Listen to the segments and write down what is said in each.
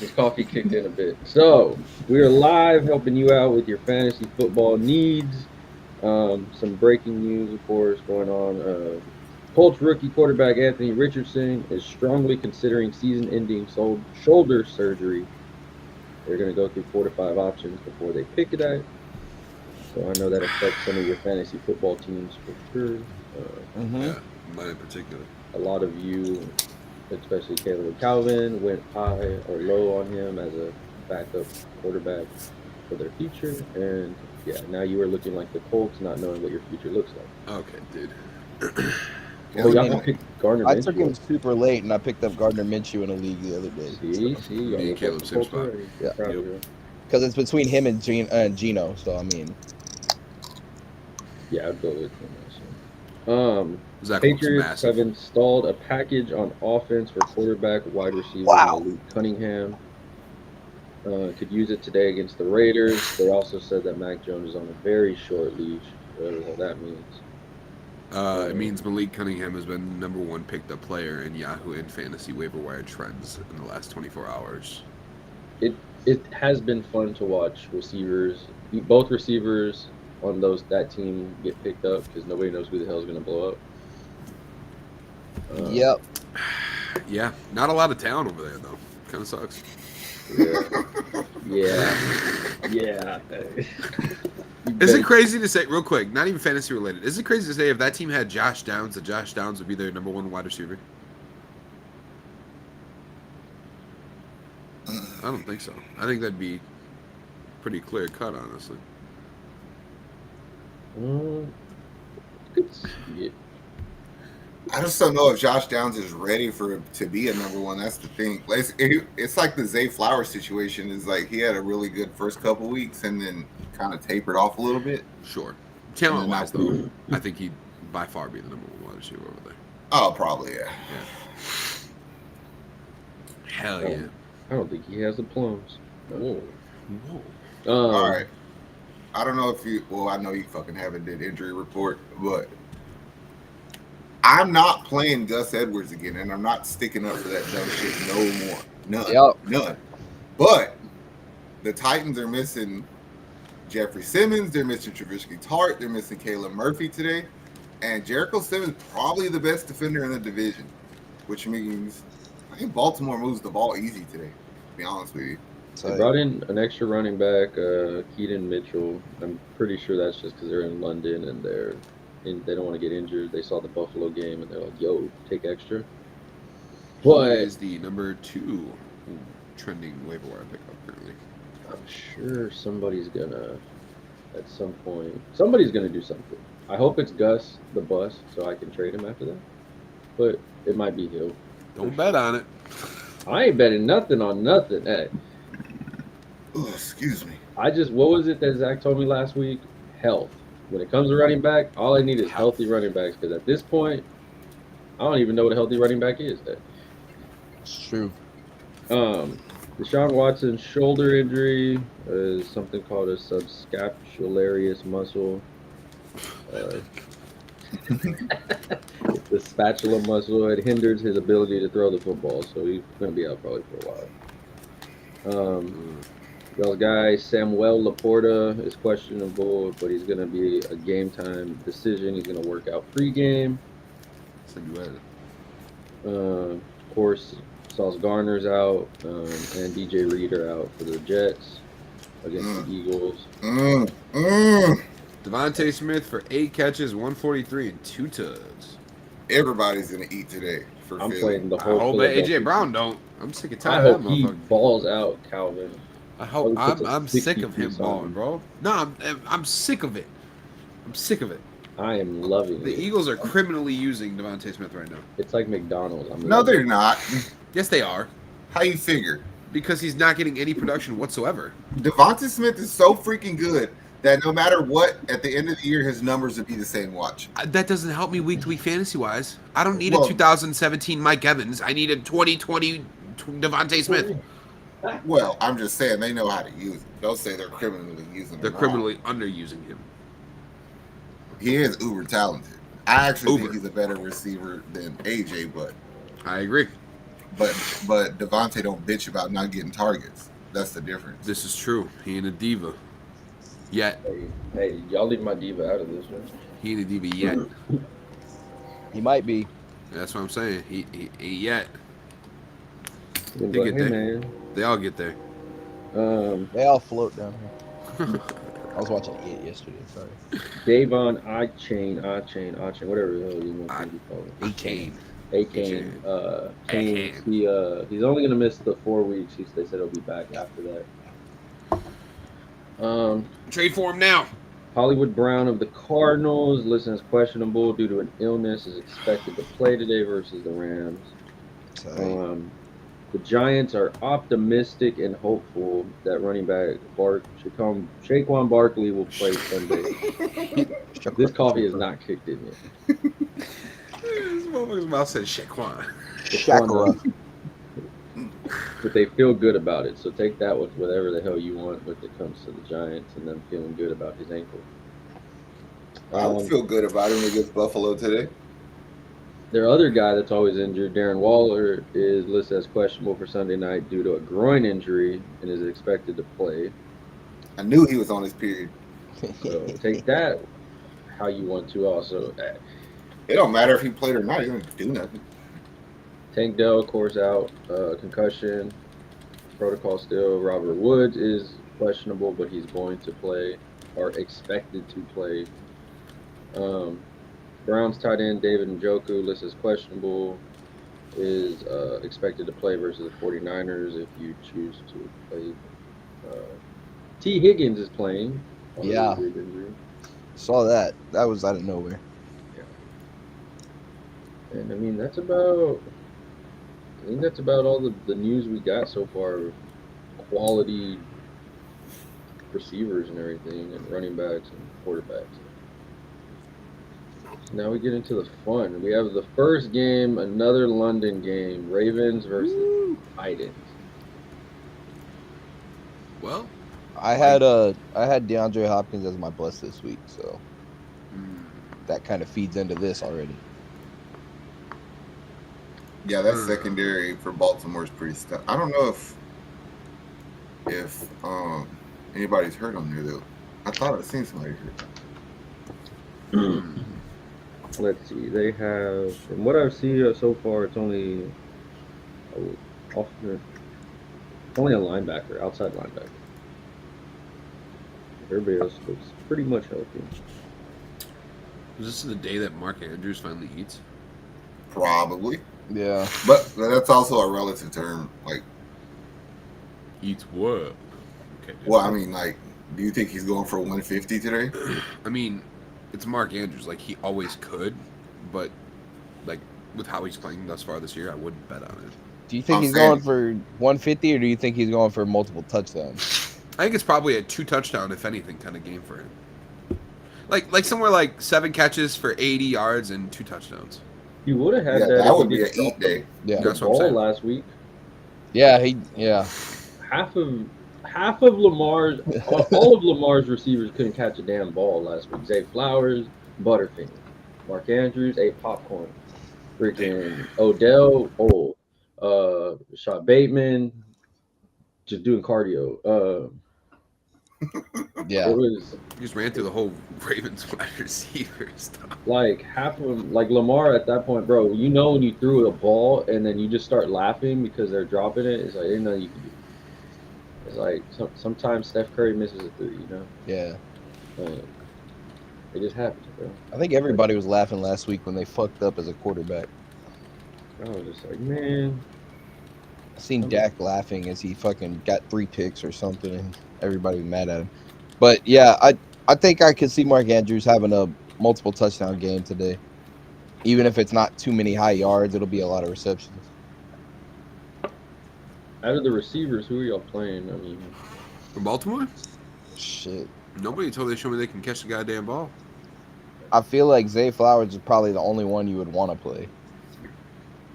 This coffee kicked in a bit. So we are live helping you out with your fantasy football needs. Some breaking news, of course, going on. Colts rookie quarterback Anthony Richardson is strongly considering season-ending shoulder surgery. They're going to go through 4 to 5 options before they pick it at. So I know that affects some of your fantasy football teams for sure. Mm-hmm. Yeah, mine in particular. A lot of you, especially Caleb and Calvin, went high or low on him as a backup quarterback for their future. And yeah, now you are looking like the Colts, not knowing what your future looks like. Okay, dude. Well, I y'all mean, can pick Gardner I took him Minshew. super late, and I picked up Gardner Minshew in a league the other day. See, y'all Me and look Caleb, like the same Colts spot. already. Yeah. Proud of Yep. you. Because it's between him and Gino. So I mean, Yeah, I'd go with him also. Zach looks Patriots massive. have installed a package on offense for quarterback, wide receiver, wow. Malik Cunningham. Could use it today against the Raiders. They also said that Mac Jones is on a very short leash, whatever the hell that means. It means Malik Cunningham has been the #1 picked up player in Yahoo and fantasy waiver wire trends in the last 24 hours. It has been fun to watch receivers, both receivers on that team get picked up because nobody knows who the hell is going to blow up. Yep. Yeah, not a lot of talent over there though. Kind of sucks. Yeah. Is it crazy to say, real quick, not even fantasy related, is it crazy to say if that team had Josh Downs, that Josh Downs would be their #1 wide receiver? I don't think so. I think that'd be pretty clear cut, honestly. Could see it. I just don't know if Josh Downs is ready to be a #1. That's the thing. It's like the Zay Flowers situation. Is like he had a really good first couple weeks and then kind of tapered off a little bit. Sure. Talent wise, though, I think he'd by far be the #1 wide receiver over there. Oh, probably yeah. Hell yeah. I don't think he has the plums. Whoa. All right. I don't know if you. Well, I know you fucking haven't did injury report, but I'm not playing Gus Edwards again, and I'm not sticking up for that dumb shit no more. None. Yep. None. But the Titans are missing Jeffrey Simmons. They're missing Trubisky Tart. They're missing Caleb Murphy today. And Jericho Simmons probably the best defender in the division, which means I think Baltimore moves the ball easy today, to be honest with you. They brought in an extra running back, Keaton Mitchell. I'm pretty sure that's just because they're in London and they don't want to get injured. They saw the Buffalo game and they're like, "Yo, take extra." But is the #2 trending waiver wire pickup currently? I'm sure somebody's gonna, at some point, somebody's gonna do something. I hope it's Gus the Bus, so I can trade him after that. But it might be Hill. Don't bet on it. I ain't betting nothing on nothing. Hey, Ooh, excuse me. what was it that Zach told me last week? Health. When it comes to running back, all I need is healthy running backs. Because at this point, I don't even know what a healthy running back is. It's true. Deshaun Watson's shoulder injury is something called a subscapularius muscle. It's the spatula muscle. It hinders his ability to throw the football, so he's going to be out probably for a while. Those guys, Samuel Laporta is questionable, but he's going to be a game time decision. He's going to work out pregame. Of course, Sauce Gardner's out, and DJ Reed are out for the Jets against the Eagles. Devontae Smith for 8 catches, 143, and 2 tugs. Everybody's gonna eat today. I'm playing the I whole. hope AJ Brown don't. I'm sick of I tired of hope that he motherfucker. balls out, Calvin. I hope I'm sick 60 of him piece on balling, him. bro. No, I'm sick of it. I'm sick of it. I am loving The it. Eagles are criminally using Devontae Smith right now. It's like McDonald's. No, they're not. Yes, they are. How you figure? Because he's not getting any production whatsoever. Devonta Smith is so freaking good that no matter what, at the end of the year, his numbers would be the same. Watch. That doesn't help me week to week fantasy wise. I don't need Well- a 2017 Mike Evans. I need a 2020 Devontae Smith. Well, I'm just saying they know how to use it. They'll say they're criminally using him. They're wrong. criminally underusing him. He is uber talented. I actually think Uber. he's a better receiver than AJ, but I agree. but Devontae don't bitch about not getting targets. That's the difference. This is true. He ain't a diva. Yet. Hey, y'all leave my diva out of this one. He ain't a diva yet. He might be. That's what I'm saying. He ain't yet. They They get hey, there. man. They all get there. They all float down here. I was watching it yesterday. Sorry. Davon Achane, whatever the hell you want to be called. A-Kane. A-Kane. Kane. A-Kane. He's only gonna miss the 4 weeks. They said he'll be back after that. Trade for him now. Hollywood Brown of the Cardinals listed as questionable due to an illness, is expected to play today versus the Rams. Sorry. The Giants are optimistic and hopeful that running back Saquon Barkley will play Sunday. This coffee has not kicked in yet. This motherfucker's mouth said Shaquan. Shakira. But they feel good about it. So take that with whatever the hell you want when it comes to the Giants and them feeling good about his ankle. I would feel good about him against Buffalo today. Their other guy that's always injured, Darren Waller, is listed as questionable for Sunday night due to a groin injury and is expected to play. I knew he was on his period. So take that how you want to also. It don't matter if he played or not. He didn't do nothing. Tank Dell, of course, out. Concussion. Protocol still. Robert Woods is questionable, but he's going to play or expected to play. Browns tight end David Njoku, listed as questionable, is expected to play versus the 49ers if you choose to play. T. Higgins is playing. Yeah. Saw that. That was out of nowhere. Yeah. And I mean, that's about all the news we got so far. Quality receivers and everything, and running backs and quarterbacks. Now we get into the fun. We have the first game, another London game, Ravens versus Titans. Well, I had DeAndre Hopkins as my bust this week, so that kind of feeds into this already. Yeah, that secondary for Baltimore is pretty stuck. I don't know if anybody's hurt on there though. I thought I'd seen somebody hurt. Let's see. They have, from what I've seen so far, it's only a linebacker, outside linebacker. Everybody else looks pretty much healthy. is this the day that Mark Andrews finally eats? Probably. Yeah. But that's also a relative term. Like, Eats what? Okay. well, I mean, like, do you think he's going for 150 today? I mean, it's Mark Andrews. Like, he always could, but, like, with how he's playing thus far this year, I wouldn't bet on it. Do you think he's going for 150 or do you think he's going for multiple touchdowns? I think it's probably a 2-touchdown, if anything, kind of game for him. Like somewhere like 7 catches for 80 yards and 2 touchdowns. He would have had Yeah, that. that if would he be an didn't eat drop day. Yeah. the That's what I'm ball saying. last week. Yeah, Half of Lamar's, all of Lamar's receivers couldn't catch a damn ball last week. Zay Flowers, Butterfinger, Mark Andrews ate popcorn. Freaking Odell, old. Rashad Bateman, just doing cardio. Yeah. It was He just ran through the whole Ravens wide receiver stuff. like half of them, like Lamar at that point, bro. You know when you threw a ball and then you just start laughing because they're dropping it. It's like ain't nothing you can do. It's like sometimes Steph Curry misses a three, you know. Yeah. It just happens, bro. I think everybody was laughing last week when they fucked up as a quarterback. I was just like, man. I seen Dak laughing as he fucking got 3 picks or something, and everybody was mad at him. But yeah, I think I could see Mark Andrews having a multiple touchdown game today. Even if it's not too many high yards, it'll be a lot of receptions. Out of the receivers, who are y'all playing? I mean, From Baltimore? Shit. Nobody until they show me they can catch the goddamn ball. I feel like Zay Flowers is probably the only one you would want to play.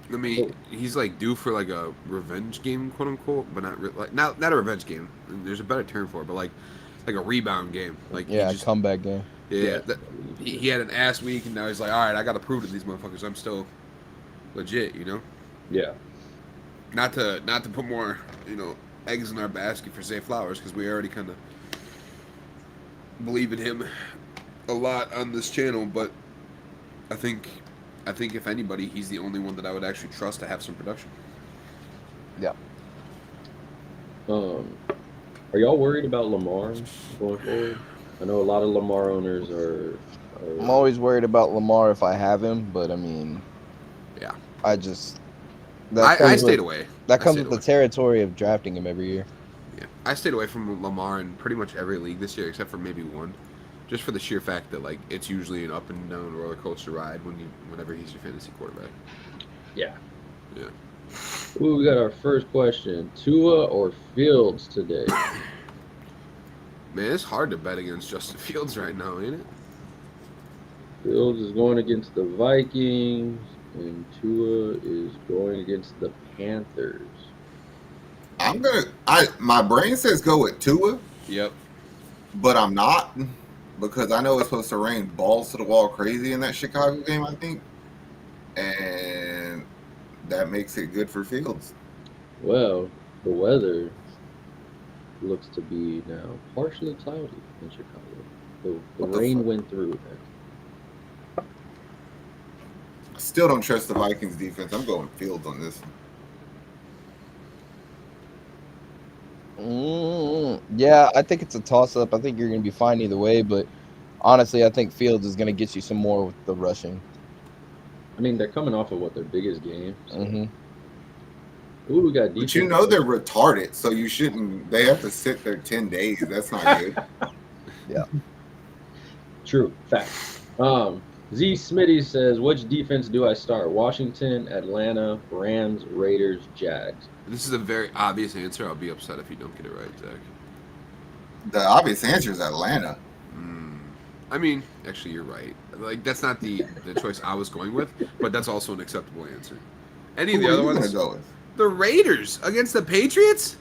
I mean, he's like due for like a revenge game, quote unquote, but not a revenge game. There's a better term for it, but like a rebound game. Like Yeah, comeback game. Yeah, he had an ass week, and now he's like, all right, I got to prove to these motherfuckers I'm still legit, you know? yeah. not to put more eggs in our basket for Zay Flowers, because we already kind of believe in him a lot on this channel, but I think if anybody, he's the only one that I would actually trust to have some production. Yeah. Are y'all worried about Lamar going forward? I know a lot of Lamar owners are I'm always worried about Lamar if I have him, but I mean, Yeah. I just I stayed away. That I comes stayed with the away. territory of drafting him every year. Yeah, I stayed away from Lamar in pretty much every league this year, except for maybe one, just for the sheer fact that like it's usually an up and down roller coaster ride whenever he's your fantasy quarterback. Yeah. Yeah. Ooh, we got our first question. Tua or Fields today? Man, it's hard to bet against Justin Fields right now, ain't it? Fields is going against the Vikings, and Tua is going against the Panthers. My brain says go with Tua, Yep. but I'm not, because I know it's supposed to rain balls to the wall crazy in that Chicago game, I think. And that makes it good for Fields. Well, the weather looks to be now partially cloudy in Chicago. The What the rain fuck? went through. I still don't trust the Vikings defense. I'm going Fields on this. Yeah, I think it's a toss-up. I think you're going to be fine either way, but honestly, I think Fields is going to get you some more with the rushing. I mean, they're coming off of their biggest game. So. Mm-hmm. Ooh, we got But defense. they're retarded, so you shouldn't. They have to sit there 10 days. That's not good. Yeah. True. Fact. Z Smitty says, which defense do I start? Washington, Atlanta, Rams, Raiders, Jags. This is a very obvious answer. I'll be upset if you don't get it right, Zach. The obvious answer is Atlanta. I mean, actually, you're right. Like that's not the choice I was going with, but that's also an acceptable answer. Any of Who the are other you ones? gonna go with? The Raiders against the Patriots?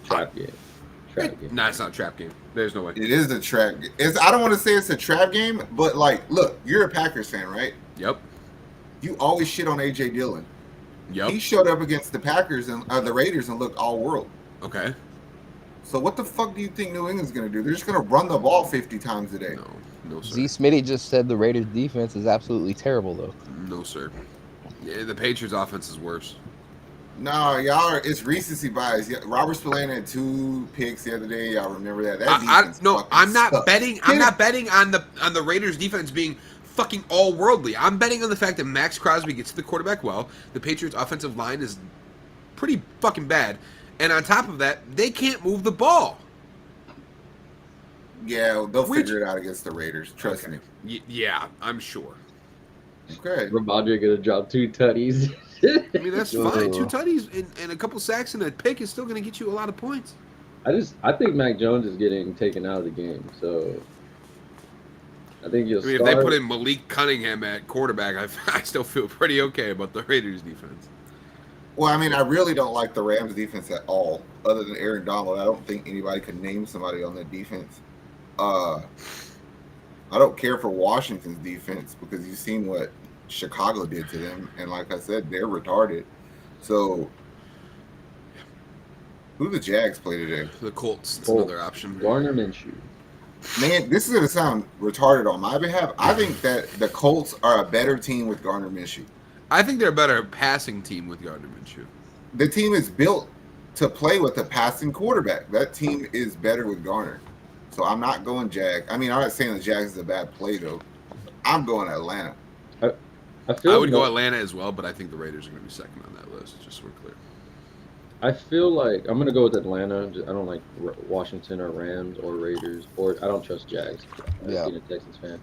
Trap game. Trap game. Nah, it's not a trap game. There's no way. It is a trap. I don't want to say it's a trap game, but like, look, you're a Packers fan, right? Yep. You always shit on AJ Dillon. Yep. He showed up against the Packers and the Raiders and looked all world. Okay. So what the fuck do you think New England's gonna do? They're just gonna run the ball 50 times a day. No, sir. Z Smitty just said the Raiders defense is absolutely terrible, though. No, sir. Yeah, the Patriots offense is worse. No, it's recency bias. Yeah, Robert Spillane had 2 picks the other day. Y'all remember that? That defense I'm not sucks. betting. I'm not betting on the Raiders defense being fucking all worldly. I'm betting on the fact that Max Crosby gets to the quarterback well. The Patriots offensive line is pretty fucking bad, and on top of that, they can't move the ball. Yeah, they'll figure it out against the Raiders. Trust me. Yeah, I'm sure. Okay. Ramondre gonna drop 2 tutties. I mean, that's fine. 2 tutties and a couple sacks and a pick is still going to get you a lot of points. I think Mac Jones is getting taken out of the game, so I think you'll if they put in Malik Cunningham at quarterback, I still feel pretty okay about the Raiders defense. Well, I mean, I really don't like the Rams defense at all. Other than Aaron Donald, I don't think anybody can name somebody on that defense. I don't care for Washington's defense because you've seen what Chicago did to them, and like I said, they're retarded. So, who the Jags play today? The Colts. That's another option. Gardner Minshew. Man, this is going to sound retarded on my behalf. I think that the Colts are a better team with Gardner Minshew. I think they're a better passing team with Gardner Minshew. The team is built to play with a passing quarterback. That team is better with Garner. So I'm not going Jags. I mean, I'm not saying the Jags is a bad play, though. I'm going Atlanta. I would go Atlanta as well, but I think the Raiders are going to be second on that list, just so we're clear. I feel like I'm gonna go with Atlanta. I don't like Washington or Rams or Raiders, or I don't trust Jags. Being a Texans fan,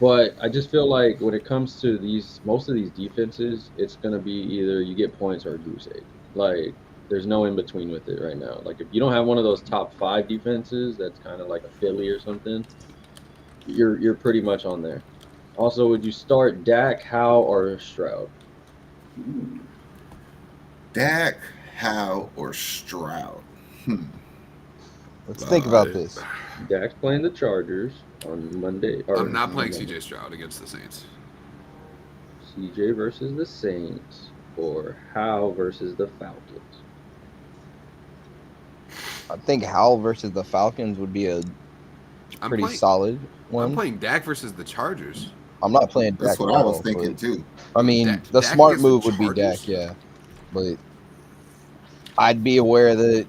but I just feel like when it comes to most of these defenses, it's gonna be either you get points or goose egg. Like there's no in between with it right now. Like if you don't have one of those top 5 defenses, that's kind of like a Philly or something. You're pretty much on there. Also, would you start Dak, Howe, or Stroud? Dak, Howe, or Stroud? Let's think about this. Dak's playing the Chargers on Monday. I'm not playing CJ Stroud against the Saints. CJ versus the Saints. or Howell versus the Falcons? I think Howell versus the Falcons would be a I'm pretty playing. solid I'm one. playing Dak versus the Chargers. I'm not playing That's Dak what at I was all, thinking but, too. I mean, Dak- the Dak smart against the move would be Chargers? Dak, yeah. But I'd be aware that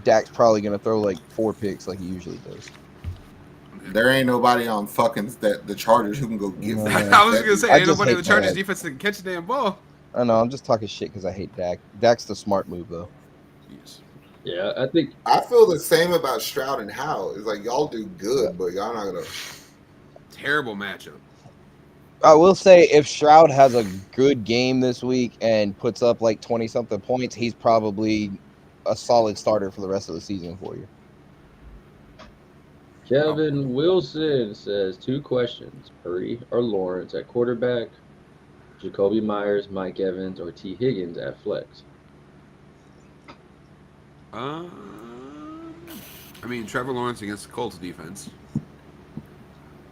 Dak's probably going to throw like 4 picks like he usually does. There ain't nobody on fucking the Chargers who can go get. No. fucking I was gonna say, I ain't just nobody in the hate Chargers Dak. defense that can catch the damn ball. I know, I'm just talking shit because I hate Dak. Dak's the smart move, though. Yes. Yeah, I think I feel the same about Stroud and Howell. It's like y'all do good, but y'all not gonna. Terrible matchup. I will say if Stroud has a good game this week and puts up like 20-something points, he's probably a solid starter for the rest of the season for you. Kevin Wilson says 2 questions: Purdy or Lawrence at quarterback, Jacoby Myers, Mike Evans, or T. Higgins at flex. I mean, Trevor Lawrence against the Colts defense.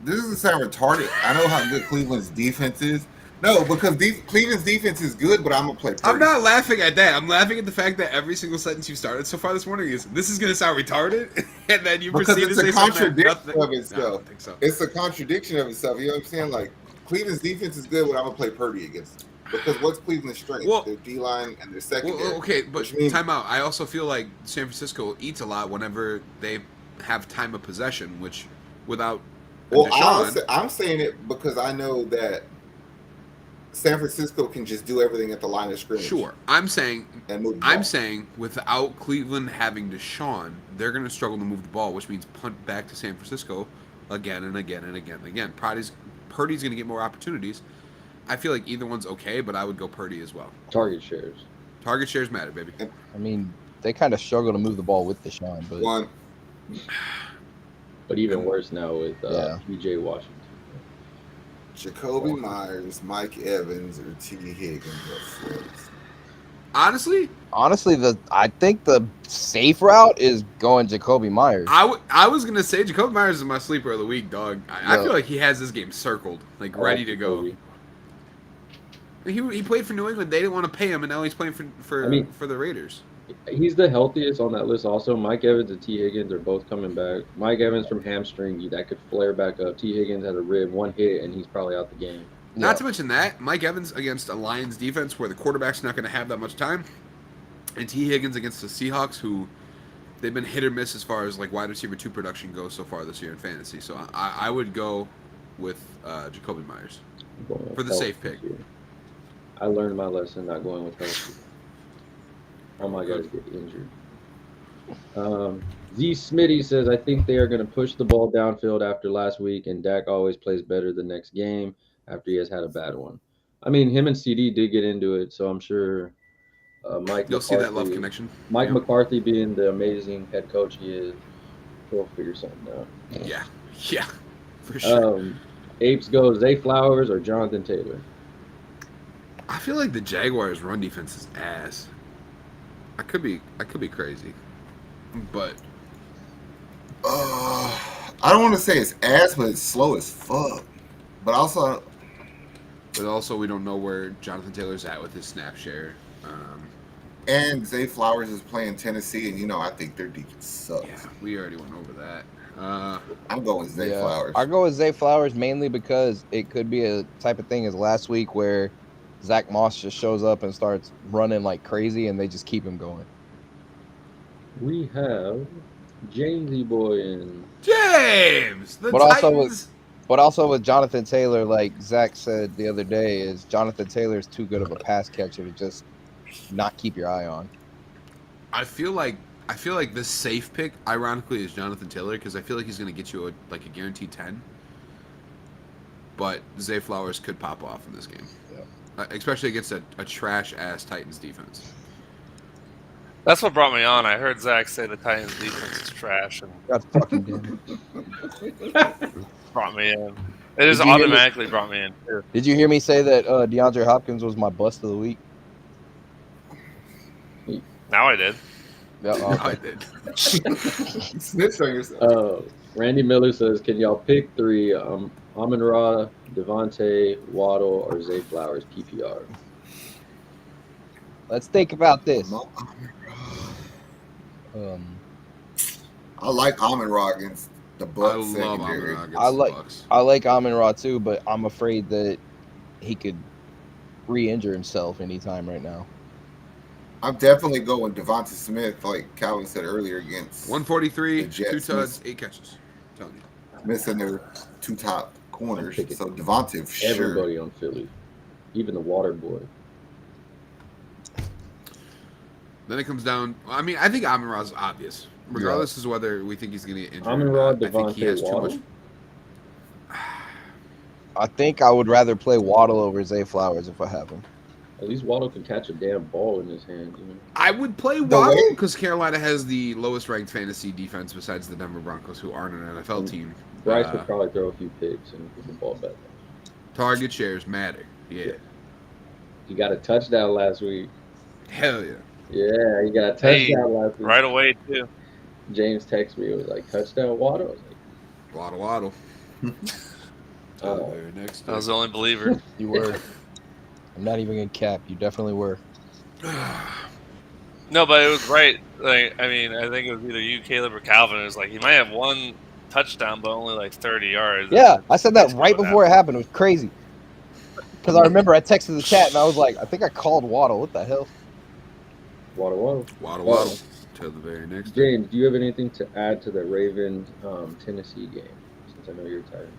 This doesn't sound retarded. I know how good Cleveland's defense is. No, because Cleveland's defense is good, but I'm gonna play. Purdy. I'm not laughing at that. I'm laughing at the fact that every single sentence you started so far this morning is, "This is gonna sound retarded," and then you Because proceed it's to a say something that contradiction nothing. of No, I itself. don't think so. It's a contradiction of itself. You know what I'm saying? Like Cleveland's defense is good, but I'm gonna play Purdy against them. Because what's Cleveland's strength? Well- Their D line and their secondary. Well, okay, but which means- time out. I also feel like San Francisco eats a lot whenever they have time of possession, which without Well, Deshaun, I'm saying it because I know that San Francisco can just do everything at the line of scrimmage. sure. I'm saying And move the I'm ball. saying without Cleveland having Deshaun, they're going to struggle to move the ball, which means punt back to San Francisco again and again and again and again. Purdy's going to get more opportunities. I feel like either one's okay, but I would go Purdy as well. Target shares. Target shares matter, baby. I mean, they kind of struggle to move the ball with Deshaun, but One. But even worse now with Yeah. PJ Washington. Jacoby Myers, Mike Evans, or T. Higgins at flex. Honestly, I think the safe route is going Jacoby Myers. I was going to say Jacoby Myers is my sleeper of the week, dog. I Yeah. feel like he has this game circled, like ready to go. Jacoby. He played for New England. They didn't want to pay him, and now he's playing for I mean- for the Raiders. He's the healthiest on that list also. Mike Evans and T. Higgins are both coming back. Mike Evans from hamstring, that could flare back up. T. Higgins had a rib, 1 hit, and he's probably out the game. Not Yeah. to mention that Mike Evans against a Lions defense where the quarterback's not going to have that much time, and T. Higgins against the Seahawks, who they've been hit or miss as far as like wide receiver 2 production goes so far this year in fantasy. So I would go with Jacoby Myers. I'm going with For the health safe this pick. year. I learned my lesson not going with health. All my guys get injured. Z Smitty says, I think they are going to push the ball downfield after last week, and Dak always plays better the next game after he has had a bad one. I mean, him and CD did get into it, so I'm sure Mike You'll see that love McCarthy- connection. Mike Yeah. McCarthy being the amazing head coach he is, he'll figure something out. Yeah, for sure. Apes go Zay Flowers or Jonathan Taylor. I feel like the Jaguars' run defense is ass. I could be crazy, but I don't want to say it's ass, but it's slow as fuck. But also, we don't know where Jonathan Taylor's at with his snap share. and Zay Flowers is playing Tennessee, and I think their defense sucks. Yeah, we already went over that. I'm going with Zay Flowers. I go with Zay Flowers mainly because it could be a type of thing as last week where Zach Moss just shows up and starts running like crazy, and they just keep him going. We have Jamesy Boy and James, the But also Titans. But also with Jonathan Taylor, like Zach said the other day, is Jonathan Taylor is too good of a pass catcher to just not keep your eye on. I feel like the safe pick, ironically, is Jonathan Taylor because I feel like he's going to get you a guaranteed 10. But Zay Flowers could pop off in this game, especially against a trash ass Titans defense. That's what brought me on. I heard Zach say the Titans defense is trash and God fucking damn it. brought me in. It just Did you hear me- automatically brought me in too. Did you hear me say that DeAndre Hopkins was my bust of the week? Now I did. Yeah, No, I did. Snitch on yourself. Randy Miller says, can y'all pick 3, Amon-Ra, Devontae, Waddle, or Zay Flowers PPR? Let's think about this. I like Amon-Ra against the I Bucks love secondary. Amon-Ra I against like- the Bucks. I like Amon-Ra too, but I'm afraid that he could re-injure himself anytime right now. I'm definitely going Devonta Smith, like Calvin said earlier, against 143, The Jets 2 tuds, 8 catches. I'm telling you. missing their two top corners. I'm picking So Devonta, sure. Everybody on Philly, even the water boy. Then it comes down. I mean, I think Amon-Ra's obvious, regardless as whether we think he's going to get injured. Amon-Ra, or not. I think he has Devontae too Waddle. much. I think I would rather play Waddle over Zay Flowers if I have him. At least Waddle can catch a damn ball in his hand. You know? I would play The Waddle way- because Carolina has the lowest ranked fantasy defense besides the Denver Broncos, who aren't an NFL team. Bryce would probably throw a few picks and put the ball back. Target shares matter. Yeah. He got a touchdown last week. Hell yeah. Yeah, he got a Hey, touchdown last week. Right away, too. James texted me. It was like, touchdown Waddle? I was like, Waddle. oh. Very next. I was the only believer. You were. I'm not even gonna cap. You definitely were. No, but it was right. Like, I mean, I think it was either you, Caleb, or Calvin. It was like he might have one touchdown, but only like 30 yards. Yeah, I said that Basically right what before it happened. It was crazy. Because I remember I texted the chat and I was like, I think I called Waddle. What the hell? Waddle. Waddle. To the very next. James, do you have anything to add to the Ravens Tennessee game? Since I know you're tired.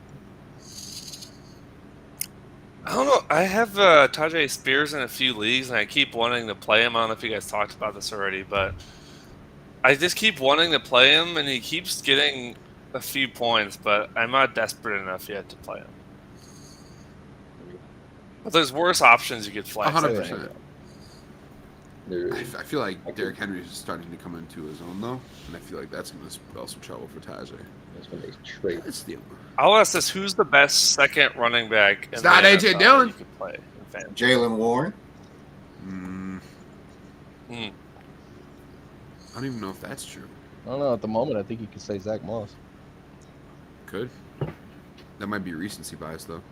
I don't know. I have Tajay Spears in a few leagues, and I keep wanting to play him. I don't know if you guys talked about this already, but I just keep wanting to play him, and he keeps getting a few points, but I'm not desperate enough yet to play him. But there's worse options you could flex. I 100%. think. There I is. feel like Derrick Henry is starting to come into his own, though, and I feel like that's going to spell some trouble for Tajay. That's when they trade. Let's deal. I'll ask this: who's the best second running back? It's in not the A.J. NFL Dillon. You could play in fantasy? Jalen Warren. Mm, Hmm. I don't even know if that's true. I don't know. At the moment, I think you could say Zach Moss. Could. That might be recency bias, though.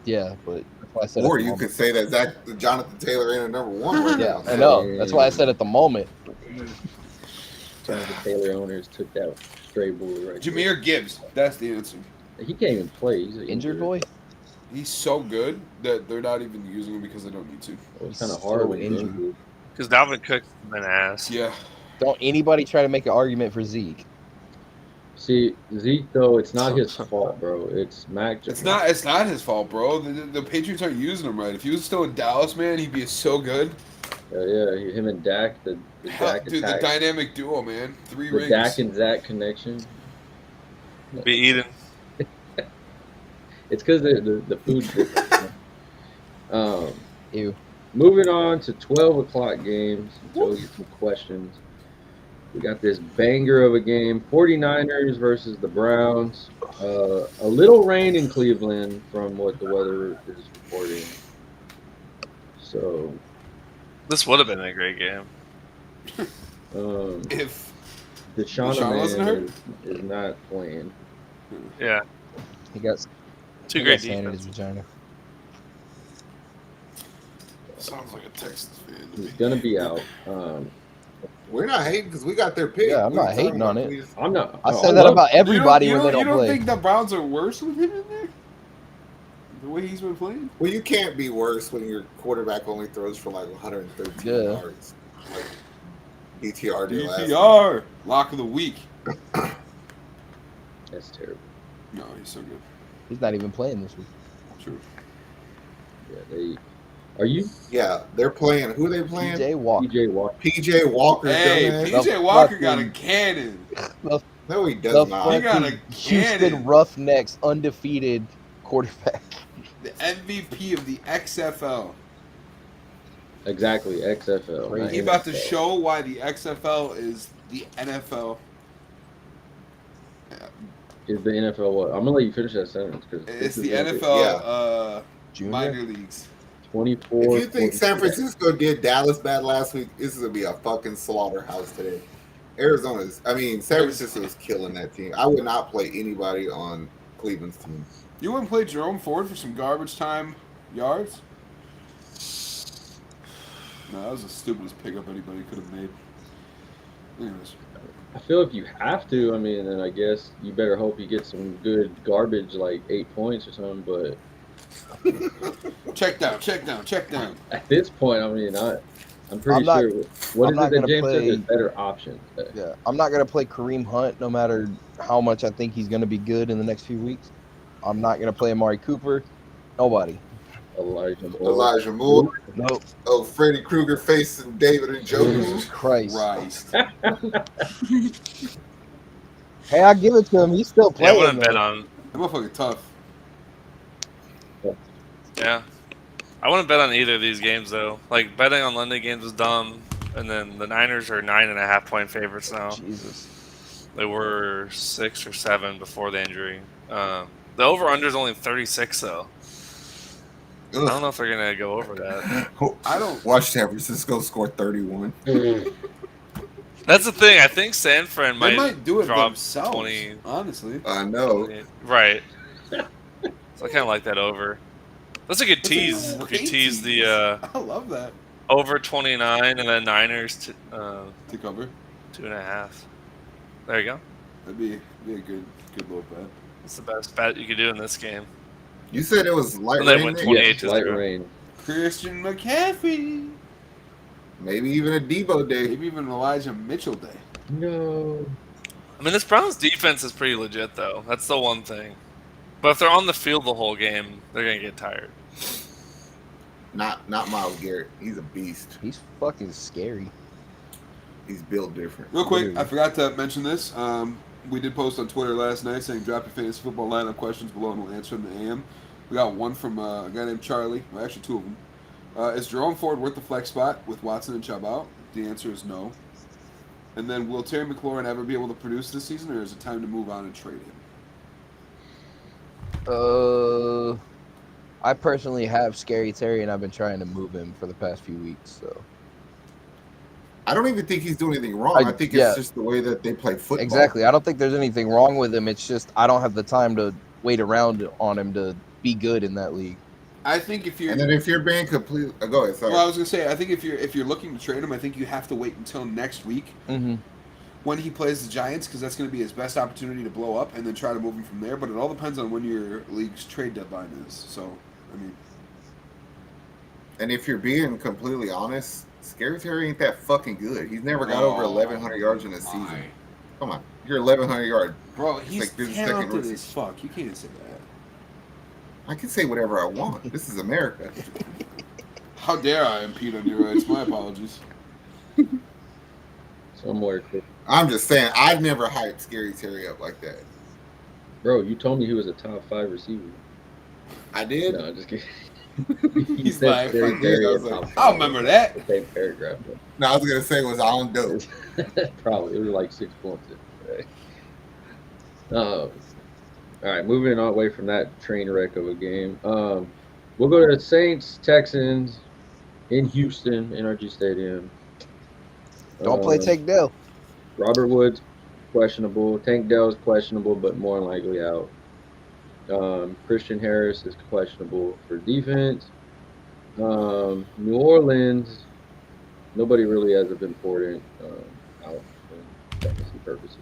Yeah, but that's why I said. Or at the you moment. could say that Jonathan Taylor ain't a number one right Yeah, now. I know. That's why I said at the moment. Jonathan Taylor owners took that stray bully right Jahmyr Gibbs. That's the answer. there. He can't even play. He's an Injured boy. He's so good that they're not even using him because they don't need to. It was kind of So hard when he was injured. injured. Because Dalvin Cook's been ass. Yeah. Don't anybody try to make an argument for Zeke. See, Zeke, though, it's not his fault, bro. It's Mac Jones. It's not his fault, bro. The Patriots aren't using him right. If he was still in Dallas, man, he'd be so good. Yeah, him and Dak, the Hell, Dak dude, the attack, dynamic duo, man. 3 the rings. Dak and Zach connection. Be eating. It's because the food's different. Ew. Moving on to 12 o'clock games until we get some questions. We got this banger of a game, 49ers versus the Browns. A little rain in Cleveland from what the weather is reporting. So, This would have been a great game. If Deshaun Deshaun wasn't hurt? is not playing. Yeah. He got Two he great got sand in his defense. vagina. sounds like a Texans fan. to He's me. going to be out. We're not hating because we got their pick. Yeah, I'm What are not you hating talking on about? it. We just- I'm not. I oh, said that love- about everybody when they you don't don't play. think the Browns are worse with him in there? The way he's been playing? Well, you can't be worse when your quarterback only throws for like 113 Yeah. yards. Like DTR did last week. DTR. Lock of the week. That's terrible. No, he's so good. He's not even playing this week. True. Yeah, they. Are you Yeah, they're playing. Who are they playing? PJ Walker. PJ Walker? PJ Walker. Hey, dumbass. PJ Walker got a fucking- cannon. No, he The does not. He got a fucking Houston cannon. Roughnecks undefeated quarterback. The MVP of the XFL. Exactly, XFL. Crazy. not He about to NFL. show why the XFL is the NFL. Is the NFL what? I'm gonna let you finish that sentence because It's the NFL Yeah. Junior. minor leagues. 24. If you think San Francisco did Dallas bad last week, this is gonna be a fucking slaughterhouse today. San Francisco is killing that team. I would not play anybody on Cleveland's team. You wouldn't play Jerome Ford for some garbage time yards? No, that was the stupidest pickup anybody could have made. Anyways, I feel if you have to, I mean, then I guess you better hope you get some good garbage like 8 points or something. But check down. at this point, I mean, I'm pretty I'm not- sure. What I'm is not it that gonna James said? play- There's better options. Yeah, I'm not gonna play Kareem Hunt no matter how much I think he's gonna be good in the next few weeks. I'm not gonna play Amari Cooper. Nobody. Elijah Moore. Elijah Moore. Nope. Oh, Freddy Krueger facing David and Jesus Joe. Christ. Christ. Hey, I give it to him. He's still Yeah, I playing. wouldn't bet though. on. That motherfucker tough. Yeah, I wouldn't bet on either of these games though. Like betting on London games is dumb, and then the Niners are 9.5 point favorites now. Jesus. They were 6 or 7 before the injury. The over under is only 36 though. I don't know if they're gonna go over that. I don't. Watch San Francisco score 31. That's the thing. I think San Fran They might, might do it drop themselves. 20. Honestly. I know. Right. So I kind of like that over. That's a good That's a tease. If you great tease tease. the I love that. over 29 and then Niners To cover. 2.5. There you go. That'd be a good little bet. That's the best bet you could do in this game. You said it was light And they rain. went Nick? 28 Yes, to light 0. rain. Christian McCaffrey. Maybe even a Debo day. Maybe even Elijah Mitchell day. No. I mean, this Browns defense is pretty legit, though. That's the one thing. But if they're on the field the whole game, they're gonna get tired. Not Myles Garrett. He's a beast. He's fucking scary. He's built different. Real quick, Literally. I forgot to mention this. We did post on Twitter last night saying drop your fantasy football lineup questions below and we'll answer them in the AM. We got one from a guy named Charlie. Well, actually, two of them. Is Jerome Ford worth the flex spot with Watson and Chubb out? The answer is no. And then, will Terry McLaurin ever be able to produce this season, or is it time to move on and trade him? I personally have Scary Terry, and I've been trying to move him for the past few weeks. So I don't even think he's doing anything wrong. I think it's yeah. just the way that they play football. exactly, I don't think there's anything wrong with him. It's just I don't have the time to wait around on him to be good in that league. I think if you're, And then if you're being completely, go ahead. Sorry. well, I was gonna say, I think if you're looking to trade him, I think you have to wait until next week Mm-hmm. when he plays the Giants, because that's going to be his best opportunity to blow up, and then try to move him from there. But it all depends on when your league's trade deadline is. So, I mean, And if you're being completely honest, Scary Terry ain't that fucking good. He's never got over 1,100 yards in a season. Come on, you're 1,100 yards. bro, It's he's like this is second talented rookie. as fuck. You can't say that. I can say whatever I want. This is America. How dare I impede on your rights? My apologies. Somewhere. I'm just saying, I've never hyped Scary Terry up like that. Bro, you told me he was a top 5 receiver. I did. No, I'm just kidding. He's said like, Scary I did, Terry I is was like, top I'll 5. remember that. The same paragraph. No, I was gonna say it was on dope. Probably. It was like 6 points. All right, moving on away from that train wreck of a game. We'll go to the Saints, Texans in Houston, NRG Stadium. Don't play Tank Dell. Robert Woods, questionable. Tank Dell's questionable, but more than likely out. Christian Harris is questionable for defense. New Orleans, nobody really has of important out for fantasy purposes.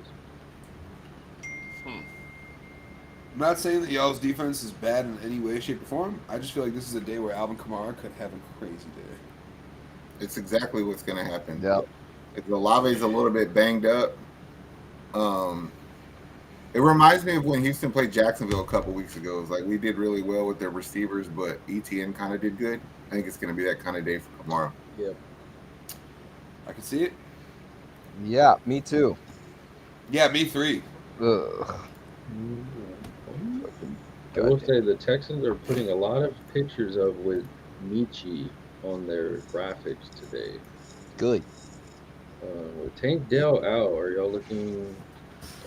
I'm not saying that y'all's defense is bad in any way, shape, or form. I just feel like this is a day where Alvin Kamara could have a crazy day. It's exactly what's gonna happen. Yep. If Olave's a little bit banged up, it reminds me of when Houston played Jacksonville a couple weeks ago. It was like we did really well with their receivers, but ETN kind of did good. I think it's going to be that kind of day for Kamara. I can see it. Yeah, me too. Yeah, me three. Ugh. I will say the Texans are putting a lot of pictures of with Michi on their graphics today. Good. With Tank Dell out, are y'all looking?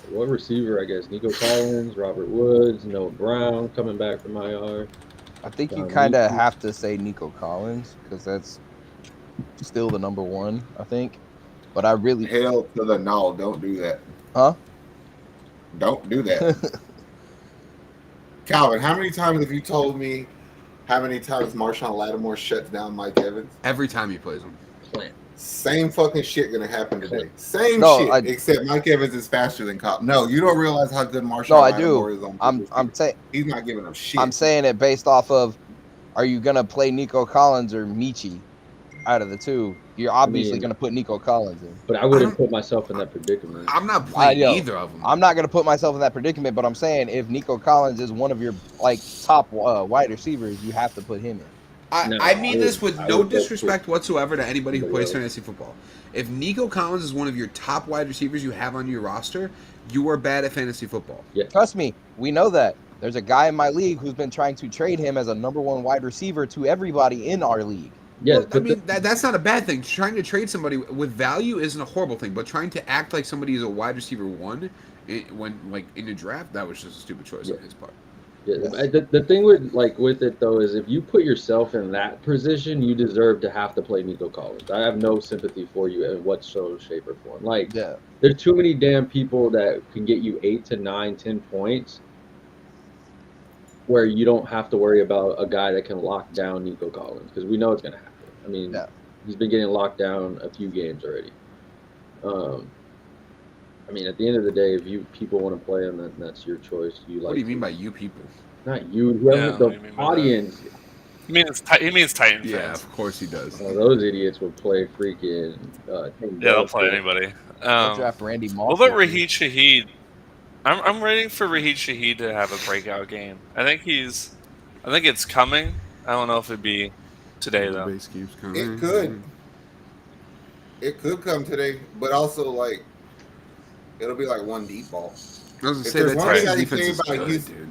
What receiver? I guess Nico Collins, Robert Woods, Noah Brown coming back from IR. I think you John kind of Michi. have to say Nico Collins because that's still the number one, I think. But I really, Hell to the no! Don't do that. huh? Don't do that. Calvin, how many times have you told me how many times Marshawn Lattimore shuts down Mike Evans? Every time he plays him. Same fucking shit gonna happen today. Same No, shit, except Mike Evans is faster than Cobb. No, you don't realize how good Marshawn No, I Lattimore do. is on I'm defense. saying He's not giving up shit. I'm saying it based off of, are you gonna play Nico Collins or Michi? Out of the two, you're obviously gonna put Nico Collins in. But I wouldn't put myself in that predicament. I'm not playing either of them. I'm not gonna put myself in that predicament, but I'm saying if Nico Collins is one of your like top wide receivers, you have to put him in. I mean this with I no would disrespect whatsoever to anybody who plays else. fantasy football. If Nico Collins is one of your top wide receivers you have on your roster, you are bad at fantasy football. Yeah. Trust me, we know that. There's a guy in my league who's been trying to trade him as a number one wide receiver to everybody in our league. Yes, Well, I mean that's not a bad thing. Trying to trade somebody with value isn't a horrible thing, but trying to act like somebody is a wide receiver one when like in the draft, that was just a stupid choice on his part. Yeah, the thing with it though is if you put yourself in that position, you deserve to have to play Nico Collins. I have no sympathy for you in whatsoever shape or form. Like, there's too many damn people that can get you 8 to 9, 10 points, where you don't have to worry about a guy that can lock down Nico Collins because we know it's gonna happen. I mean, he's been getting locked down a few games already. I mean, at the end of the day, if you people want to play him, then that's your choice. What do you mean by you people? Not you. The audience. He means Titan Yeah, fans. of course he does. Those idiots will play freaking. They'll play anybody. Draft Randy Moss. What about Raheed Shaheed? I'm waiting for Raheed Shaheed to have a breakout game. I think it's coming. I don't know if it'd be today though. Base keeps coming. It could. It could come today, but also like it'll be like one deep ball. I was gonna If say there's that one thing I Titans can defense say is about good, Houston, dude.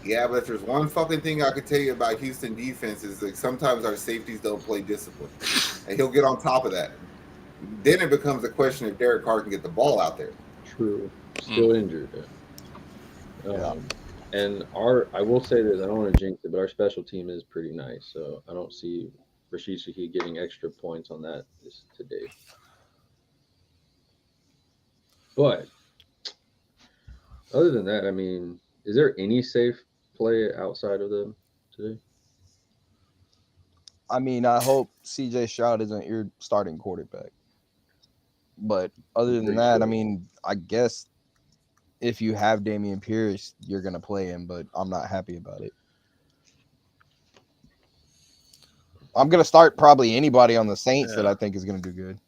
Yeah, but if there's one fucking thing I could tell you about Houston defense is like sometimes our safeties don't play discipline, and he'll get on top of that. Then it becomes a question if Derek Carr can get the ball out there. True. Still injured. And I will say this, I don't want to jinx it, but our special team is pretty nice, so I don't see Rashid Shaheed getting extra points on that today. But other than that, I mean, is there any safe play outside of them today? I mean, I hope CJ Stroud isn't your starting quarterback. But other than that, I mean, I guess if you have Dameon Pierce, you're going to play him, but I'm not happy about it. I'm going to start probably anybody on the Saints that I think is going to do good.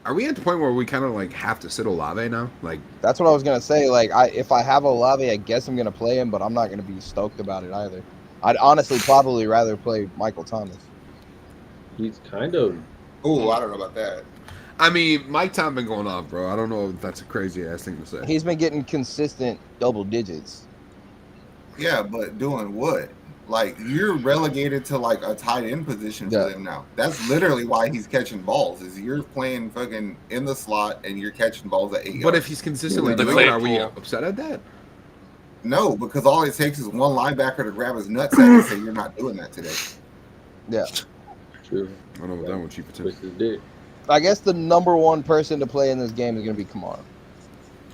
Are we at the point where we kind of like have to sit Olave now? Like that's what I was going to say. Like, if I have Olave, I guess I'm going to play him, but I'm not going to be stoked about it either. I'd honestly probably rather play Michael Thomas. He's kind of. Oh, I don't know about that. I mean, Mike Tom been going off, bro. I don't know if that's a crazy ass thing to say. He's been getting consistent double digits. Yeah, but doing what? Like, you're relegated to like a tight end position for them now. That's literally why he's catching balls. Is you're playing fucking in the slot and you're catching balls at 8 yards. But if he's consistently doing it, are we upset at that? No, because all it takes is one linebacker to grab his nutsack and say you're not doing that today. Yeah. True. I don't know what that one cheap potential. I guess the number one person to play in this game is going to be Kamara.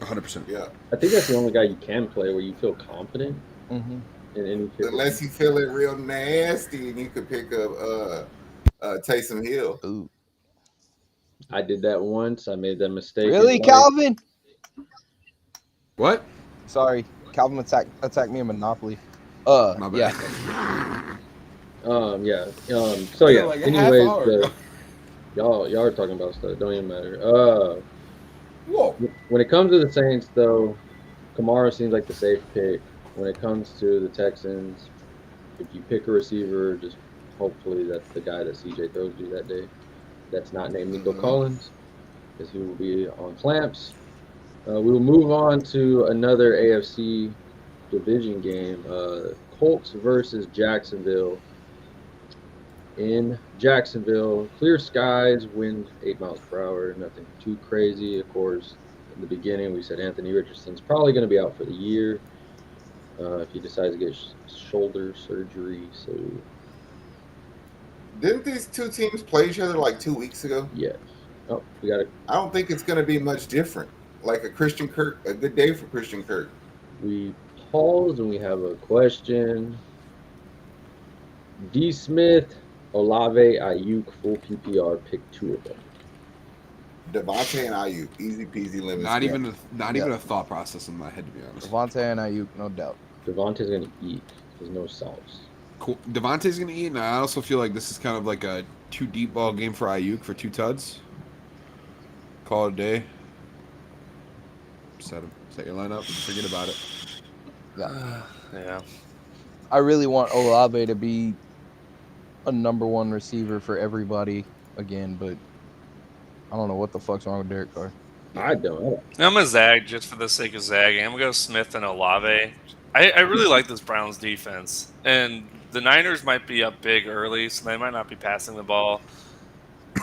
100%. Yeah. I think that's the only guy you can play where you feel confident in any. Unless you feel it real nasty and you could pick up Taysom Hill. Ooh. I did that once. I made that mistake. Really, Calvin? What? Sorry, Calvin attacked me in Monopoly. My bad. Yeah. So yeah. Like anyways, y'all are talking about stuff. Don't even matter. Whoa. When it comes to the Saints, though, Kamara seems like the safe pick. When it comes to the Texans, if you pick a receiver, just hopefully that's the guy that CJ throws you that day. That's not named Nico Collins, because he will be on clamps. We will move on to another AFC division game. Colts versus Jacksonville. In Jacksonville, clear skies, wind 8 miles per hour, nothing too crazy. Of course, in the beginning, we said Anthony Richardson's probably going to be out for the year if he decides to get shoulder surgery. So, didn't these two teams play each other like 2 weeks ago? Yes. Oh, we got it. I don't think it's going to be much different. Like a good day for Christian Kirk. We pause and we have a question. D. Smith, Olave, Ayuk, full PPR. Pick 2 of them. Devontae and Ayuk, easy peasy lemon. Not squeezy. even a thought process in my head, to be honest. Devontae and Ayuk, no doubt. Devontae's gonna eat. There's no sauce. Cool. Devontae's gonna eat, and I also feel like this is kind of like a 2 deep ball game for Ayuk for 2 tuds. Call it a day. Set him. Set your lineup and forget about it. Yeah. I really want Olave to be a number 1 receiver for everybody again, but I don't know what the fuck's wrong with Derek Carr. I don't. I'm gonna zag just for the sake of zagging. I'm gonna go Smith and Olave. I really like this Browns defense, and the Niners might be up big early, so they might not be passing the ball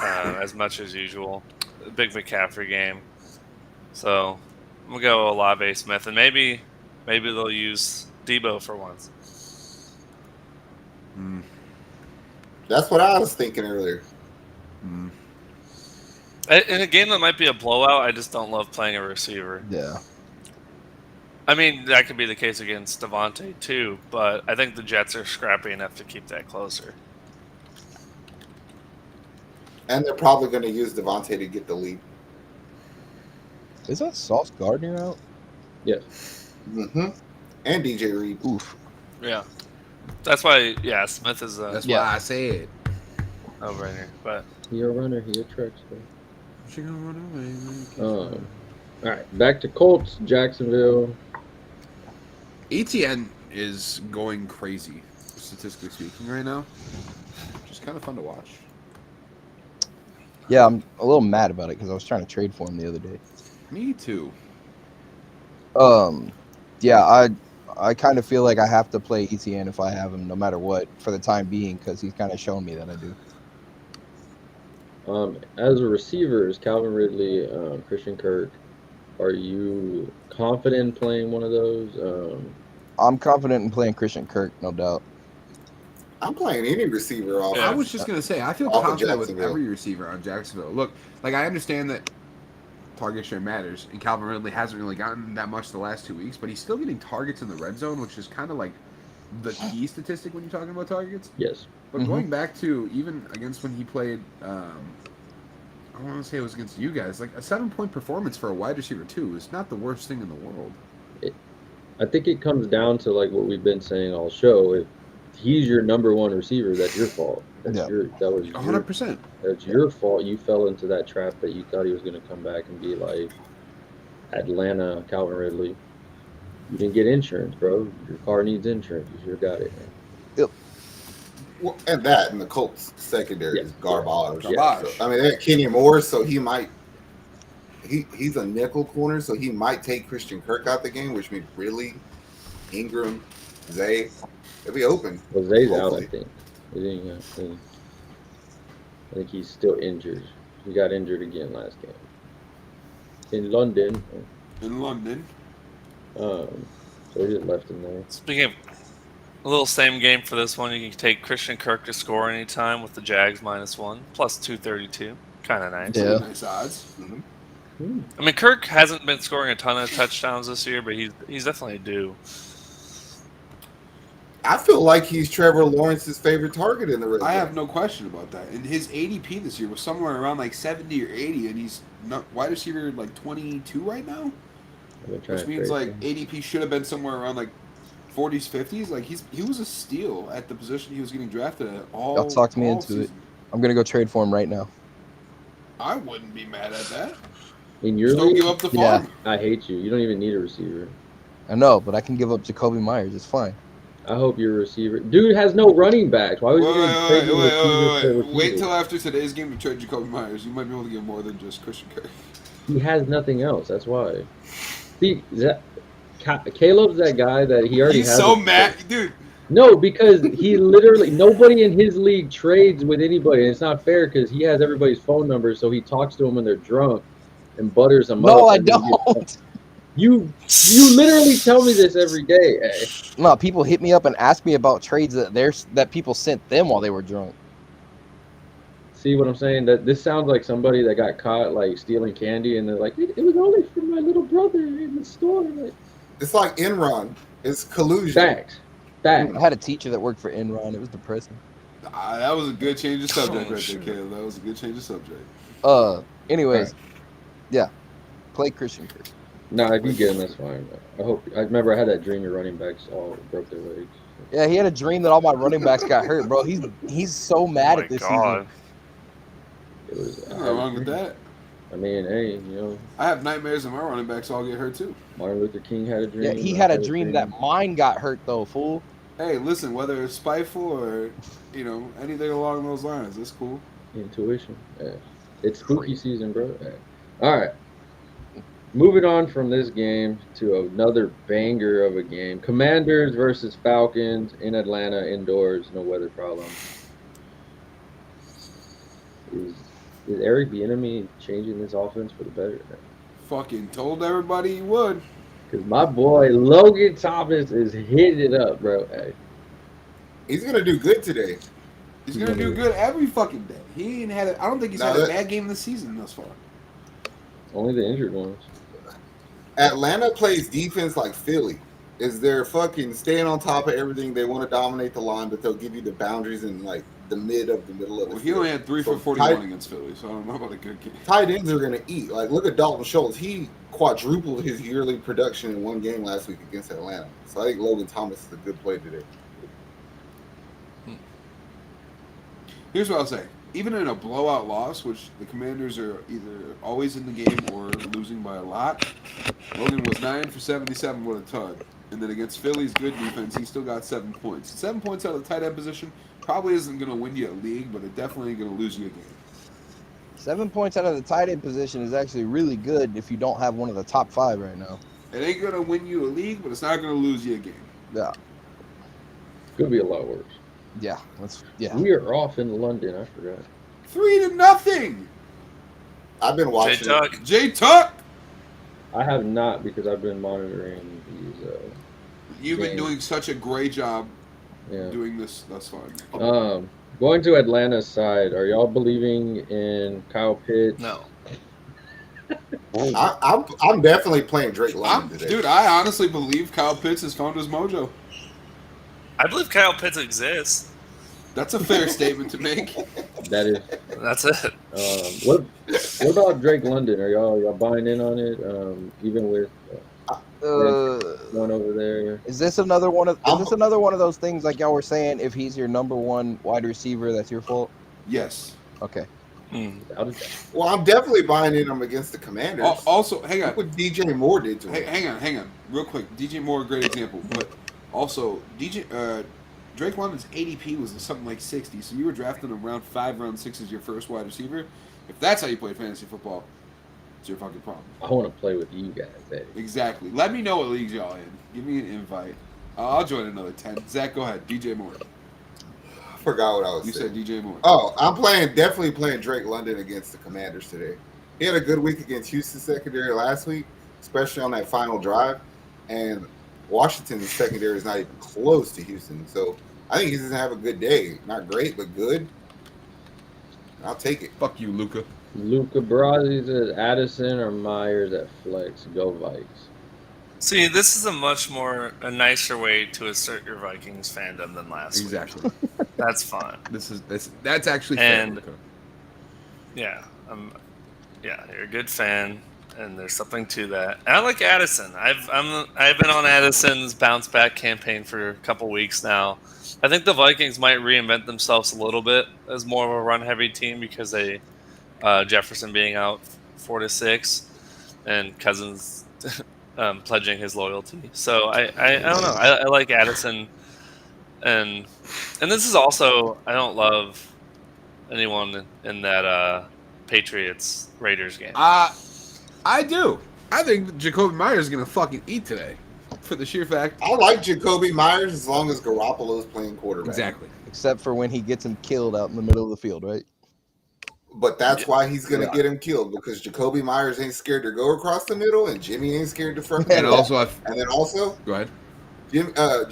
as much as usual. A big McCaffrey game, so I'm gonna go Olave, Smith, and maybe they'll use Debo for once. That's what I was thinking earlier. In a game that might be a blowout, I just don't love playing a receiver. Yeah. I mean, that could be the case against Devontae too, but I think the Jets are scrappy enough to keep that closer. And they're probably going to use Devontae to get the lead. Is that Sauce Gardner out? Yes. Mm-hmm. And DJ Reed. Oof. Yeah, that's why. Yeah, Smith is a That's Yeah. why I said. no-brainer. But He a runner. He a truck. She gonna run away. All right. Back to Colts. Jacksonville. ETN is going crazy, statistically speaking, right now. Just kind of fun to watch. Yeah, I'm a little mad about it because I was trying to trade for him the other day. Me too. Yeah, I kind of feel like I have to play ETN if I have him, no matter what, for the time being, because he's kind of shown me that I do. As a receiver, is Calvin Ridley, Christian Kirk. Are you confident in playing one of those? I'm confident in playing Christian Kirk, no doubt. I'm playing any receiver off. Yeah. I was just gonna say, I feel Off of confident with Jacksonville. every receiver on Jacksonville. Look, like I understand that target share matters, and Calvin Ridley hasn't really gotten that much the last 2 weeks, but he's still getting targets in the red zone, which is kind of like the key statistic when you're talking about targets. Yes. But Mhm. going back to even against when he played, I want to say it was against you guys, like a 7-point performance for a wide receiver too is not the worst thing in the world. I think it comes down to like what we've been saying all show. If he's your number 1 receiver, that's your fault. That's Yeah. that was 100%. That's your fault. You fell into that trap that you thought he was going to come back and be like Atlanta Calvin Ridley. You didn't get insurance, bro. Your car needs insurance. You sure got it, man. Well, and the Colts secondary is Yeah. garbage. Yeah. So, I mean, they had Kenny Moore, so he might. He's a nickel corner, so he might take Christian Kirk out the game, which means Ridley, Ingram, Zay, they'll be open. Well, Zay's out, I Hopefully. think. I think he's still injured. He got injured again last game in London. In London. So he just left him there. speaking of a little same game for this one, you can take Christian Kirk to score anytime with the Jags -1 plus 232. Kind of nice. Yeah. Nice odds. Mhm. I mean, Kirk hasn't been scoring a ton of touchdowns this year, but he's definitely due. I feel like he's Trevor Lawrence's favorite target in the red I zone. have no question about that. And his ADP this year was somewhere around like 70 or 80, and he's not wide receiver like 22 right now, I've been trying which to means trade like him. ADP should have been somewhere around like 40s, 50s. Like he was a steal at the position he was getting drafted at all. Y'all talked me all into it. season. I'm going to go trade for him right now. I wouldn't be mad at that. In your Just don't league, give up the Yeah. farm. I hate you. You don't even need a receiver. I know, but I can give up Jacoby Myers. It's fine. I hope your receiver. Dude has no running backs. Why would you even trade him receiver to Wait receiver? until after today's game to trade Jacoby Myers. You might be able to get more than just Christian Kirk. He has nothing else. That's why. See, Caleb's that guy that he already He's has. so a- mad, dude. No, because he literally nobody in his league trades with anybody. And it's not fair because he has everybody's phone number, so he talks to them when they're drunk and butters them up. No, I and then don't. You literally tell me this every day. Eh? No, people hit me up and ask me about trades that people sent them while they were drunk. See what I'm saying? That this sounds like somebody that got caught like stealing candy, and they're like, it was only for my little brother in the store. Like, It's like Enron. It's collusion. facts. I had a teacher that worked for Enron. It was depressing. That was a good change of subject Oh, right shit. there, Caleb. That was a good change of subject. Anyways, yeah, play Christian Kirk. Nah, if you get him, that's fine. I hope. I remember I had that dream your running backs all broke their legs. Yeah, he had a dream that all my running backs got hurt, bro. He's so Oh mad my at this god. It was. There's nothing wrong with that. I mean, hey, you know, I have nightmares that my running backs all get hurt too. Martin Luther King had a dream. season. Yeah, he I had a dream that mine got hurt though, fool. Hey, listen, whether it's spiteful or anything along those lines, it's cool. Intuition. Yeah. It's spooky season, bro. Yeah. All right. Moving on from this game to another banger of a game. Commanders versus Falcons in Atlanta, indoors, no weather problem. Is Eric Bieniemy changing this offense for the better? Fucking told everybody he would. Because my boy Logan Thomas is hitting it up, bro. Hey, He's gonna do good today. He's gonna do good every fucking day. He ain't had. I don't think he's Now had a that- bad game this season thus far. only the injured ones. Atlanta plays defense like Philly. Is they're fucking staying on top of everything. They want to dominate the line, but they'll give you the boundaries in like the middle of the Well, he field. only had 3 for So 41 tight- against Philly, so I don't know about a good game. Tight ends are gonna eat. Like look at Dalton Schultz. He quadrupled his yearly production in one game last week against Atlanta. So I think Logan Thomas is a good play today. Here's what I'll say. Even in a blowout loss, which the Commanders are either always in the game or losing by a lot, Logan was 9 for 77 with a tud. And then against Philly's good defense, he still got 7 points. 7 points out of the tight end position probably isn't going to win you a league, but it definitely ain't going to lose you a game. 7 points out of the tight end position is actually really good if you don't have one of the top 5 right now. It ain't going to win you a league, but it's not going to lose you a game. Yeah, Could be a lot worse. yeah, We are off in London. I forgot. 3-0. I've been Jay watching. Tuck. Jay Tuck, I have not because I've been monitoring these. you've been Game. doing such a great job Yeah. doing this thus far. Going to Atlanta's side, are y'all believing in Kyle Pitts? No. I'm definitely playing Drake London today. Dude, I honestly believe Kyle Pitts has found his mojo. I believe Kyle Pitts exists. That's a fair statement to make. That is. That's it. What about Drake London? Are y'all buying in on it? Even with one over there. Is this another one of those things like y'all were saying? If he's your number 1 wide receiver, that's your fault. Yes. Okay. Without a doubt. Well, I'm definitely buying in him against the Commanders. Also, hang Look on. what DJ Moore did to him. Hang on. Real quick. DJ Moore, great example. But also, Drake London's ADP was something like 60, so you were drafting him round 5, round 6 as your first wide receiver. If that's how you play fantasy football, it's your fucking problem. I want to play with you guys. Eddie. Exactly. Let me know what leagues y'all in. Give me an invite. I'll join another 10. Zach, go ahead. DJ Moore. I forgot what I was You saying. said DJ Moore. Oh, I'm definitely playing Drake London against the Commanders today. He had a good week against Houston secondary last week, especially on that final drive. And Washington's secondary is not even close to Houston. So I think he's going to have a good day. Not great, but good. I'll take it. Fuck you, Luca. Luca Brasi says Addison or Myers at flex. Go Vikes. See, this is a nicer way to assert your Vikings fandom than last week. Exactly. That's fine. That's actually And- fair, Luca. Yeah, you're a good fan, and there's something to that. And I like Addison. I've been on Addison's bounce back campaign for a couple weeks now. I think the Vikings might reinvent themselves a little bit as more of a run heavy team because they Jefferson being out 4 to 6, and Cousins pledging his loyalty. So I don't know. I like Addison, and this is also I don't love anyone in that Patriots Raiders game. I do. I think Jacoby Myers is going to fucking eat today for the sheer fact. I like Jacoby Myers as long as Garoppolo's playing quarterback. Exactly. Except for when he gets him killed out in the middle of the field, right? But that's why he's going to get him killed, because Jacoby Myers ain't scared to go across the middle and Jimmy ain't scared to front. And also, and then also, go ahead.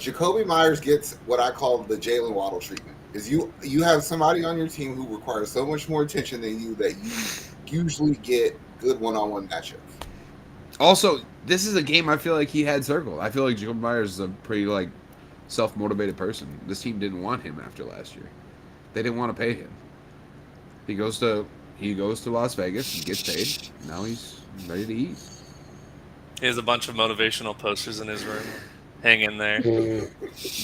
Jacoby Myers gets what I call the Jalen Waddle treatment. Is you have somebody on your team who requires so much more attention than you that you usually get good one-on-one matchups. Also, this is a game I feel like he had circled. I feel like Jacoby Myers is a pretty self-motivated person. This team didn't want him after last year. They didn't want to pay him. He goes to Las Vegas. He gets paid. Now he's ready to eat. He has a bunch of motivational posters in his room. Hang in there. You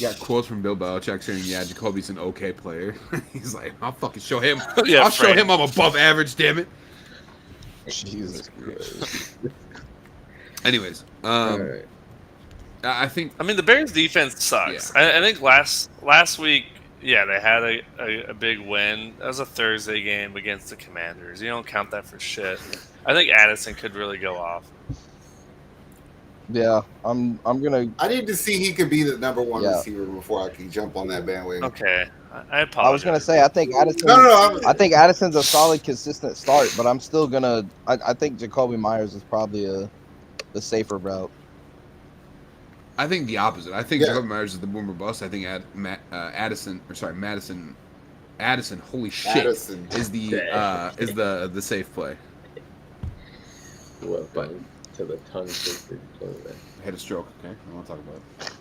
got quotes from Bill Belichick saying, "Yeah, Jacoby's an okay player." He's like, "I'll fucking show him. Yeah, I'll show Frank. him I'm above average. Damn it." Jesus Christ. Anyways, All right. I think I mean, the Bears' defense sucks. I think last week, yeah, they had a big win. That was a Thursday game against the Commanders. You don't count that for shit. I think Addison could really go off. Yeah, I'm gonna. I need to see he could be the number one Yeah. receiver before I can jump on that bandwagon. Okay, I apologize. I was gonna say I think Addison. No, I think Addison's a solid, consistent start, but I'm still gonna. I think Jacoby Myers is probably the safer route. I think the opposite. I think Yeah. Jacoby Myers is the boomer bust. I think Madison. Holy shit, Addison. is the safe play. Welcome to the tongue twister. I had a stroke. Okay, I want to talk about it.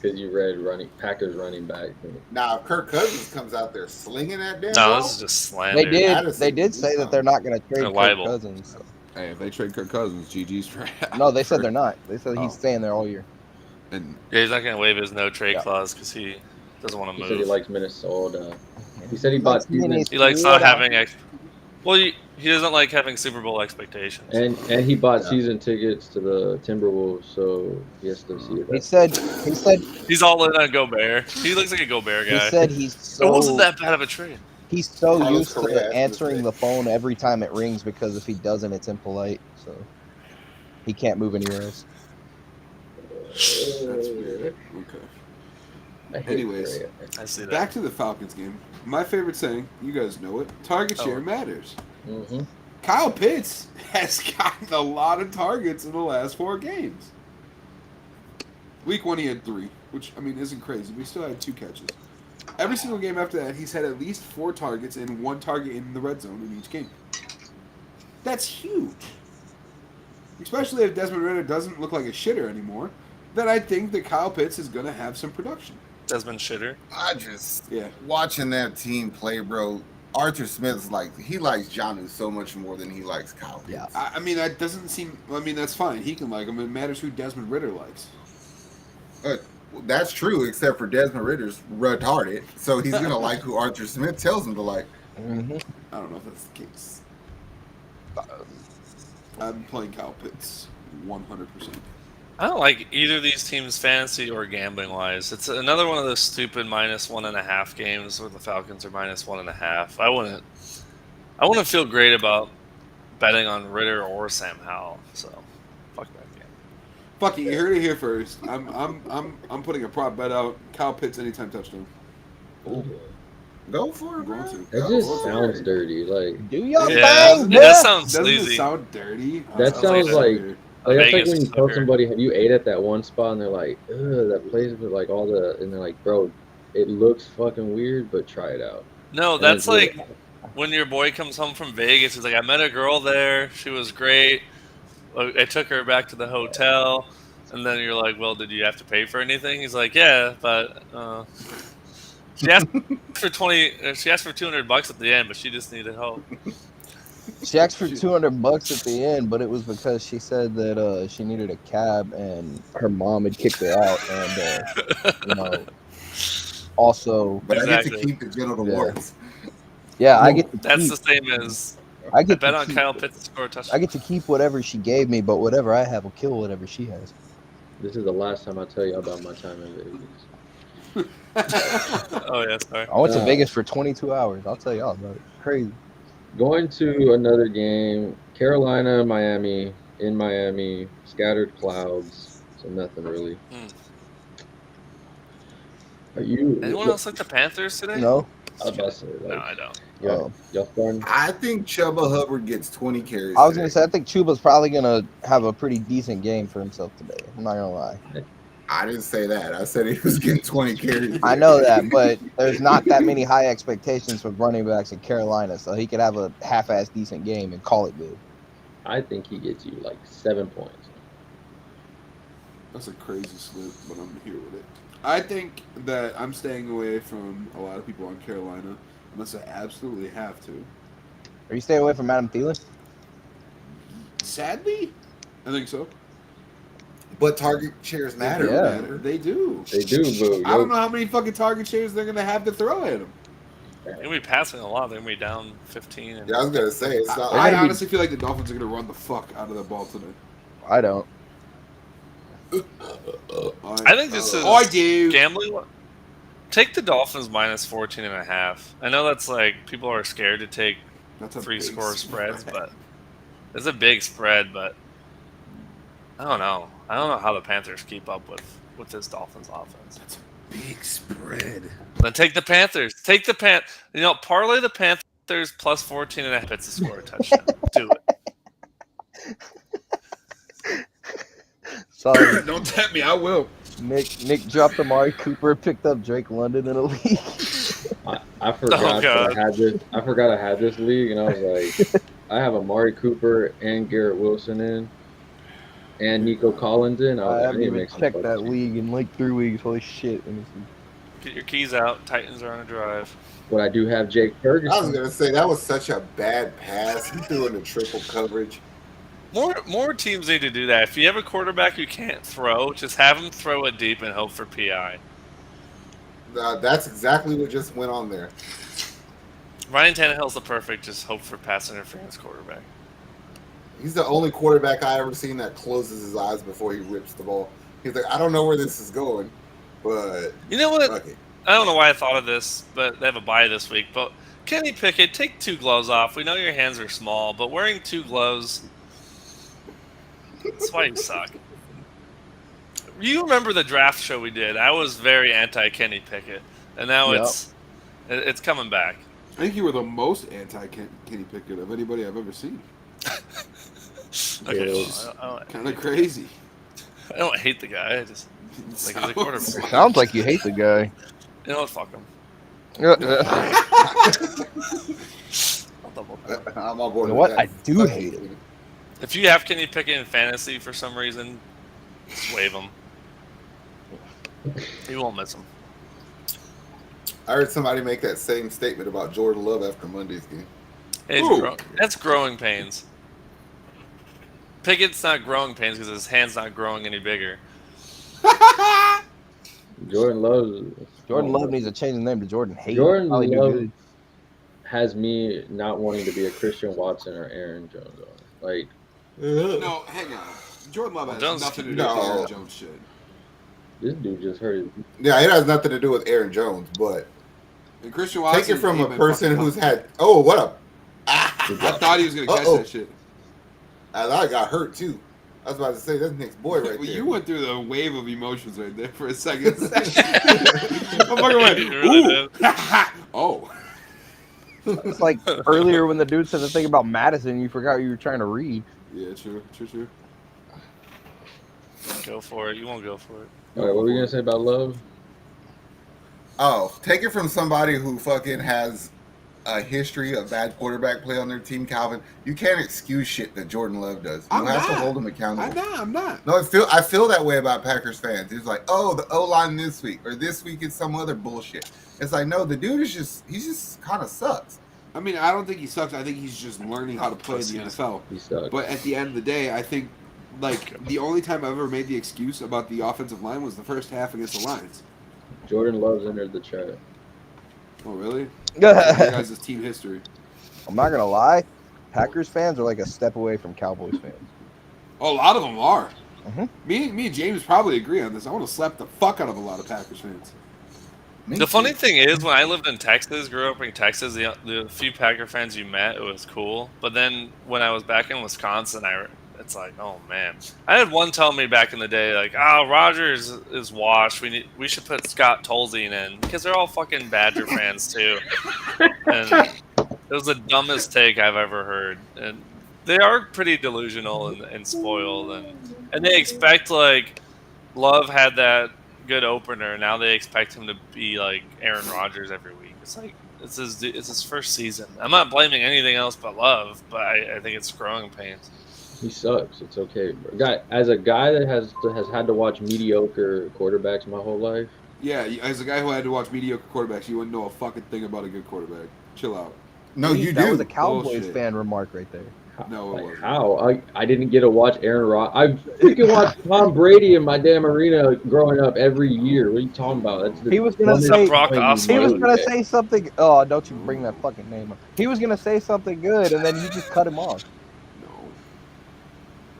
Because you read Packers running back. Now, if Kirk Cousins comes out there slinging that damn No, ball, this is just slander. They did. Addison, They did say that they're not gonna trade They're Kirk liable. Cousins. Hey, if they trade Kirk Cousins, GG's for. No, they said they're not. They said Oh. he's staying there all year. And Yeah, he's not going to waive his no trade Yeah. clause because he doesn't want to He move. said he likes Minnesota. He said he bought season, He likes not having. Well, he doesn't like having Super Bowl expectations. and he bought season tickets to the Timberwolves, so he has to see He it. said He's all in on Gobert. He looks like a Gobert he guy. said he's It wasn't so that bad of a trade. he's so Carlos used Correa to has answering this the phone every time it rings because if he doesn't, it's impolite. So he can't move anywhere else. that's weird. Okay. I hate Anyways. Correa. I see that. Back to the Falcons game. My favorite saying, you guys know it. Target Oh. share matters. Mhm. Kyle Pitts has gotten a lot of targets in the last 4 games. Week 1 he had 3, which I mean isn't crazy. We still had 2 catches. Every single game after that, he's had at least 4 targets and 1 target in the red zone in each game. That's huge. Especially if Desmond Ritter doesn't look like a shitter anymore, then I think that Kyle Pitts is going to have some production. Desmond Shitter. I just Yeah. watching that team play, bro. Arthur Smith's he likes Jonnu so much more than he likes Kyle Pitts. Yeah. I mean, that doesn't seem. I mean, that's fine. He can like him. It matters who Desmond Ritter likes. That's true, except for Desmond Ritter's retarded, so he's gonna like who Arthur Smith tells him to like. Mm-hmm. I don't know if that's the case. I'm playing Kyle Pitts 100%. I don't like either of these teams, fantasy or gambling wise. It's another one of those stupid -1.5 games where the Falcons are -1.5. I wouldn't feel great about betting on Ritter or Sam Howell. So, fuck that game. Fuck it, you heard it here first. I'm putting a prop bet out. Kyle Pitts anytime touchdown. Go for it, I'm bro. going to. That Go just for sounds it. dirty. Like Do your Yeah, thing, that boy. sounds Doesn't sleazy. it sound dirty? That sounds like- like that's like Vegas when you is tell sucker. somebody, "Have you ate at that one spot?" and they're like, "Ugh, that place with like all the," and they're like, "Bro, it looks fucking weird, but try it out." No, And that's it's really- like when your boy comes home from Vegas. He's like, I met a girl there. She was great. I took her back to the hotel. And then you're like, well, did you have to pay for anything? He's like, yeah, but she asked for She asked for $200 at the end, but she just needed help. She asked for $200 at the end, but it was because she said that she needed a cab and her mom had kicked her out, and also, But I get Exactly. to keep the genital Yeah. warts. I get to That's keep. the same as I I get bet to on keep, Kyle Pitts to score a I touchdown. get to keep whatever she gave me, but whatever I have will kill whatever she has. This is the last time I tell you about my time in Vegas. Oh yeah, sorry. I went to Uh, Vegas for 22 hours. I'll tell y'all about it. Crazy. Going to another game, Carolina, Miami, in Miami, scattered clouds, so nothing really. Hmm. Are you? Anyone else like the Panthers today? No. I was about to say, No, like, I don't. y'all starting? I think Chuba Hubbard gets 20 carries. I was today. gonna say I think Chuba's probably gonna have a pretty decent game for himself today. I'm not gonna lie. I didn't say that. I said he was getting 20 carries. I know that, but there's not that many high expectations with running backs in Carolina, so he could have a half-ass decent game and call it good. I think he gets you like 7 points. That's a crazy slip, but I'm here with it. I think that I'm staying away from a lot of people on Carolina unless I absolutely have to. Are you staying away from Adam Thielen? Sadly, I think so. But target shares matter. They do Yeah. matter. They do. They do, boo. I don't know how many fucking target shares they're gonna have to throw at him. They're gonna be passing a lot. They're gonna be down 15. And Yeah, I was gonna say it's not. I gonna be- honestly feel like the Dolphins are gonna run the fuck out of the ball today. I don't. I think this is Oh, I do. gambling. Take the Dolphins minus 14.5. I know that's like people are scared to take That's a 3-score big spreads, spread. but it's a big spread. But I don't know. I don't know how the Panthers keep up with this Dolphins offense. Big spread. Then take the Panthers. Take the parlay the Panthers plus 14.5 to score a touchdown. Do it. Sorry, Don't tempt me. I will. Nick dropped Amari Cooper, picked up Drake London in a league. I forgot that God. I had this. I forgot I had this league, and I was like, I have Amari Cooper and Garrett Wilson in, and Nico Collins in. I I haven't need to even make some checked fucking that changes. league in like 3 weeks. Holy shit! Get your keys out. Titans are on a drive. But I do have Jake I was Ferguson. gonna say that was such a bad pass. He threw into triple coverage. More teams need to do that. If you have a quarterback you can't throw, just have him throw it deep and hope for PI. That's exactly what just went on there. Ryan Tannehill's the perfect just hope for pass interference quarterback. He's the only quarterback I ever seen that closes his eyes before he rips the ball. He's like, I don't know where this is going, but You know what? fuck it. I don't know why I thought of this, but they have a bye this week. But Kenny Pickett, take 2 gloves off. We know your hands are small, but wearing 2 gloves, that's why you suck. You remember the draft show we did? I was very anti Kenny Pickett, and now Yep. it's coming back. I think you were the most anti-Kenny Pickett of anybody I've ever seen. Okay, Yeah. Kind of crazy. I don't hate the guy. I just like he's a quarterback. Sounds like you hate the guy. You know what? Fuck him. You I'll double down. I'm on board know with what? that. I do Fuck hate it. it. If you have Kenny Pickett in fantasy for some reason, just wave him. You won't miss him. I heard somebody make that same statement about Jordan Love after Monday's game. Hey, Ooh. that's growing pains. Pickett's not growing pains because his hand's not growing any bigger. Jordan Love. Jordan Love needs to change his name to Jordan Hate. Jordan Probably do Love good. has me not wanting to be a Christian Watson or Aaron Jones. Like, No, hang on. Jordan Love has Jones- nothing to do No. with Aaron Jones shit. this dude just hurt his. Yeah, it has nothing to do with Aaron Jones, but And Christian Watson take it from a came in person fucking- who's had. Oh, what up? I thought he was gonna catch Uh-oh. that shit. I thought I got hurt too. I was about to say that's Nick's boy right Well, there. you went through the wave of emotions right there for a second. I'm fucking went, You really ooh. Oh. It's like earlier when the dude said the thing about Madison, you forgot you were trying to read. Yeah, true. Go for it. You won't go for it. All right, what were we gonna say about Love? Oh, take it from somebody who fucking has a history of bad quarterback play on their team, Calvin. You can't excuse shit that Jordan Love does. You I'm have to not. hold him accountable. I'm not. No, I feel that way about Packers fans. It's like, oh, the O line this week, or this week is some other bullshit. It's like, no, the dude is just kind of sucks. I mean, I don't think he sucks. I think he's just learning how to play in the NFL. He sucks. But at the end of the day, I think, like, the only time I ever made the excuse about the offensive line was the first half against the Lions. Jordan Love's entered the chat. Oh, really? You guys' team history. I'm not gonna lie, Packers fans are like a step away from Cowboys fans. Oh, a lot of them are. Mhm. Me and James probably agree on this. I want to slap the fuck out of a lot of Packers fans. Me The too. funny thing is, when I lived in Texas, grew up in Texas, the few Packer fans you met, it was cool. But then when I was back in Wisconsin, it's like, oh man. I had one tell me back in the day, like, oh, Rogers is washed. We should put Scott Tolzien in because they're all fucking Badger fans too. And it was the dumbest take I've ever heard. And they are pretty delusional and spoiled, and they expect like Love had that good opener. Now they expect him to be like Aaron Rodgers every week. It's like it's his first season. I'm not blaming anything else but Love, but I think it's growing pains. He sucks. It's okay, bro. As a guy that has had to watch mediocre quarterbacks my whole life, Yeah, as a guy who had to watch mediocre quarterbacks, you wouldn't know a fucking thing about a good quarterback. Chill out. No, you That do. was a Cowboys Bullshit. fan remark right there. No, it Like, wasn't. how? I didn't get to watch Aaron Rodgers. I freaking watched Tom Brady in my damn arena growing up every year. What are you talking about? That's the He was gonna dumbest say- Brock thing you Osweiler. He was made. gonna say something. Oh, don't you bring that fucking name up. He was gonna say something good, and then you just cut him off. No.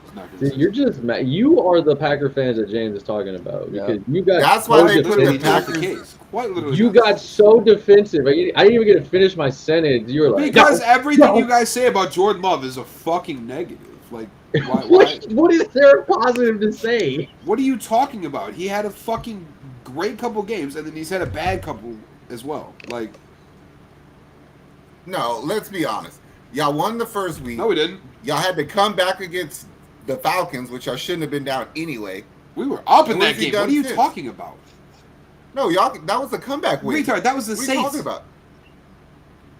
It's not See, gonna you're just mad. You are the Packer fans that James is talking about Yeah. because you got. That's why they put literally the not the Packers. case. Quite literally. You not the got case. so defensive. I didn't even get to finish my sentence. You were like, Because everything no. you guys say about Jordan Love is a fucking negative. Like, why? What is there positive to say? What are you talking about? He had a fucking great couple games, and then he's had a bad couple as well. Like, No, let's be honest. Y'all won the first week. no, we didn't. Y'all had to come back against the Falcons, which y'all shouldn't have been down anyway. We were up in What that has he game. What done are you since? talking about? No, y'all. That was a comeback win. Retard, that was the What are you Saints. talking about?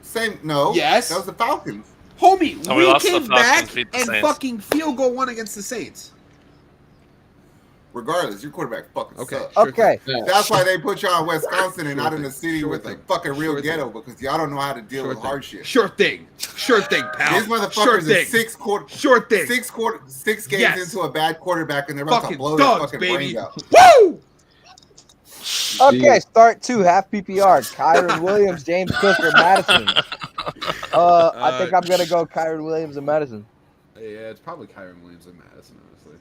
Same. No. Yes. That was the Falcons. Homie, Oh, we we lost the came Falcons, back beat the and Saints. fucking field goal one against the Saints. Regardless, your quarterback fucking Okay. sucks. Sure Okay, That's why they put y'all in Wisconsin and Sure not in thing. the city Sure with thing. a fucking real Sure ghetto because y'all don't know how to deal with hardship. Sure thing. Sure thing, pal. These motherfuckers sure are thing. six Sure thing. six games Yes. into a bad quarterback and they're about Fucking to blow their dogs, fucking baby. brains out. Woo! okay. Start 2, half PPR. Kyron Williams, James Cook, or Madison. I think I'm gonna go Kyron Williams and Madison. Yeah, it's probably Kyron Williams and Madison, honestly.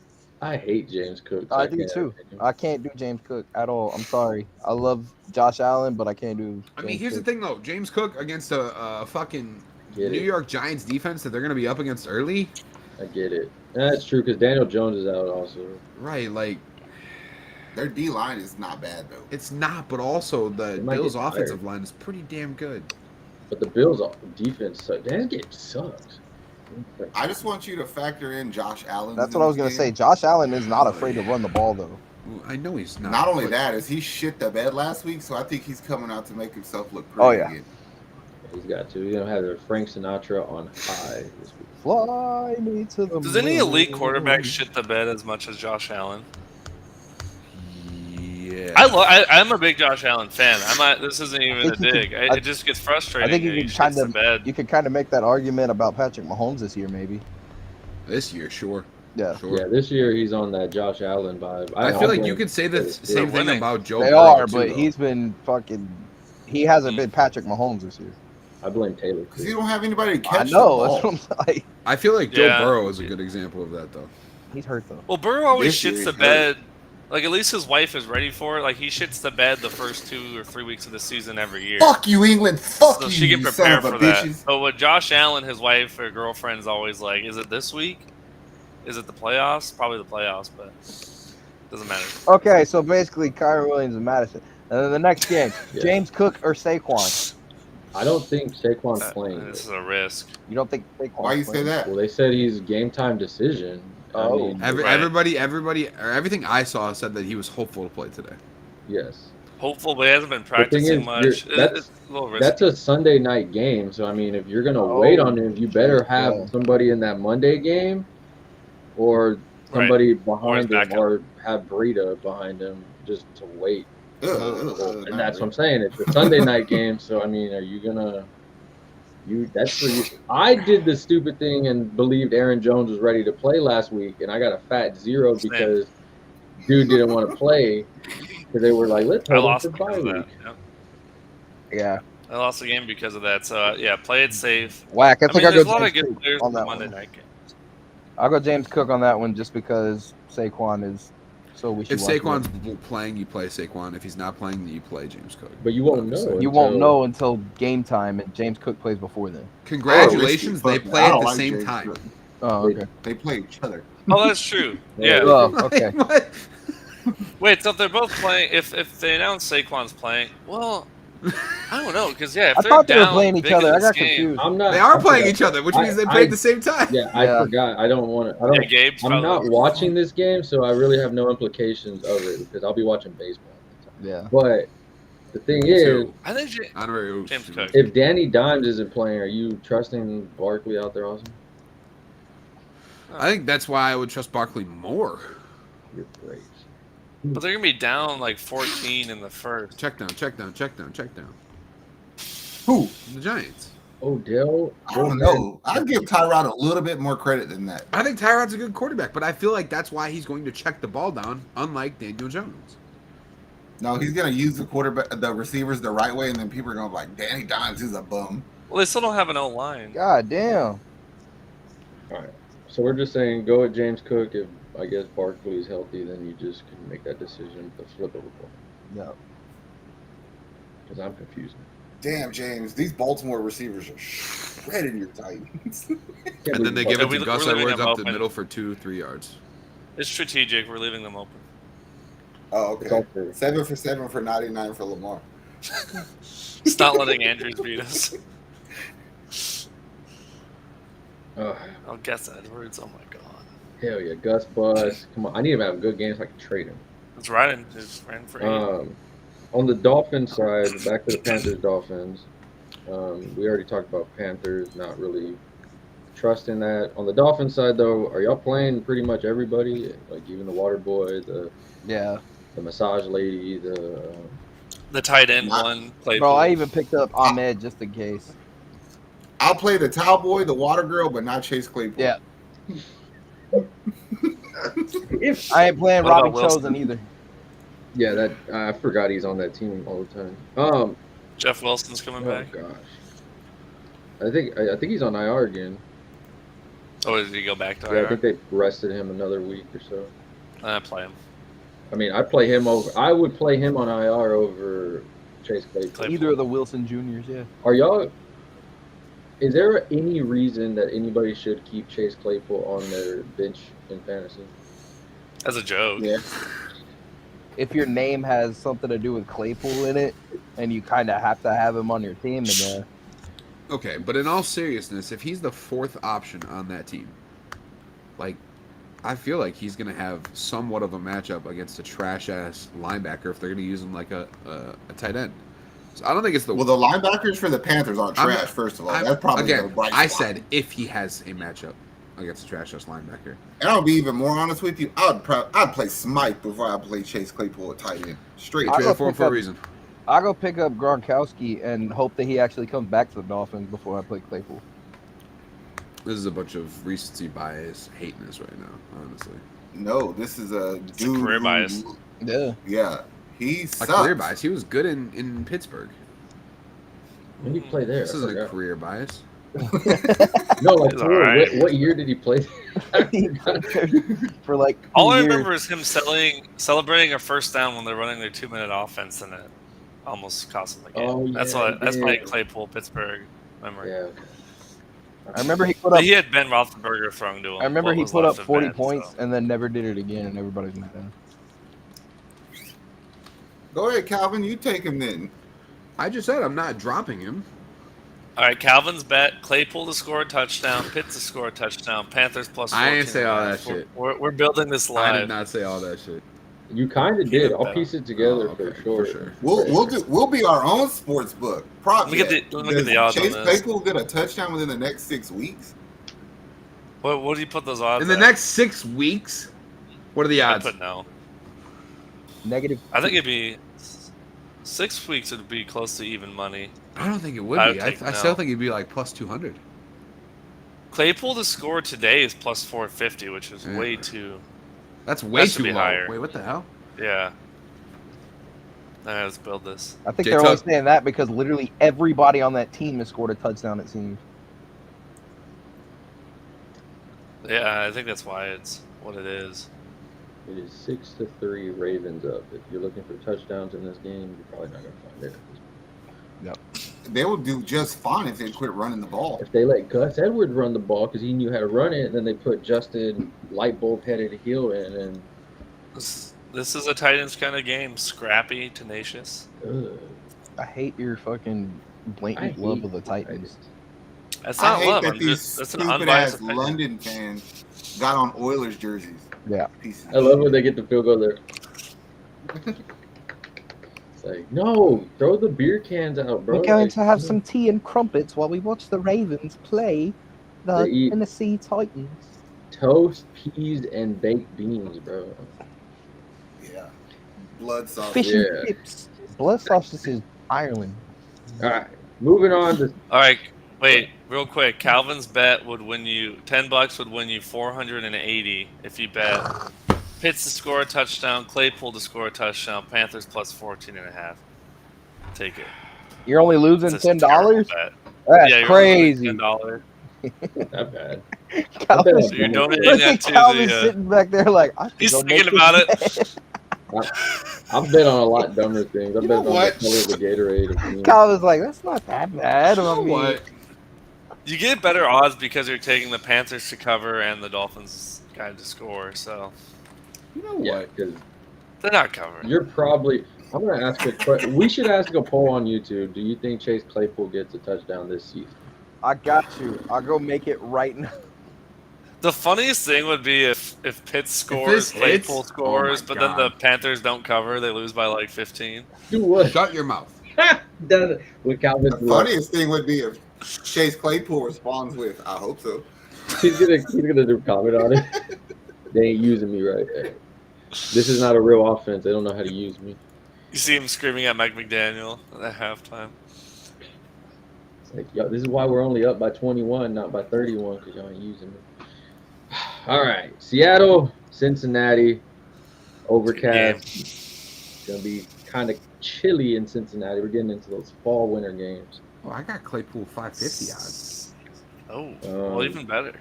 I hate James Cook. so I do can't too. have him. I can't do James Cook at all. I'm sorry. I love Josh Allen, but I can't do. I mean, James here's Cook. the thing, though. James Cook against a fucking Get New it. York Giants defense that they're going to be up against early. I get it. That's true because Daniel Jones is out also. Right, like, Their D line is not bad though. it's not, but also the They might Bills' get tired. offensive line is pretty damn good. But the Bills' defense sucks. That game sucks. I just want you to factor in Josh Allen. That's in what I was this gonna say. game. Josh Allen is not afraid to run the ball though. Well, I know he's not. Not only but- that, is he shit the bed last week, so I think he's coming out to make himself look pretty. Oh, yeah. Again. He's got to. He's gonna have their Frank Sinatra on high this week. Fly me to the Does any elite moon. quarterback shit the bed as much as Josh Allen? Yeah. I'm a big Josh Allen fan. I'm not. This isn't even a think you dig. could- It just gets frustrating. I think you that he could shits kind the of bed. you could kind of make that argument about Patrick Mahomes this year, maybe. This year, sure. Yeah, Sure. Yeah, this year he's on that Josh Allen vibe. I feel like blame- you could say the They're same thing winning. about Joe they Burrow, are, too, but though. he's been fucking. He hasn't been Patrick Mahomes this year. I blame Taylor. Because you don't have anybody to I catch know. the That's ball. what I'm like. I feel like Joe Yeah. Burrow is a good example of that, though. He's hurt though. Well, Burrow always This year shits the he's bed. Like at least his wife is ready for it. Like he shits the bed the first 2 or 3 weeks of the season every year. Fuck you, England. Fuck So you, she can you prepare son of for a that. bitches. But with Josh Allen, his wife or girlfriend is always like, "Is it this week? Is it the playoffs? Probably the playoffs, but doesn't matter." Okay, so basically Kyron Williams and Madison. And then the next game, Yeah. James Cook or Saquon. I don't think Saquon's playing. This is a risk. You don't think Saquon? Why you say that? Well, they said he's game time decision. Oh. I mean, Right. Everybody, or everything I saw said that he was hopeful to play today. yes. Hopeful, but he hasn't been thing practicing is, much. It's a little risky. That's a Sunday night game, so I mean, if you're gonna Oh, wait on him, you better have yeah. somebody in that Monday game, or somebody behind him, backup. or have Breida behind him just to wait. Ugh, And that's what I'm saying. It's a Sunday night game, so I mean, are you gonna? That's for you. I did the stupid thing and believed Aaron Jones was ready to play last week, and I got a fat 0 Same. because dude didn't want to play because they were like, "Let's I hold him lost for because bye of that. week." Yep. Yeah, I lost the game because of that. So yeah, play it safe. whack. I I think mean, I'll there's a go lot of James good Cook players on in the that Monday one. night games. I'll go James Cook on that one just because Saquon is so wishy If Saquon's playing, you play Saquon. If he's not playing, then you play James Cook. But you won't know. you won't until- know until game time, and James Cook plays before then. Congratulations, Oh, they risky. play I at don't the like same James time. Cook. Oh, okay. They play each other. Oh, that's true. Yeah. Oh, okay. What? Wait, so if they're both playing, if they announce Saquon's playing, well, I don't know, because yeah, if I they're thought they were down playing each big in other. I this got game- confused. I'm not. They are I playing forgot. each other, which means they I- play at the same time. Yeah, I Yeah. forgot. I don't want to. I Yeah, don't. Gabe's I'm not probably- watching this game, so I really have no implications of it because I'll be watching baseball. Yeah. But the thing Me is, too. I think Ja- Honorary Oaks. James Cook. if Danny Dimes isn't playing, are you trusting Barkley out there also? I think that's why I would trust Barkley more. You're great. But they're gonna be down like 14 in the first. Check down. Who? The Giants. Odell. I don't know. I'd give Tyrod a little bit more credit than that. I think Tyrod's a good quarterback, but I feel like that's why he's going to check the ball down, unlike Daniel Jones. No, he's gonna use the receivers the right way, and then people are gonna be like, Danny Dimes is a bum. Well, they still don't have an O line. God damn. All right. So we're just saying go with James Cook. If I guess Barkley is healthy, then you just can make that decision to flip it. No. Because I'm confused. Damn, James, these Baltimore receivers are shredding your Titans. And then they give it to Gus we're leaving Edwards them up the open. middle for 2-3 yards. It's strategic. We're leaving them open. Oh, It's all okay. for 7 for 7 for 99 for Lamar. It's not letting Andrews beat us. I'll guess Edwards. Oh my god. hell yeah, Gus Bus. Come on, I need him to have a good game so I can trade him. It's riding. It's ran for 8. On the Dolphins side, back to the Panthers Dolphins. We already talked about Panthers, not really trusting that. On the Dolphins side, though, are y'all playing pretty much everybody? Like even the water boy, the massage lady, the tight end Not- one played. Bro, I even picked up Ahmed just in case. I'll play the towel boy, the water girl, but not Chase Claypool. Yeah. if I ain't playing What about Robbie Wilson? Chosen either. yeah, that I forgot he's on that team all the time. Jeff Wilson's coming Oh back. gosh, I think he's on IR again. Oh, did he go back to Yeah, I IR? think they rested him another week or so. I play him. I mean, I would play him on IR over Chase Claypool. Claypool. Either of the Wilson Juniors, yeah. Are y'all? Is there any reason that anybody should keep Chase Claypool on their bench in fantasy? As a joke. Yeah. If your name has something to do with Claypool in it, and you kind of have to have him on your team, then Okay, but in all seriousness, if he's the fourth option on that team, like, I feel like he's going to have somewhat of a matchup against a trash-ass linebacker if they're going to use him like a tight end. So I don't think it's the... Well, the linebackers for the Panthers aren't trash, first of all. That's probably the again, bright I spot. said if he has a matchup against a trash-ass linebacker. And I'll be even more honest with you. I'd play Smite before I play Chase Claypool at tight end. Straight. I'll Trade go for him pick for a up- reason. I'll go pick up Gronkowski and hope that he actually comes back to the Dolphins before I play Claypool. This is a bunch of recency bias hating us right now, honestly. No, this is a dude. a career who- bias. Yeah. Yeah. He A sucks. career bias. He was good in Pittsburgh. When did he play there? This I isn't a forgot. career bias. No, like He's for real, alright. what year did he play? For like 2 All I years. remember is him celebrating a first down when they're running their 2-minute offense, and it almost cost them the game. Oh, that's yeah, what. That's my yeah. Claypool Pittsburgh memory. Yeah. Okay. I remember he put But up. he had Ben Roethlisberger throwing to him. I remember what he was put up left of 40 Ben, points so. and then never did it again, and everybody's mad at him. Go ahead, Calvin. You take him then. I just said I'm not dropping him. All right, Calvin's bet: Claypool to score a touchdown, Pitts to score a touchdown, Panthers plus 14. I ain't say all that We're- shit. We're building this I did live. not say all that shit. You kind of He did. did I'll better. piece it together Oh, for okay, sure. for sure. We'll be our own sports book. Prop Let me get bet. the- let me get Does the odds on Chase this. Claypool get a touchdown within the next 6 weeks? What do you put those odds? In the at? next 6 weeks, what are the I odds? put no. Negative. I think it'd be 6 weeks. It'd be close to even money. I don't think it would I be. would I take still no. think it'd be like plus 200. Claypool to score today is plus 450, which is Yeah. way too. That's way should too be low. higher. Wait, what the hell? Yeah. All right, let's build this. I think Jay they're only Tuck. saying that because literally everybody on that team has scored a touchdown, it seems. Yeah, I think that's why it's what it is. It is 6-3 Ravens up. If you're looking for touchdowns in this game, you're probably not gonna find it. They will do just fine if they quit running the ball. If they let Gus Edwards run the ball because he knew how to run it, and then they put Justin Lightbulb headed Hill in, and This is a Titans kind of game. Scrappy, tenacious. I hate your fucking I blatant hate love of the the Titans. That's I not hate love. that I'm these just, that's an stupid unbiased ass opinion. London fans got on Oilers jerseys. Yeah. Pieces of I love shit. when they get the field goal there. It's like, no, throw the beer cans out, bro. We're going Like, to have some tea and crumpets while we watch the Ravens play the They eat- Tennessee Titans. toast, peas, and baked beans, bro. Yeah. blood sauce. Fish Yeah. and chips. Blood sauce is Ireland. All right, moving on to All right, wait, real quick. Calvin's bet would win you $10. Would win you 480 if you bet Pitts to score a touchdown, Claypool to score a touchdown, Panthers plus 14.5. Take it. You're only losing It's a $10. terrible bet. That's Yeah, you're crazy. $10. that bad. Calvin, So you're donating look that at to Calvin the. sitting back there like I He's go thinking make about this bet. I've bet on a lot dumber things. I've You bet know on the what? color of the Gatorade. And Calvin's like, that's not that bad. You I know mean, what? You get better odds because you're taking the Panthers to cover and the Dolphins guy to score, so You know yeah, what? because they're not covering. you're probably. I'm gonna ask a question. We should ask a poll on YouTube. Do you think Chase Claypool gets a touchdown this season? I got you. I'll go make it right now. The funniest thing would be if Pitts scores, this hits, Claypool oh scores, my but then the God. Panthers don't cover, they lose by like 15. Do what? Shut your mouth. Done it with Calvin. The funniest thing would be if Chase Claypool responds with, "I hope so." He's gonna do a comment on it. They ain't using me right. This is not a real offense. They don't know how to use me. You see him screaming at Mike McDaniel at halftime. It's like, yo, this is why we're only up by 21, not by 31, because y'all ain't using me. All right, Seattle, Cincinnati, overcast. It's gonna be kind of chilly in Cincinnati. We're getting into those fall winter games. Oh, I got Claypool 550 odds. Oh, well, even better.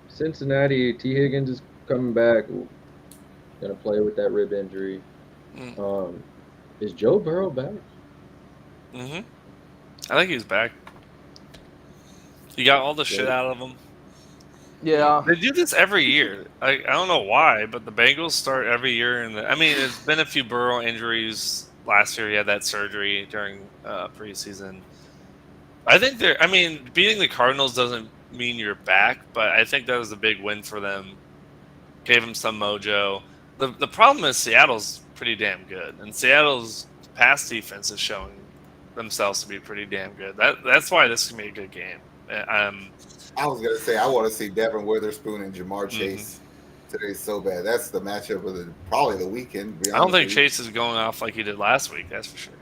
Cincinnati, T. Higgins is coming back. Gonna play with that rib injury. Is Joe Burrow back? Mm-hmm. I think he's back. He got all the shit out of him. Yeah. They do this every year. I don't know why, but the Bengals start every year. I mean, there's been a few Burrow injuries. Last year, he had that surgery during preseason. I think beating the Cardinals doesn't mean you're back, but I think that was a big win for them. Gave them some mojo. The problem is Seattle's pretty damn good, and Seattle's pass defense is showing themselves to be pretty damn good. That's why this is gonna be a good game. I was gonna say I want to see Devin Witherspoon and Jamar Chase today so bad. That's the matchup of probably the weekend. To be I don't honest think with you. Chase is going off like he did last week. That's for sure.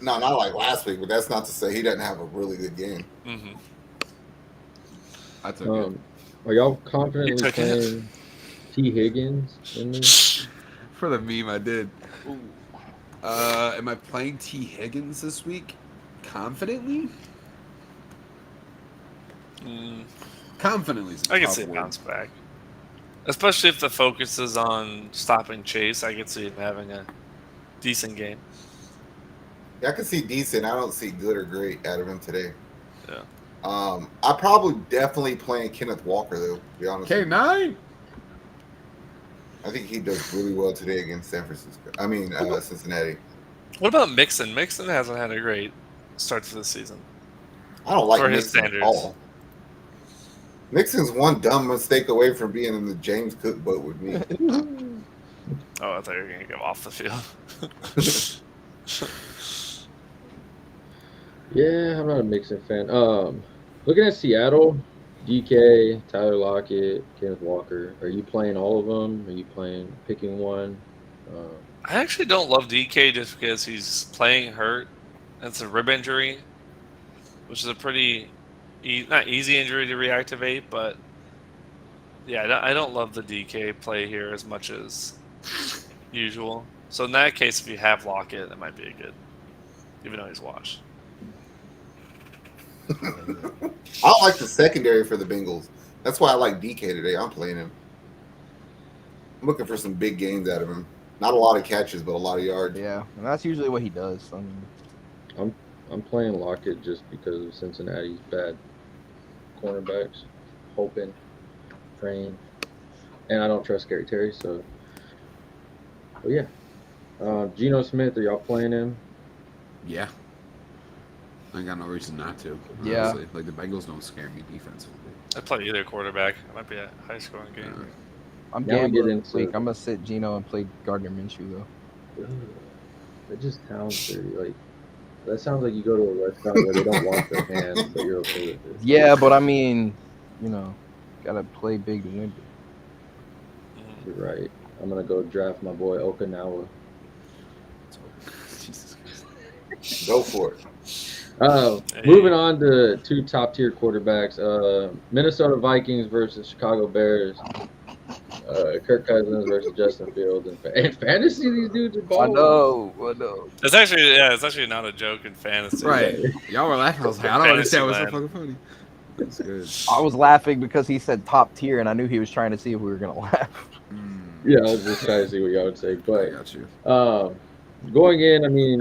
No, not like last week, but that's not to say he doesn't have a really good game. Mm-hmm. I took it. Are y'all You confidently took it. playing T. Higgins in this? For the meme, I did. Am I playing T. Higgins this week? Confidently? Confidently. is a I can tough see it word. bounce back, especially if the focus is on stopping Chase. I can see him having a decent game. Yeah, I can see decent. I don't see good or great out of him today. Yeah. I probably definitely playing Kenneth Walker though. To be honest, with you. K9? I think he does really well today against San Francisco. I mean Cincinnati. What about Mixon? Mixon hasn't had a great start to the season. I don't like For his Mixon at standards. all. Mixon's one dumb mistake away from being in the James Cook boat with me. Oh, I thought you were going to go off the field. Yeah, I'm not a Mixon fan. Looking at Seattle, DK, Tyler Lockett, Kenneth Walker. Are you playing all of them? Are you picking one? I actually don't love DK just because he's playing hurt. It's a rib injury, which is a pretty not easy injury to reactivate, but yeah, I don't love the DK play here as much as usual. So in that case, if you have Lockett, that might be a good, even though he's washed. I don't like the secondary for the Bengals. That's why I like DK today. I'm playing him. I'm looking for some big gains out of him. Not a lot of catches, but a lot of yards. Yeah, and that's usually what he does. I mean, I'm playing Lockett just because of Cincinnati's bad cornerbacks. Hoping, praying, and I don't trust Gary Terry. So, but yeah, Geno Smith. Are y'all playing him? Yeah. I ain't got no reason not to. Yeah. Honestly. Like, the Bengals don't scare me defensively. I play either quarterback. It might be a high-scoring game. I'm Now we get gambling this into- week. I'm gonna sit Gino and play Gardner Minshew though. Ugh, that just sounds dirty. Like that sounds like you go to a restaurant where they don't wash their hands, but you're okay with it. Yeah, but I mean, gotta play big to win. Mhm. You're right. I'm gonna go draft my boy Okinawa. Jesus Christ. Go for it. Moving on to two top tier quarterbacks. Minnesota Vikings versus Chicago Bears. Kirk Cousins versus Justin Fields. And in fantasy, these dudes are I balling. know. It's actually not a joke in fantasy. Right. Y'all were laughing. I was like, I don't understand what's so fucking funny. That's good. I was laughing because he said top tier, and I knew he was trying to see if we were gonna laugh. Yeah, I was just trying to see what y'all would say. I But got you. going in, I mean,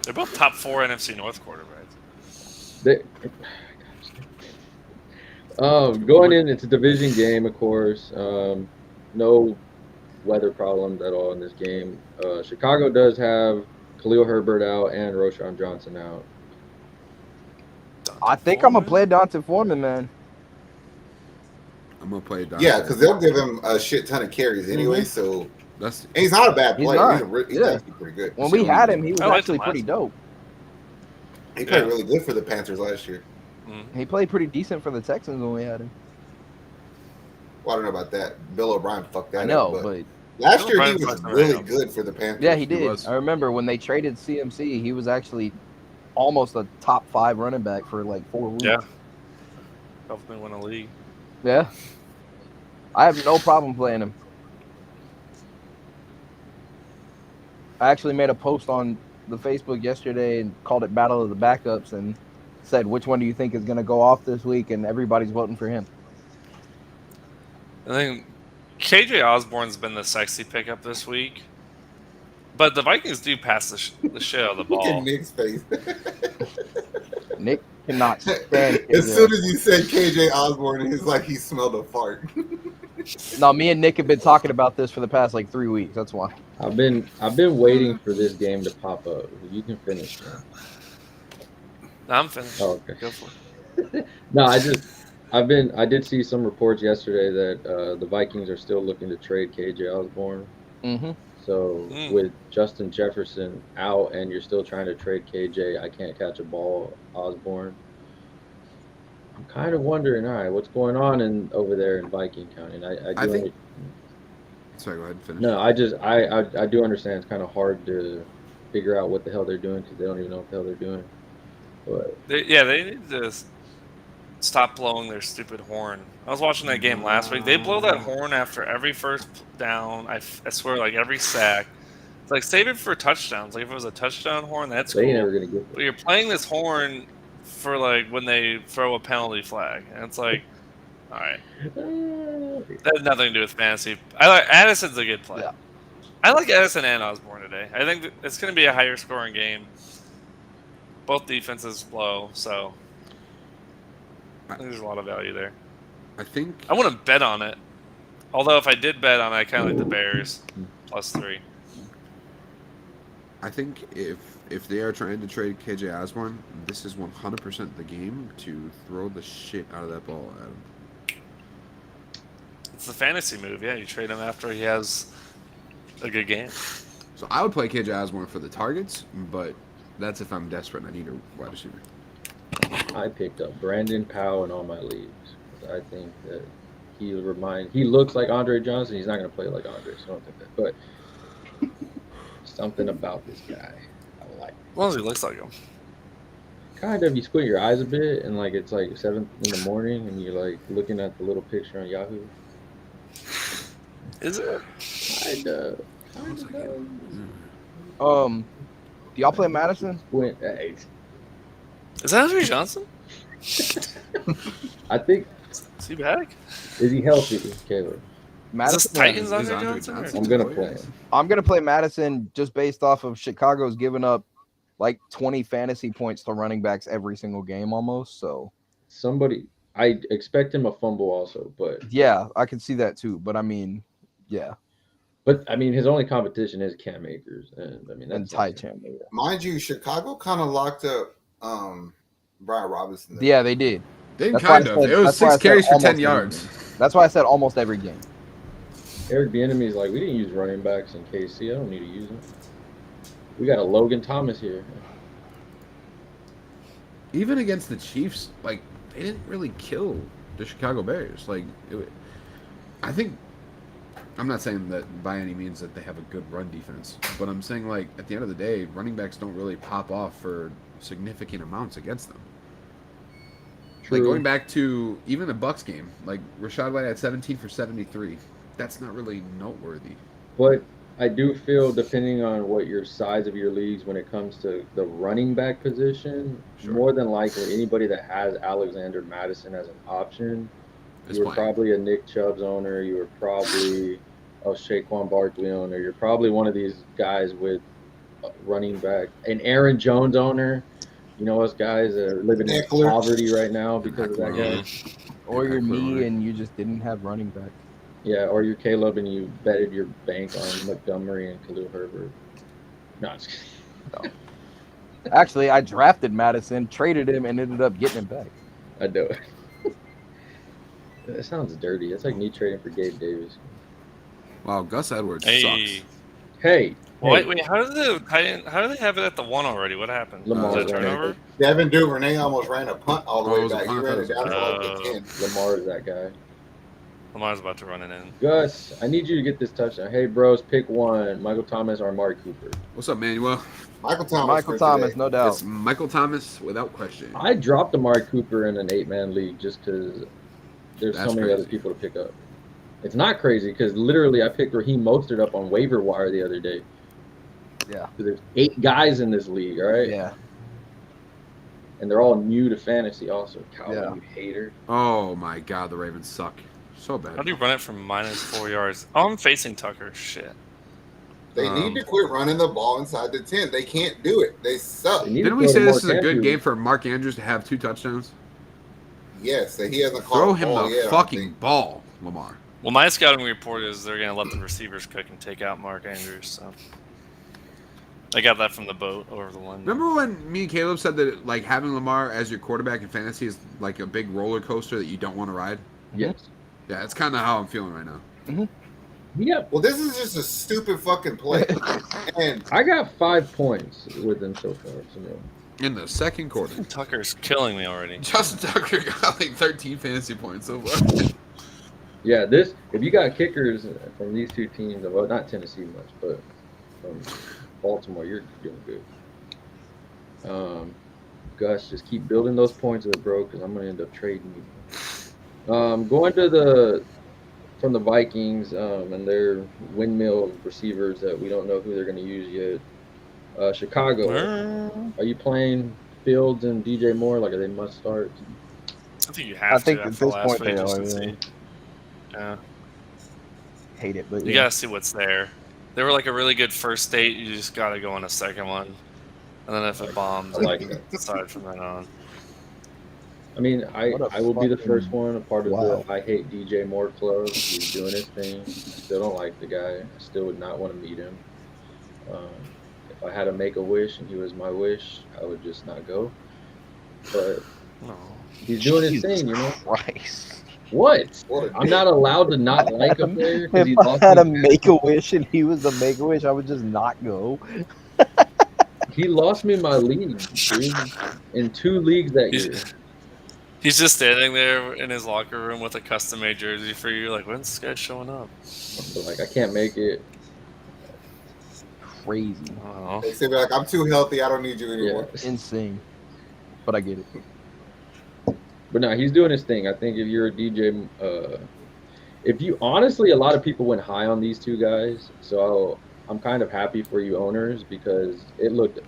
They're both top 4 NFC North quarterbacks. they, going in, it's a division game, of course. No weather problems at all in this game. Chicago does have Khalil Herbert out and Roshan Johnson out. I think I'm gonna play Dante Foreman, man. I'm gonna play Dante. Yeah, because they'll give him a shit ton of carries anyway. So That's and he's not a bad He's player. not. He's Yeah. actually pretty good. When we had him, he was I liked actually him pretty last dope. He played Yeah. really good for the Panthers last year. He played pretty decent for the Texans when we had him. Well, I don't know about that. Bill O'Brien fucked that I know, up. but Last Bill year he O'Brien was fucked that really up. good for the Panthers. yeah, he He did. was. I remember when they traded CMC, he was actually almost a top 5 running back for like 4 weeks. Yeah. Helped me win a league. Yeah. I have no problem playing him. I actually made a post on the Facebook yesterday and called it Battle of the Backups and said, which one do you think is going to go off this week? And everybody's voting for him. I think KJ Osborne's been the sexy pickup this week. But the Vikings do pass the shit out of the Look at ball. Nick's face. Nick cannot stand As KJ. soon as you said KJ Osborne, it's like he smelled a fart. No, me and Nick have been talking about this for the past like 3 weeks. That's why. I've been waiting for this game to pop up. You can finish. Man. No, I'm finished. Oh, okay. Go for it. No, I did see some reports yesterday that the Vikings are still looking to trade KJ Osborne. Mm-hmm. So with Justin Jefferson out and you're still trying to trade KJ, I can't catch a ball, Osborne. I'm kind of wondering, all right, what's going on over there in Viking County? And I think- Sorry, go ahead and finish. No, I do understand it's kind of hard to figure out what the hell they're doing because they don't even know what the hell they're doing. But They need to stop blowing their stupid horn. I was watching that game last week. They blow that horn after every first down. I swear, like every sack. It's like save it for touchdowns. Like if it was a touchdown horn, that's they ain't cool. never gonna get But you're playing this horn for like when they throw a penalty flag, and it's like, all right, that has nothing to do with fantasy. I like Addison's a good play. Yeah. I like Addison and Osborne today. I think it's going to be a higher scoring game. Both defenses blow, so I think there's a lot of value there. I think I wouldn't bet on it. Although if I did bet on it, I kind of like the Bears +3. I think if they are trying to trade KJ Osborne, this is 100% the game to throw the shit out of that ball at him. It's the fantasy move. Yeah, you trade him after he has a good game. So I would play KJ Osborne for the targets, but that's if I'm desperate and I need a wide receiver. I picked up Brandon Powell in all my leagues. I think that he looks like Andre Johnson. He's not going to play like Andre, so I don't think that. But something about this guy, I like. As long as he looks like him. Kind of, you squint your eyes a bit, and like it's like 7 in the morning, and you're like looking at the little picture on Yahoo. Is it? Kind of. Do y'all play Madison? Squint. Hey, Is that Andre Johnson? I think Is he back? is he healthy, Caleb? Is Madison. this Titans Is Andre Andre Johnson? Johnson? I'm gonna play him. I'm gonna play Madison just based off of Chicago's giving up like 20 fantasy points to running backs every single game almost. So I expect him a fumble also, but yeah, I can see that too. But I mean, yeah, I mean his only competition is Cam Akers, and I mean and that's Ty Chandler. Mind you, Chicago kind of locked up Brian Robinson. there. Yeah, they did. They That's why I kind of. said- It was that's why I 6 said carries for 10 almost yards. That's why I said almost every game. Eric Bieniemy is like, we didn't use running backs in KC. I don't need to use them. We got a Logan Thomas here. Even against the Chiefs, like they didn't really kill the Chicago Bears. Like, I think I'm not saying that by any means that they have a good run defense, but I'm saying like at the end of the day, running backs don't really pop off for significant amounts against them. Like True. going back to even the Bucks game, like Rashad White had 17 for 73. That's not really noteworthy. But I do feel, depending on what your size of your leagues when it comes to the running back position, Sure. more than likely anybody that has Alexander Madison as an option, Is you were playing. probably a Nick Chubb's owner. You were probably a Saquon Barkley owner. You're probably one of these guys with running back, an Aaron Jones owner. You know, us guys that are living in Eckler. poverty right now because of that guy. Or you're Eckler me owner. and you just didn't have running back. Yeah, or you're Caleb and you betted your bank on Montgomery and Khalil Herbert. No, I'm just kidding. Actually, I drafted Madison, traded him, and ended up getting him back. I do it. That sounds dirty. It's like me trading for Gabe Davis. Wow, Gus Edwards Hey. sucks. Hey, Wait, how do they have it at the 1 already? What happened? Lamar Was it a ran it. turnover? Devin Duvernay almost ran a punt all the Oh, it way was a back. He punt? ran I it thought down it to like the 10. Lamar is that guy. Lamar's about to run it in. Gus, I need you to get this touchdown. Hey, bros, pick one. Michael Thomas or Amari Cooper. What's up, Manuel? Michael Thomas. Michael for Thomas, today. no doubt. It's Michael Thomas without question. I dropped Amari Cooper in an 8-man league just because there's That's so many crazy. other people to pick up. It's not crazy because literally I picked Raheem Mostert up on waiver wire the other day. Yeah. There's 8 guys in this league, all right? Yeah. And they're all new to fantasy also. Calvin, Yeah. you hater. Oh my God, the Ravens suck so bad. How do you run it from -4 yards? Oh, I'm facing Tucker. Shit. They need to quit running the ball inside the 10. They can't do it. They suck. They need Didn't to we throw say to this is Mark a good Andrews. game for Mark Andrews to have 2 touchdowns? Yes, that he hasn't Throw caught him ball the yet, I don't fucking think. ball, Lamar. Well, my scouting report is they're going to let the receivers cook and take out Mark Andrews. So I got that from the boat over the London. Remember when me and Caleb said that like having Lamar as your quarterback in fantasy is like a big roller coaster that you don't want to ride? Yes. Yeah, that's kind of how I'm feeling right now. Yeah. Well, this is just a stupid fucking play. And I got 5 points with them so far. So no. In the second quarter, Tucker's killing me already. Justin Tucker got like 13 fantasy points so far. Yeah, this if you got kickers from these two teams, well, not Tennessee much, but from Baltimore, you're doing good. Gus, just keep building those points with it, bro, because I'm gonna end up trading you. Going to from the Vikings and their windmill receivers that we don't know who they're gonna use yet. Chicago, are you playing Fields and DJ Moore? Like, are they must start? I think you have I think to at after this last point week they just are. to Yeah. see. Yeah. Hate it, but You yeah. gotta see what's there. They were like a really good first date. You just gotta go on a second one, and then if it bombs, I like you can decide from then on. I mean, What a I will be the fucking- first one, a part of wow. the I hate DJ Moore club. He's doing his thing. I still don't like the guy. I still would not want to meet him. If I had to make a wish and he was my wish, I would just not go. But No. he's doing his Jesus thing, you know. Christ. What? what a I'm not allowed to not like a player because he If I lost had a me. make a wish and he was the make a wish, I would just not go. He lost me my league, dude, in 2 leagues that year. He's just standing there in his locker room with a custom-made jersey for you. Like, when's this guy showing up? So, like, I can't make it. Crazy. I don't know. They say like, I'm too healthy. I don't need you Yeah. anymore. Insane. But I get it. But no, he's doing his thing. I think if you're a DJ, if you honestly, a lot of people went high on these 2 guys. So I'm kind of happy for you owners because it looked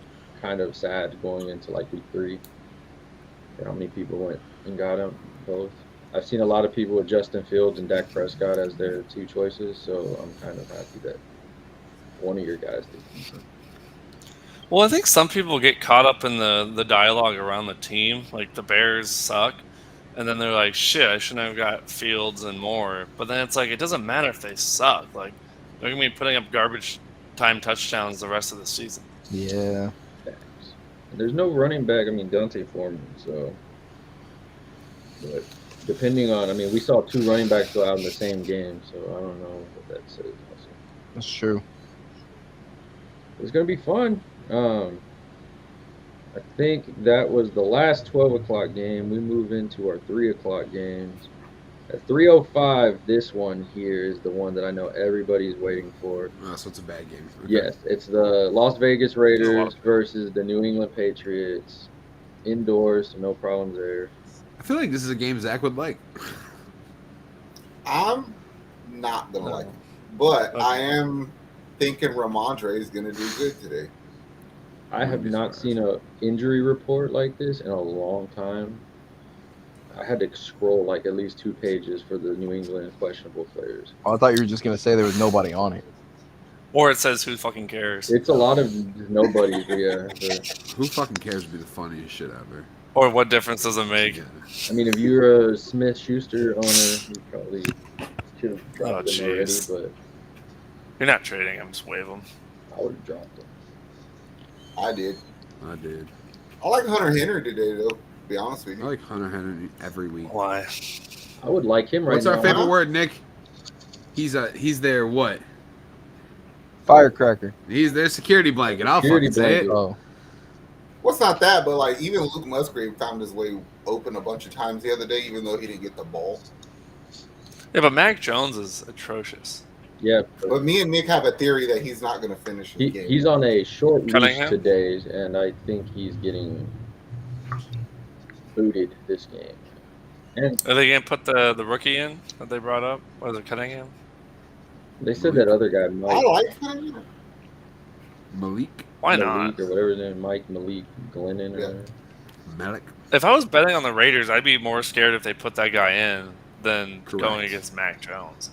kind of sad going into like week 3. For how many people went and got them both. I've seen a lot of people with Justin Fields and Dak Prescott as their 2 choices. So I'm kind of happy that one of your guys did decent. Well, I think some people get caught up in the dialogue around the team. Like, the Bears suck. And then they're like, shit, I shouldn't have got Fields and more. But then it's like, it doesn't matter if they suck. Like, they're going to be putting up garbage time touchdowns the rest of the season. Yeah. And there's no running back. I mean, Dante Foreman. So, but depending on, I mean, we saw 2 running backs go out in the same game. So I don't know what that says. Also, That's true. it's gonna be fun. I think that was the last 12 o'clock game. We move into our 3 o'clock games. At 3:05, this one here is the one that I know everybody's waiting for. Oh, so it's a bad game. Okay. Yes, it's the Las Vegas Raiders versus the New England Patriots. Indoors, so no problems there. I feel like this is a game Zach would like. I'm not gonna like it, but I am thinking Ramondre is gonna do good today. I have not seen an injury report like this in a long time. I had to scroll like at least 2 pages for the New England questionable players. Oh, I thought you were just gonna say there was nobody on it. Or it says who fucking cares. It's a lot of nobodies, yeah. Who fucking cares would be the funniest shit ever. Or what difference does it make? Yeah. I mean, if you're a Smith-Schuster owner, you probably should have dropped Oh, them already, jeez. but You're not trading him, just wave him. I would have dropped them. I did. I did. I like Hunter Henry today, though. To be honest with I you. like Hunter Henry every week. Why? I would like him right What's now. our favorite Huh? word, Nick? He's their what? Firecracker. He's their security blanket. I'll Security fucking say it. blanket. Oh, Well, it's not that, but like even Luke Musgrave found his way open a bunch of times the other day, even though he didn't get the ball. Yeah, but Mac Jones is atrocious. Yeah, But me and Nick have a theory that he's not going to finish the game. he's on a short leash Cunningham? today, and I think he's getting booted this game. And Are they going to put the rookie in that they brought up? Or the Cunningham? they said that other guy, I Mike like him. Malik. Why Malik not? or whatever his name, Mike Malik Glennon or Yeah. whatever. Malik. If I was betting on the Raiders, I'd be more scared if they put that guy in than Correct. going against Mac Jones.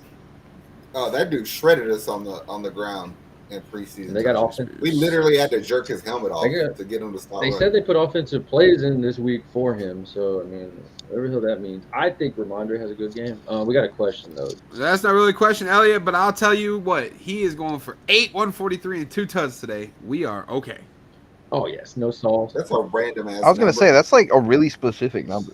Oh, that dude shredded us on the ground in preseason. And they got offense. We literally had to jerk his helmet off They got- to get him to stop. They running. said they put offensive plays in this week for him, so I mean, whatever the hell that means. I think Ramondre has a good game. We got a question though. That's not really a question, Elliot, but I'll tell you what. He is going for 143, and 2 tuds today. We are okay. Oh yes, no sauce. That's a random ass. I was gonna say that's like a really specific number.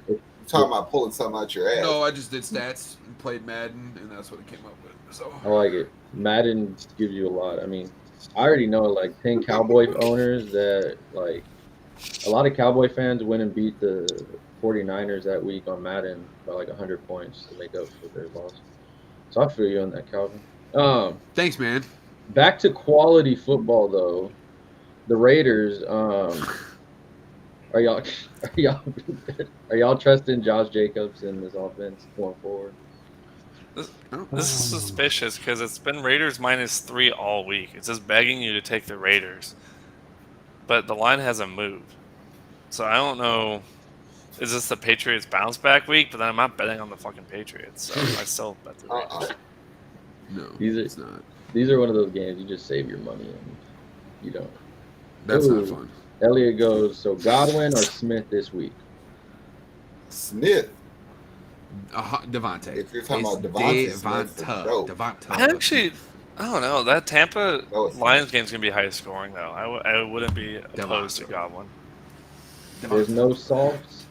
You're talking about pulling something out your ass. No, I just did stats and played Madden, and that's what it came up with. So I like it. Madden gives you a lot. I mean, I already know like 10 Cowboy owners that like a lot of Cowboy fans went and beat the 49ers that week on Madden by like 100 points to make up for their loss. So I feel you on that, Calvin. thanks, man. Back to quality football though. The Raiders, are y'all trusting Josh Jacobs in this offense going forward? This is suspicious because it's been Raiders -3 all week. It's just begging you to take the Raiders. But the line hasn't moved. So I don't know. Is this the Patriots bounce back week? But then I'm not betting on the fucking Patriots. So I still bet the Raiders. No, These are- it's not. These are one of those games you just save your money and you don't. That's Ooh. not fun. Elliot goes, so Godwin or Smith this week? Smith. Devontae. If you're talking It's about Devontae Smith, for sure. Devontae. I actually, I don't know. That Tampa Oh, it's- Lions game's going to be high scoring, though. I wouldn't be opposed to Devontae. Godwin. There's no sauce.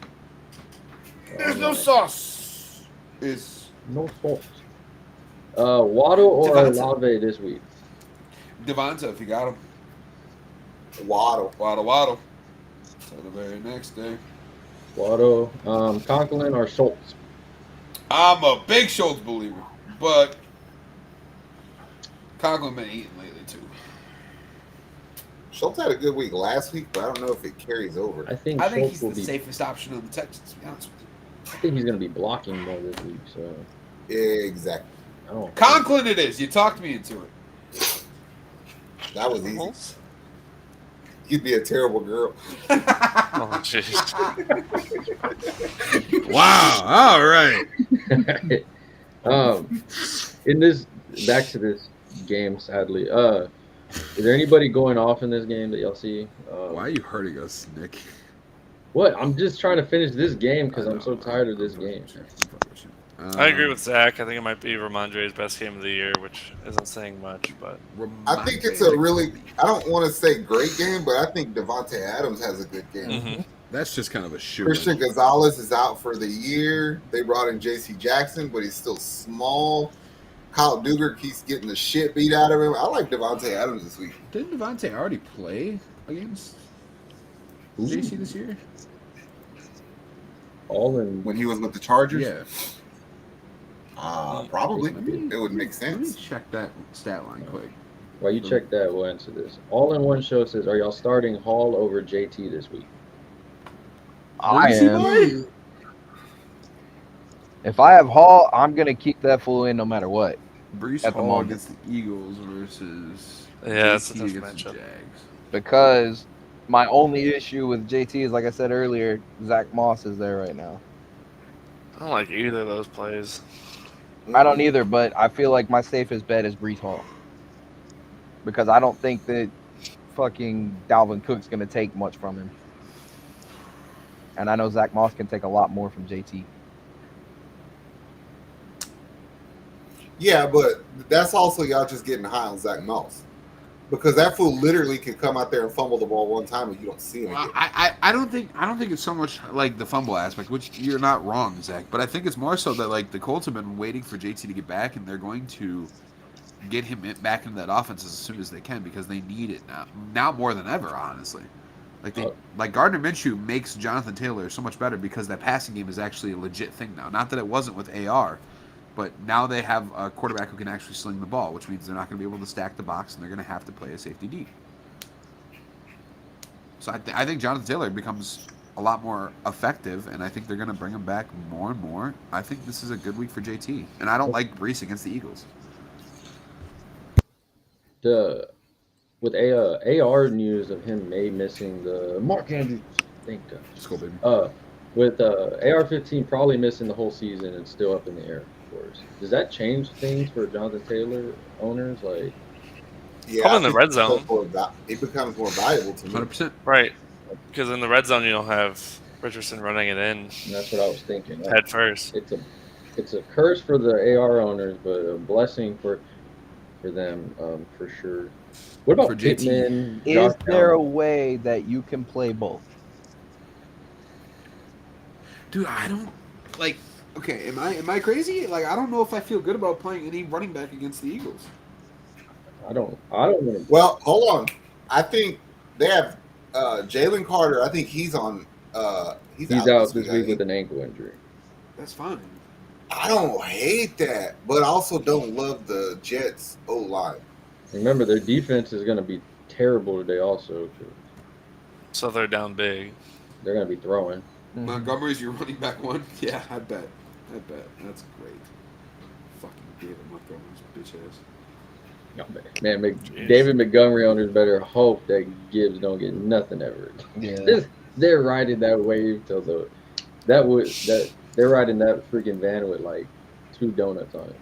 There's no sauce. Is No sauce. Waddle or Devontae. Olave this week? Devonta if you got him. Waddle. Waddle. So the very next day. Waddle, Conklin or Schultz? I'm a big Schultz believer, but Conklin been eating lately too. Schultz had a good week last week, but I don't know if it carries over. I think I think Schultz he's will the be. safest option of the Texans, to be honest with you. I think he's going to be blocking more this week. So Exactly. I don't. Conklin it is. You talked me into it. That was easy. You'd be a terrible girl. Oh, jeez. Wow. All right. In this, back to this game, sadly. Is there anybody going off in this game that y'all see? Why are you hurting us, Nick? What? I'm just trying to finish this game because I'm so tired of this game. I agree with Zach. I think it might be Ramondre's best game of the year, which isn't saying much, but I think it's a really, I don't want to say great game, but I think Devontae Adams has a good game. mhm. That's just kind of a shoot. Christian Gonzalez is out for the year. They brought in J.C. Jackson, but he's still small. Kyle Duggar keeps getting the shit beat out of him. I like Devontae Adams this week. Didn't Devontae already play against JC this year? All in. When he was with the Chargers, Yeah. Probably. Let It would make Let me sense. check that stat line quick. While you check that, we'll answer this. All in One Show says, "Are y'all starting Hall over JT this week?" I Legacy am. boy? If I have Hall, I'm gonna keep that fool in no matter what. Brees At the Hall moment. against the Eagles versus Yeah, it's a JT tough against the matchup. Jags. Because my only issue with JT is, like I said earlier, Zach Moss is there right now. I don't like either of those plays. I don't either, but I feel like my safest bet is Brees Hall. Because I don't think that fucking Dalvin Cook's gonna take much from him. And I know Zach Moss can take a lot more from JT. Yeah, but that's also y'all just getting high on Zach Moss. Because that fool literally can come out there and fumble the ball one time and you don't see him again. I don't think it's so much like the fumble aspect, which you're not wrong, Zach. But I think it's more so that like the Colts have been waiting for JT to get back, and they're going to get him back into that offense as soon as they can because they need it now more than ever. Honestly, like Gardner Minshew makes Jonathan Taylor so much better because that passing game is actually a legit thing now. Not that it wasn't with AR. But now they have a quarterback who can actually sling the ball, which means they're not going to be able to stack the box, and they're going to have to play a safety D. So I think Jonathan Taylor becomes a lot more effective, and I think they're going to bring him back more and more. I think this is a good week for JT, and I don't like Brees against the Eagles. With AR news of him missing the Mark Andrews, thank God. Let's go, baby. With AR-15 probably missing the whole season and still up in the air, of course. Does that change things for Jonathan Taylor owners? Like, Yeah, Probably in I the think red zone. it becomes more valuable to me. 100%. Right. Because in the red zone, you don't have Richardson running it in that's what I was thinking. head first. It's a curse for the AR owners, but a blessing for them, for sure. What about For JT? Pittman? Is Josh there a Allen? way that you can play both? Dude, I don't like. Okay, am I crazy? Like, I don't know if I feel good about playing any running back against the Eagles. I don't want to. Well, hold on. I think they have Jalen Carter. I think he's on. He's Out this I week think. with an ankle injury. That's fine. I don't hate that, but I also don't love the Jets O line. Remember, their defense is going to be terrible today. Also, 'cause So they're down big. they're going to be throwing. Montgomery's your running back one? Yeah, I bet. That's great. Fucking David Montgomery's bitch ass. Man, Jeez. David Montgomery owners better hope that Gibbs don't get nothing ever. Yeah. They're riding that wave till they're riding that freaking van with like 2 donuts on it.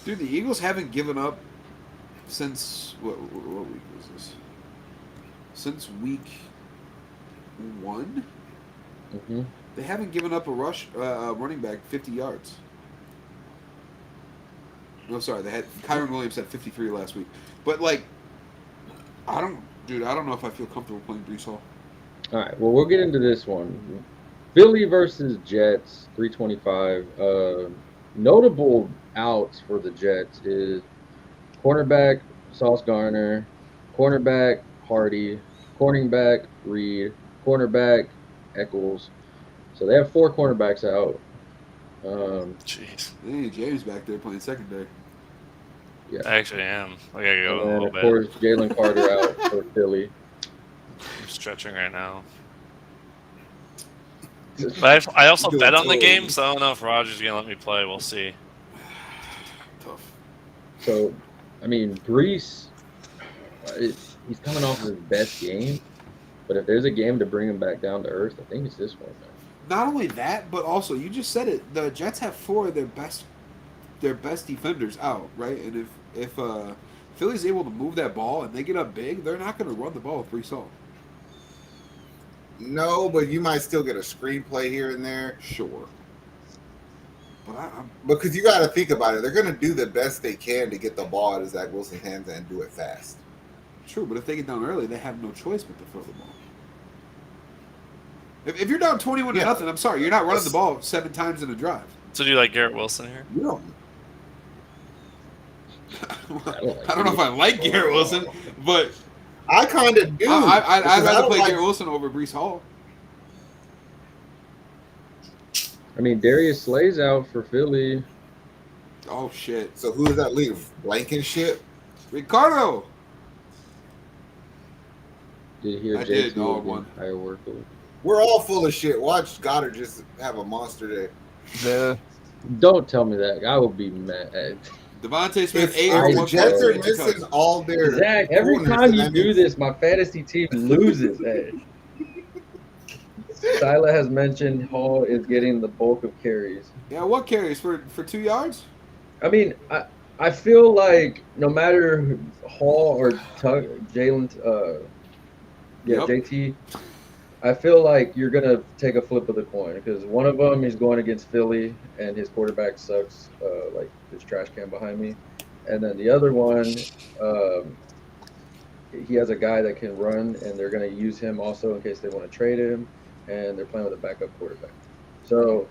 Dude, the Eagles haven't given up since what week was this? Since week 1, Mm-hmm. they haven't given up a running back 50 yards. No, sorry, they had Kyron Williams had 53 last week. But like, I don't know if I feel comfortable playing Brees Hall. All right, well, we'll get into this one. Philly versus Jets, 325. Notable outs for the Jets is cornerback Sauce Gardner, cornerback Hardy, cornerback Reed, cornerback Eccles. So they have 4 cornerbacks out. Jeez. Hey, James back there playing secondary. I actually am. I gotta go a And little of bit. course, Jalen Carter out for Philly. I'm stretching right now. But I also bet on the game, so I don't know if Roger's gonna let me play. We'll see. Tough. So, I mean, Brees, he's coming off his best game. But if there's a game to bring him back down to earth, I think it's this one, man. Not only that, but also you just said it. The Jets have 4 of their best defenders out, right? And if Philly's able to move that ball and they get up big, they're not going to run the ball with Brees Hall. No, but you might still get a screenplay here and there. Sure. But I'm Because you got to think about it. They're going to do the best they can to get the ball out of Zach Wilson's hands and do it fast. true, but if they get down early, they have no choice but to throw the ball. If you're down 21 to nothing, I'm sorry, you're not running the ball 7 times in a drive. So do you like Garrett Wilson here? You don't. I don't know if I like Garrett Wilson, but I kind of do. I'd because I rather don't play like- Garrett Wilson over Brees Hall. I mean, Darius Slay's out for Philly. Oh shit, So who does that leave? Blankenship? Ricardo. Did you hear I JT did, all will be one. higher workload? We're all full of shit. Watch Goddard just have a monster day. The Don't tell me that. I will be mad. Devontae Smith If, 8 if for the 1.3 Jets are and 2 missing touchdowns. all their Zach, every corners, time then you that do means- this, my fantasy team loses. Hey. Tyler has mentioned Hall is getting the bulk of carries. Yeah, what carries for 2 yards? I mean, I feel like no matter Hall or Jalen, Yep. JT, I feel like you're gonna take a flip of the coin because one of them is going against Philly and his quarterback sucks, like this trash can behind me, and then the other one, he has a guy that can run and they're gonna use him also in case they want to trade him, and they're playing with a backup quarterback. So,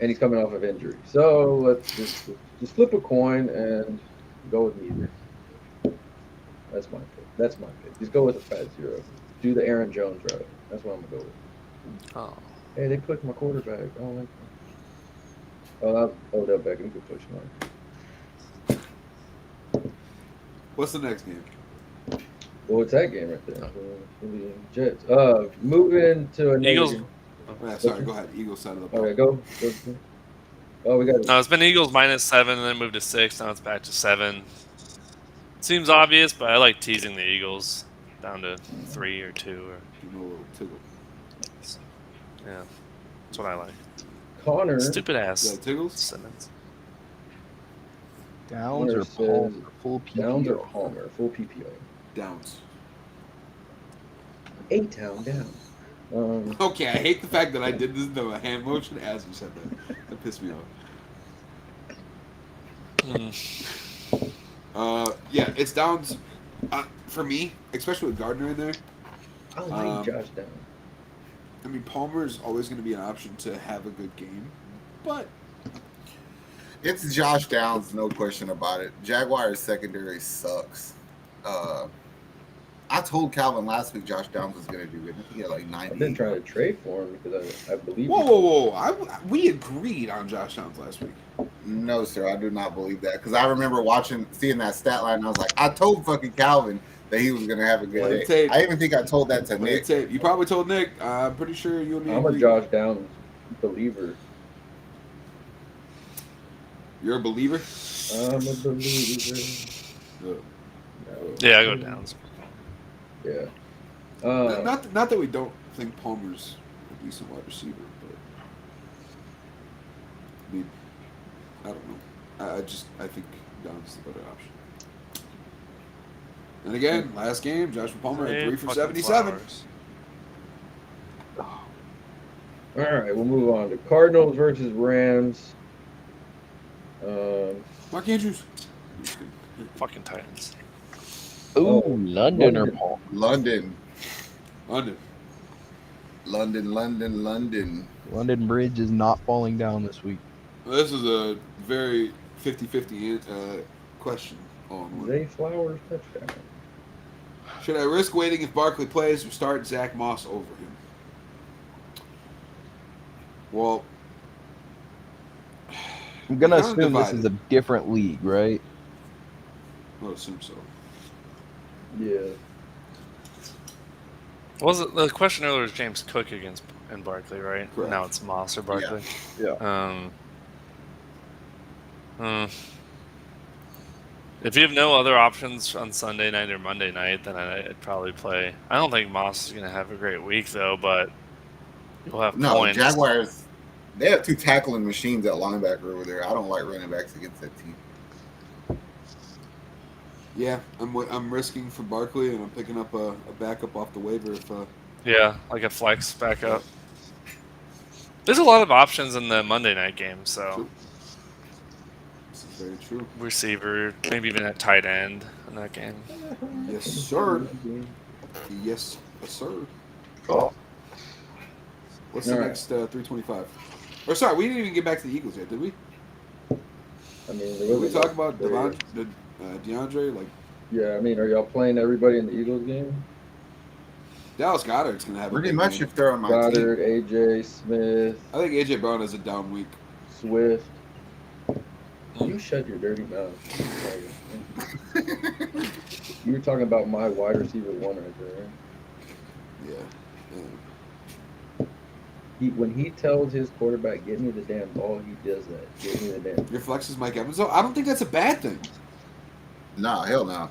and he's coming off of injury. So let's just flip a coin and go with neither. That's my pick. That's my pick. Just go with a fat zero. Do the Aaron Jones route. That's what I'm gonna go with. Oh. Hey, they clicked my quarterback. I don't like that. Oh, that's Odell Beckham. Good push line. What's the next game? Well, it's that game right there. The Jets. Moving to another Eagles. game. Oh, yeah, sorry, go ahead. Eagles side of the ball. Okay, go. Oh, we got. No, it's been Eagles -7 and then moved to 6. Now it's back to 7. Seems obvious, but I like teasing the Eagles down to 3 or 2 or Give him a little tickle. yeah. That's what I like. Connor. Stupid ass Yeah, tickles? Simmons. Downs or says Palmer, full PPO. Downs or Palmer, full PPO. Downs. 8-town down. Okay, I hate the fact that I did this the hand motion as you said that. That pissed me off. Yeah, it's Downs for me, especially with Gardner in there. I like Josh Downs. I mean, Palmer is always going to be an option to have a good game, but It's Josh Downs, no question about it. Jaguars secondary sucks. I told Calvin last week Josh Downs was going to do good. He had like 90. I've been trying to trade for him because I believe. whoa! We agreed on Josh Downs last week. No, sir, I do not believe that because I remember seeing that stat line, and I was like, I told fucking Calvin that he was going to have a Play good the day. tape. I even think I told that to Play Nick. the tape. You probably told Nick. I'm pretty sure you and me I'm a agree. Josh Downs believer. You're a believer? I'm a believer. Good. No. Yeah, I go Downs. Yeah. Not that we don't think Palmer's a decent wide receiver, but I mean, I don't know. I think Downs is the better option. And again, last game, Joshua Palmer had 3 for Fucking 77. flowers. All right, we'll move on to Cardinals versus Rams. Mark Andrews. Fucking Titans. Ooh, Oh, London or London. Palmer. London. London Bridge is not falling down this week. This is a very 50-50 question on one. Zay Flowers touchdown. Should I risk waiting if Barkley plays or start Zach Moss over him? Well, I'm gonna Kinda assume this is a divided. different league, right? I would assume so. Yeah. Was it the question earlier was James Cook against and Barkley, right? Correct. Now it's Moss or Barkley. Yeah. If you have no other options on Sunday night or Monday night, then I'd probably play. I don't think Moss is gonna have a great week though, but you'll have No, points. Jaguars, they have 2 tackling machines at linebacker over there. I don't like running backs against that team. Yeah, I'm risking for Barkley, and I'm picking up a backup off the waiver if Yeah, like a flex backup. There's a lot of options in the Monday night game, so True. This is very true. receiver, maybe even at tight end in that game. Yes, sir. Yes, sir. Oh. What's the All right. next 325? Or sorry, we didn't even get back to the Eagles yet, did we? I mean, Did we talk about there- DeAndre? Like, Yeah, I mean, are y'all playing everybody in the Eagles game? Dallas Goddard's going to have a Pretty big much game. if they're on my team. Goddard, AJ Smith, I think A.J. Brown has a down week. Swift. You shut your dirty mouth. You were talking about my wide receiver one right there. Yeah. When he tells his quarterback, "Give me the damn ball," he does that. Give me the damn. Your flex is Mike Evans. So I don't think that's a bad thing. Nah, hell no.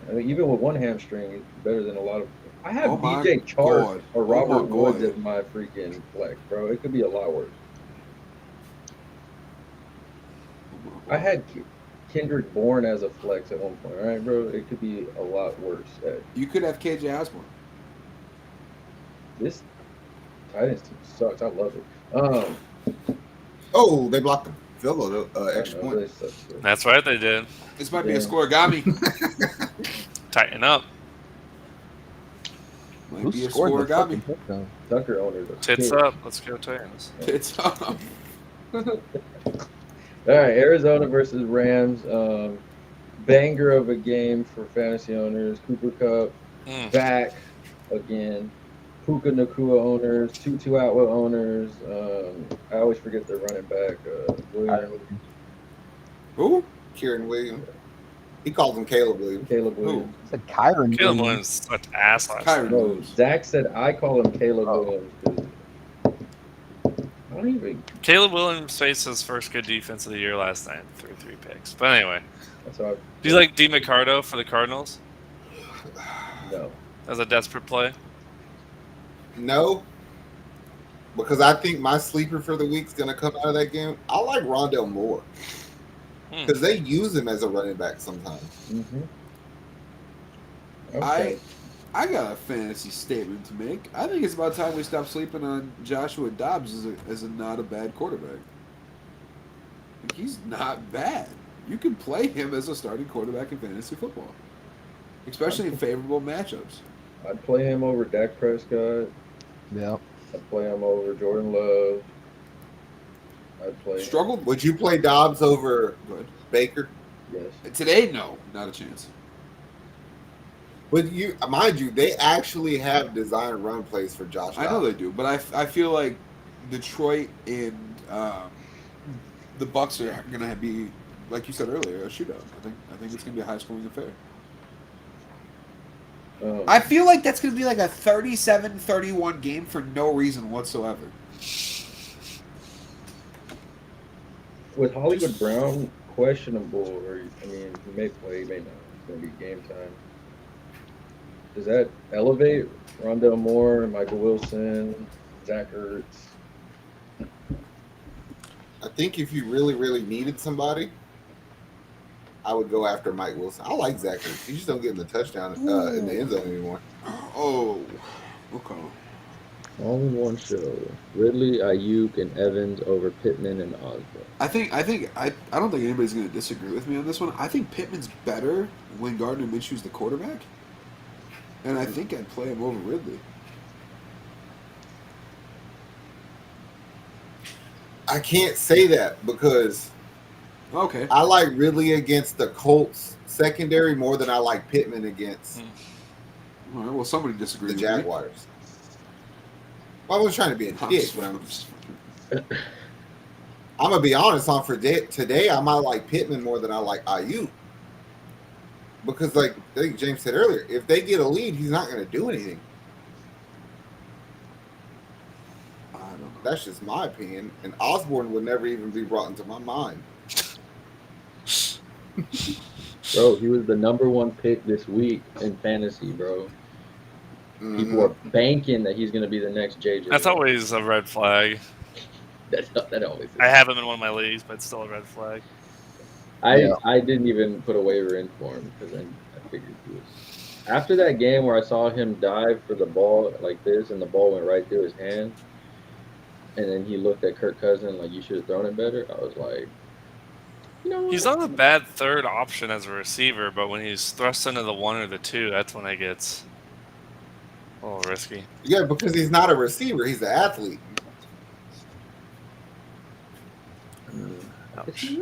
I mean, even with one hamstring, it's better than a lot of. I have Oh my DJ Chark God. or Oh Robert my Woods God. as my freaking flex, bro. It could be a lot worse. I had Kendrick Bourne as a flex at one point. All right, bro. It could be a lot worse. You could have KJ Osborne. This Titans team sucks. I love it. Oh, they blocked the field goal, extra I know, point. they suck, bro. That's right, they did. This might be Yeah. a scoregami. Tighten up. Might Who be a scored the scoregami. fucking touchdown? Tucker owners. are Tits kids. up. Let's go Titans. It's up. All right, Arizona versus Rams. Banger of a game for fantasy owners. Cooper Kupp back again. Puka Nakua owners. Tutu Atwell owners. I always forget their running back. Williams, Who? Kieran Williams. He calls him Caleb Williams. Caleb Who? Williams. It's a Kyron. Caleb Williams is such ass last Kyron. night. No, Zach said I call him Caleb Oh. Williams. 'Cause I don't even. Caleb Williams faced his first good defense of the year last night. Threw 3 picks. But anyway, That's how. do you like D. McCardo for the Cardinals No. as a desperate play? No, because I think my sleeper for the week's going to come out of that game. I like Rondell Moore because they use him as a running back sometimes. Mm-hmm. Okay. I got a fantasy statement to make. I think it's about time we stop sleeping on Joshua Dobbs as a not a bad quarterback. Like, he's not bad. You can play him as a starting quarterback in fantasy football, especially in favorable matchups. I'd play him over Dak Prescott. Yeah. I'd play him over Jordan Love. I'd play. Struggled Would you play Dobbs over Good. Baker? Yes. Today, no, not a chance. But you, mind you, they actually have designed run plays for Josh. I know they do, but I feel like Detroit and the Bucks are going to be, like you said earlier, a shootout. I think it's going to be a high scoring affair. I feel like that's going to be like a 37-31 game for no reason whatsoever. With Hollywood Brown questionable, or I mean, he may play, he may not. It's gonna be game time. Does that elevate Rondell Moore, Michael Wilson, Zach Ertz? I think if you really, really needed somebody, I would go after Mike Wilson. I like Zach Ertz. He just don't get in the touchdown in the end zone anymore. Oh, okay. Only one show. Ridley, Ayuk, and Evans over Pittman and Osborne. I don't think anybody's going to disagree with me on this one. I think Pittman's better when Gardner Minshew's the quarterback, and I think I'd play him over Ridley. I can't say that because Okay. I like Ridley against the Colts secondary more than I like Pittman against All right. Well, somebody disagrees the with me. Jaguars. Well, I was trying to be a dick, but I'm gonna be honest. On for today, I might like Pittman more than I like IU because, like I think James said earlier, if they get a lead, he's not gonna do anything. I don't know. That's just my opinion. And Osborne would never even be brought into my mind. Bro, he was the #1 pick this week in fantasy, bro. Mhm. People are banking that he's gonna be the next JJ. That's always a red flag. that always is. I have him in one of my leagues, but it's still a red flag. I didn't even put a waiver in for him because I figured he was. After that game where I saw him dive for the ball like this and the ball went right through his hand, and then he looked at Kirk Cousins like, you should have thrown it better. I was like, you know what? He's not a bad third option as a receiver, but when he's thrust into the 1 or the 2, that's when it gets a little risky. Yeah, because he's not a receiver; he's an athlete. Ouch.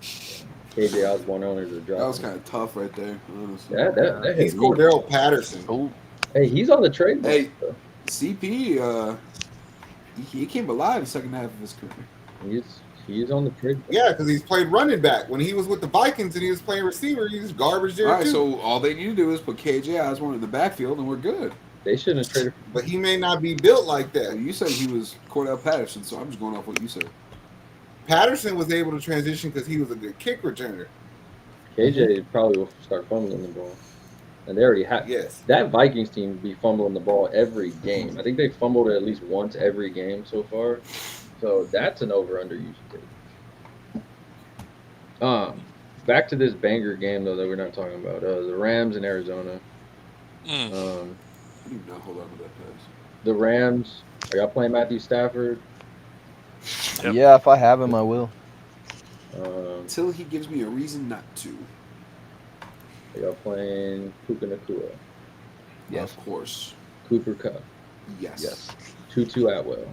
KJ Osborne owners are dropping. That was kind of tough right there, honestly. That He's hit me. Cordero Patterson. Oh, Hey, he's on the trade block. Hey. though. CP, he came alive the second half of his career. He's on the trade block. Yeah, because he's played running back. When he was with the Vikings and he was playing receiver, he was garbage there All right, too. so all they need to do is put KJ Osborne in the backfield, and we're good. They shouldn't have traded. But he may not be built like Well, that. you said he was Cordell Patterson, so I'm just going off what you said. Patterson was able to transition because he was a good kick returner. KJ probably will start fumbling the ball, and they already have. Yes. That Vikings team be fumbling the ball every game. I think they fumbled it at least once every game so far. So that's an over/under you should take. Back to this banger game though that we're not talking about. The Rams in Arizona. Mm. I do not hold on to that pass. The Rams. Are y'all playing Matthew Stafford? Yep. Yeah, if I have him, I will. Until he gives me a reason not to. Are y'all playing Puka Nakua? Yes. Of course. Cooper Kupp? Yes. Yes. Tutu Atwell?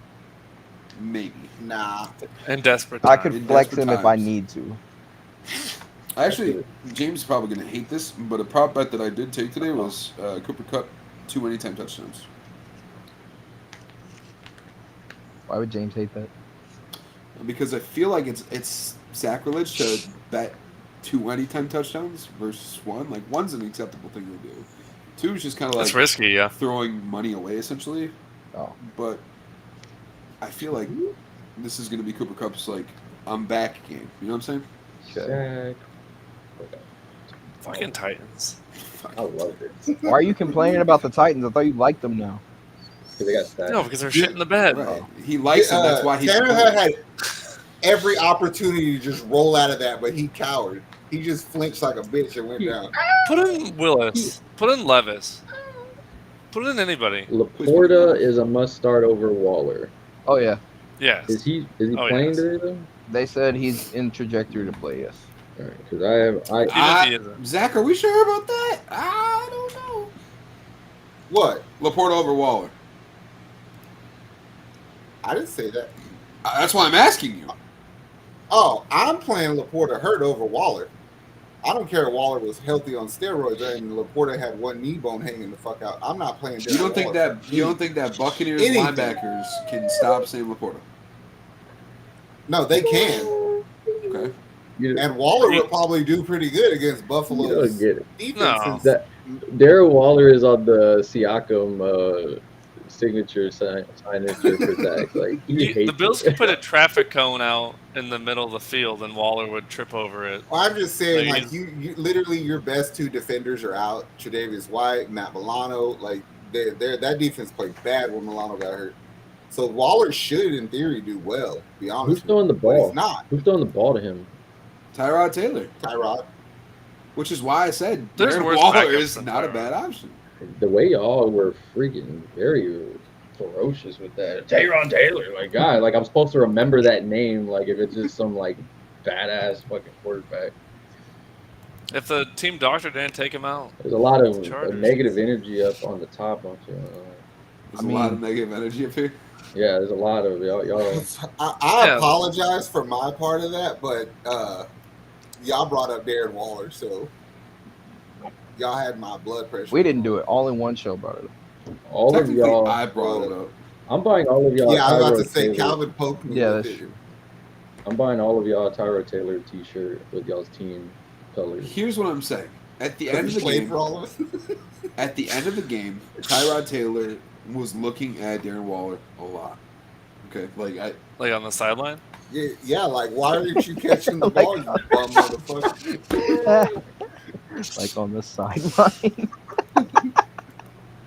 Maybe. Nah. In desperate I times. could In flex desperate him if I times. need to. Actually, James is probably going to hate this, but a prop bet that I did take today was Cooper Kupp 2 anytime touchdowns. Why would James hate that? Because I feel like it's sacrilege to bet 2 anytime touchdowns versus 1. Like, 1's an acceptable thing to do. 2 is just kind of That's like risky, yeah. throwing money away, essentially. Oh. But I feel like this is going to be Cooper Kupp's, like, I'm back game. You know what I'm saying? Shaq. Fucking Titans. I love it. Why are you complaining about the Titans? I thought you liked them now. Because they got Stafford. No, because they're shit in the bed. Right. He likes it. That's why he's Tannehill had every opportunity to just roll out of that, but he cowered. He just flinched like a bitch and went down. Put in Willis. Put in Levis. Put in anybody. Laporta is a must start over Waller. Oh yeah, Yes. Is he Oh, playing yes. today though? they said he's in trajectory to play. Yes. All right, because I Even if he isn't. Zach, are we sure about that? I don't know. What? Laporta over Waller. I didn't say that. That's why I'm asking you. Oh, I'm playing Laporta hurt over Waller. I don't care if Waller was healthy on steroids and Laporta had one knee bone hanging the fuck out. I'm not playing. You don't think that Buccaneers Anything. linebackers can stop Sam Laporta? No, they can. Okay. you, And Waller would probably do pretty good against you Buffalo's don't get it. defenses. That Darren Waller is on the Siakam signature signature for Zach. Like he The hates Bills it. could put a traffic cone out in the middle of the field, and Waller would trip over it. Well, I'm just saying, Like, like you literally your best 2 defenders are out. Tre'Davious White, Matt Milano. Like they're that defense played bad when Milano got hurt. So Waller should, in theory, do well. To be honest, Who's throwing the but ball? he's not. Who's throwing the ball to him? Tyrod Taylor. Tyrod. Which is why I said There's Darren worse Waller backups is than not a Tyrod. bad option. The way y'all were freaking very ferocious with that. Tayron Taylor, like God, like I'm supposed to remember that name, like if it's just some like badass fucking quarterback. If the team doctor didn't take him out, There's a lot of Chargers. negative energy up on the top, don't you? There's a lot of negative energy up here. Yeah, there's a lot of y'all. I Yeah. apologize for my part of that, but y'all brought up Darren Waller, so y'all had my blood pressure. We didn't do it. All in one show brought it up. All of Technically, y'all. I brought it up. I'm buying all of y'all. Yeah, I was about to Tyrod say Taylor. Calvin poked me. Yeah, with that's it. true. I'm buying all of y'all a Tyrod Taylor T-shirt with y'all's team colors. Here's what I'm saying. At the end of He the played game, for all of us. at the end of the game, Tyrod Taylor was looking at Darren Waller a lot. Okay, like on the sideline. Yeah, like why aren't you catching the ball, you bum motherfucker? Like on the sideline.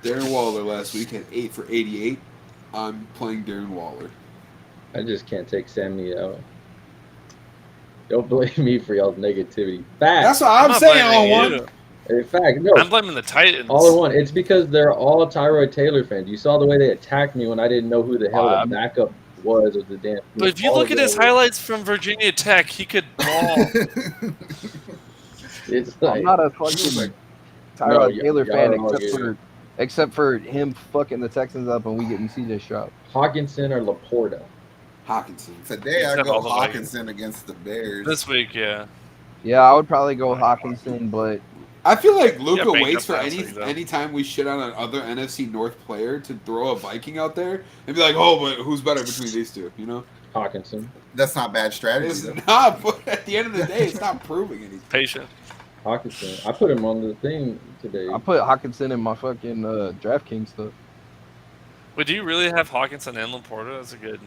Darren Waller last week had 8 for 88. I'm playing Darren Waller. I just can't take Sammy out. Don't blame me for y'all's negativity. Fact. That's what I'm not saying blaming on you. one. In fact, no. I'm blaming the Titans. All in one. It's because they're all Tyrod Taylor fans. You saw the way they attacked me when I didn't know who the hell the backup was of the damn. But if you all look of at his y'all were- highlights from Virginia Tech, he could ball. it's like I'm not a fucking No, Tyrod Taylor y'all fan are all except for him fucking the Texans up and we getting CJ Stroud. Hawkinson or Laporta. Hawkinson. Today I Except go all the Vikings. Hawkinson against the Bears. This week, yeah. Yeah, I would probably go Hawkinson, but I feel like Luka banged waits up for last week, though. any time we shit on another NFC North player to throw a Viking out there and be like, oh, but who's better between these two? You know, Hawkinson. That's not bad strategy. it's though. not. But at the end of the day, it's not proving anything. Patient. Hawkinson. I put him on the thing today. I put Hawkinson in my fucking DraftKings stuff. Wait, do you really have Hawkinson and Laporta? That's a good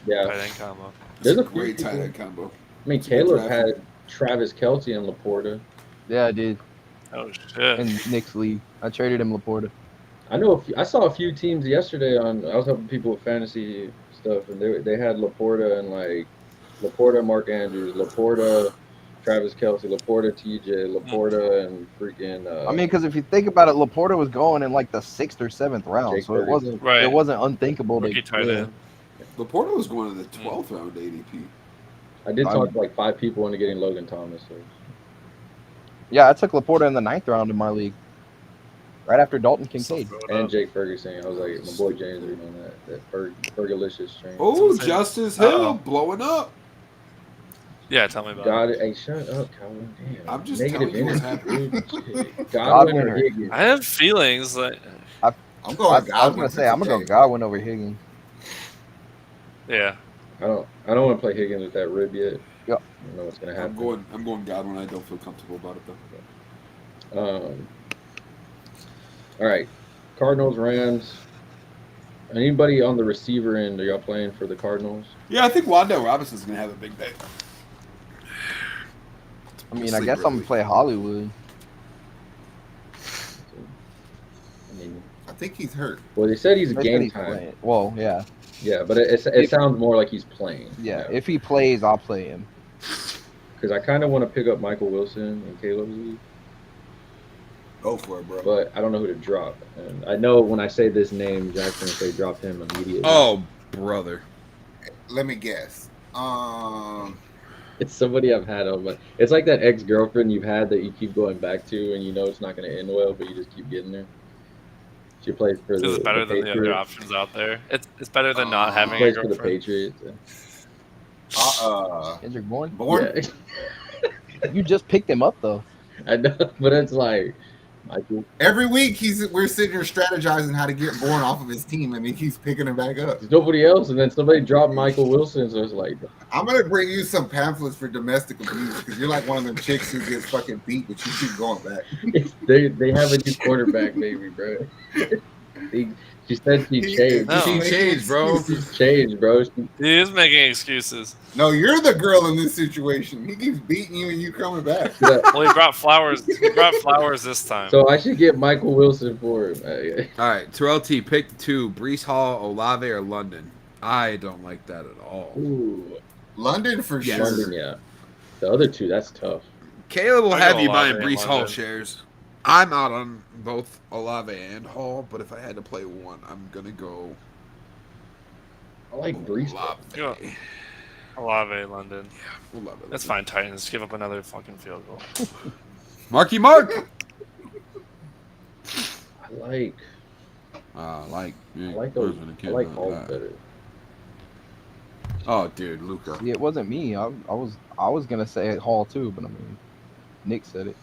Yeah. tight end combo. There's It's a few great tight people- end combo. I mean, It's a good Caleb draft. had Travis Kelce and Laporta. Yeah, I did. Oh shit. In Nick's league, I traded him Laporta. I know. I saw a few teams yesterday on. I was helping people with fantasy stuff, and they had Laporta and like Laporta, Mark Andrews, Laporta, Travis Kelce, Laporta, TJ, Laporta, and freaking. I mean, because if you think about it, Laporta was going in like the 6th or 7th round, Jake so it Ferguson. Right. wasn't unthinkable Rookie to tight yeah. end. Laporta was going in the 12th round ADP. I did I'm- talk to like 5 people into getting Logan Thomas. So. Yeah, I took Laporta in the 9th round in my league, right after Dalton Kincaid. And Jake Ferguson. I was like, my boy James are on that Fergalicious train. Oh, Someone said- Justice Hill Uh-oh. blowing up. Yeah, tell me about Got it. Hey, shut up, Calvin. Damn. I'm just Negative telling you what's energy. happening. Godwin or Godwin. Higgins? it. I have feelings that I'm I going. was gonna say I'm gonna go Godwin over Higgins. yeah. I don't want to play Higgins with that rib yet. Yep. I don't know what's gonna I'm happen. going Godwin. I don't feel comfortable about it though. All right, Cardinals, Rams. Anybody on the receiver end? Are y'all playing for the Cardinals? Yeah, I think Wandale Robinson's gonna have a big day. I mean, I guess I'm gonna play Hollywood. I mean, I think he's hurt. well, they said he's They said game he's time. playing. Well, yeah, Yeah, but it If- sounds more like he's playing. yeah. If he plays, I'll play him. Because I kind of want to pick up Michael Wilson in Caleb's league, Go for it, bro. but I don't know who to drop. And I know when I say this name, Jackson will say drop him immediately. Oh, brother. Let me guess. It's somebody I've had on, but it's like that ex-girlfriend you've had that you keep going back to, and you know it's not going to end well, but you just keep getting there. She plays for This is better than the other Patriots. options out there. It's better than not having a Plays for the girlfriend. Patriots. Kendrick Bourne. Born. Yeah, You just picked him up though. I know, but it's like Michael. Every week we're sitting here strategizing how to get Bourne off of his team, and he keeps picking him back up. There's nobody else, and then somebody dropped Michael Wilson, so it's like I'm gonna bring you some pamphlets for domestic abuse because you're like one of them chicks who gets fucking beat, but you keep going back. they have a new quarterback, baby, bro. She said she changed. No. She changed, bro. She's changed, bro. He is making excuses. No, you're the girl in this situation. He keeps beating you, and you coming back. Well, he brought flowers. He brought flowers this time. So I should get Michael Wilson for him. All right, Terrell T, pick 2, Brees Hall, Olave, or London. I don't like that at all. Ooh, London for Yes. sure. London, yeah. The other two, that's tough. Caleb will I have go you buying Olave and Brees Hall London. shares. I'm out on both Olave and Hall, but if I had to play one, I'm going to go I like Brees. Olave. Go. Olave, London. Olave. That's fine, Titans. Give up another fucking field goal. Marky Mark! I like I like those. I like Hall better. Oh, dude, Luca. See, it wasn't me. I was gonna say Hall too, but I mean, Nick said it.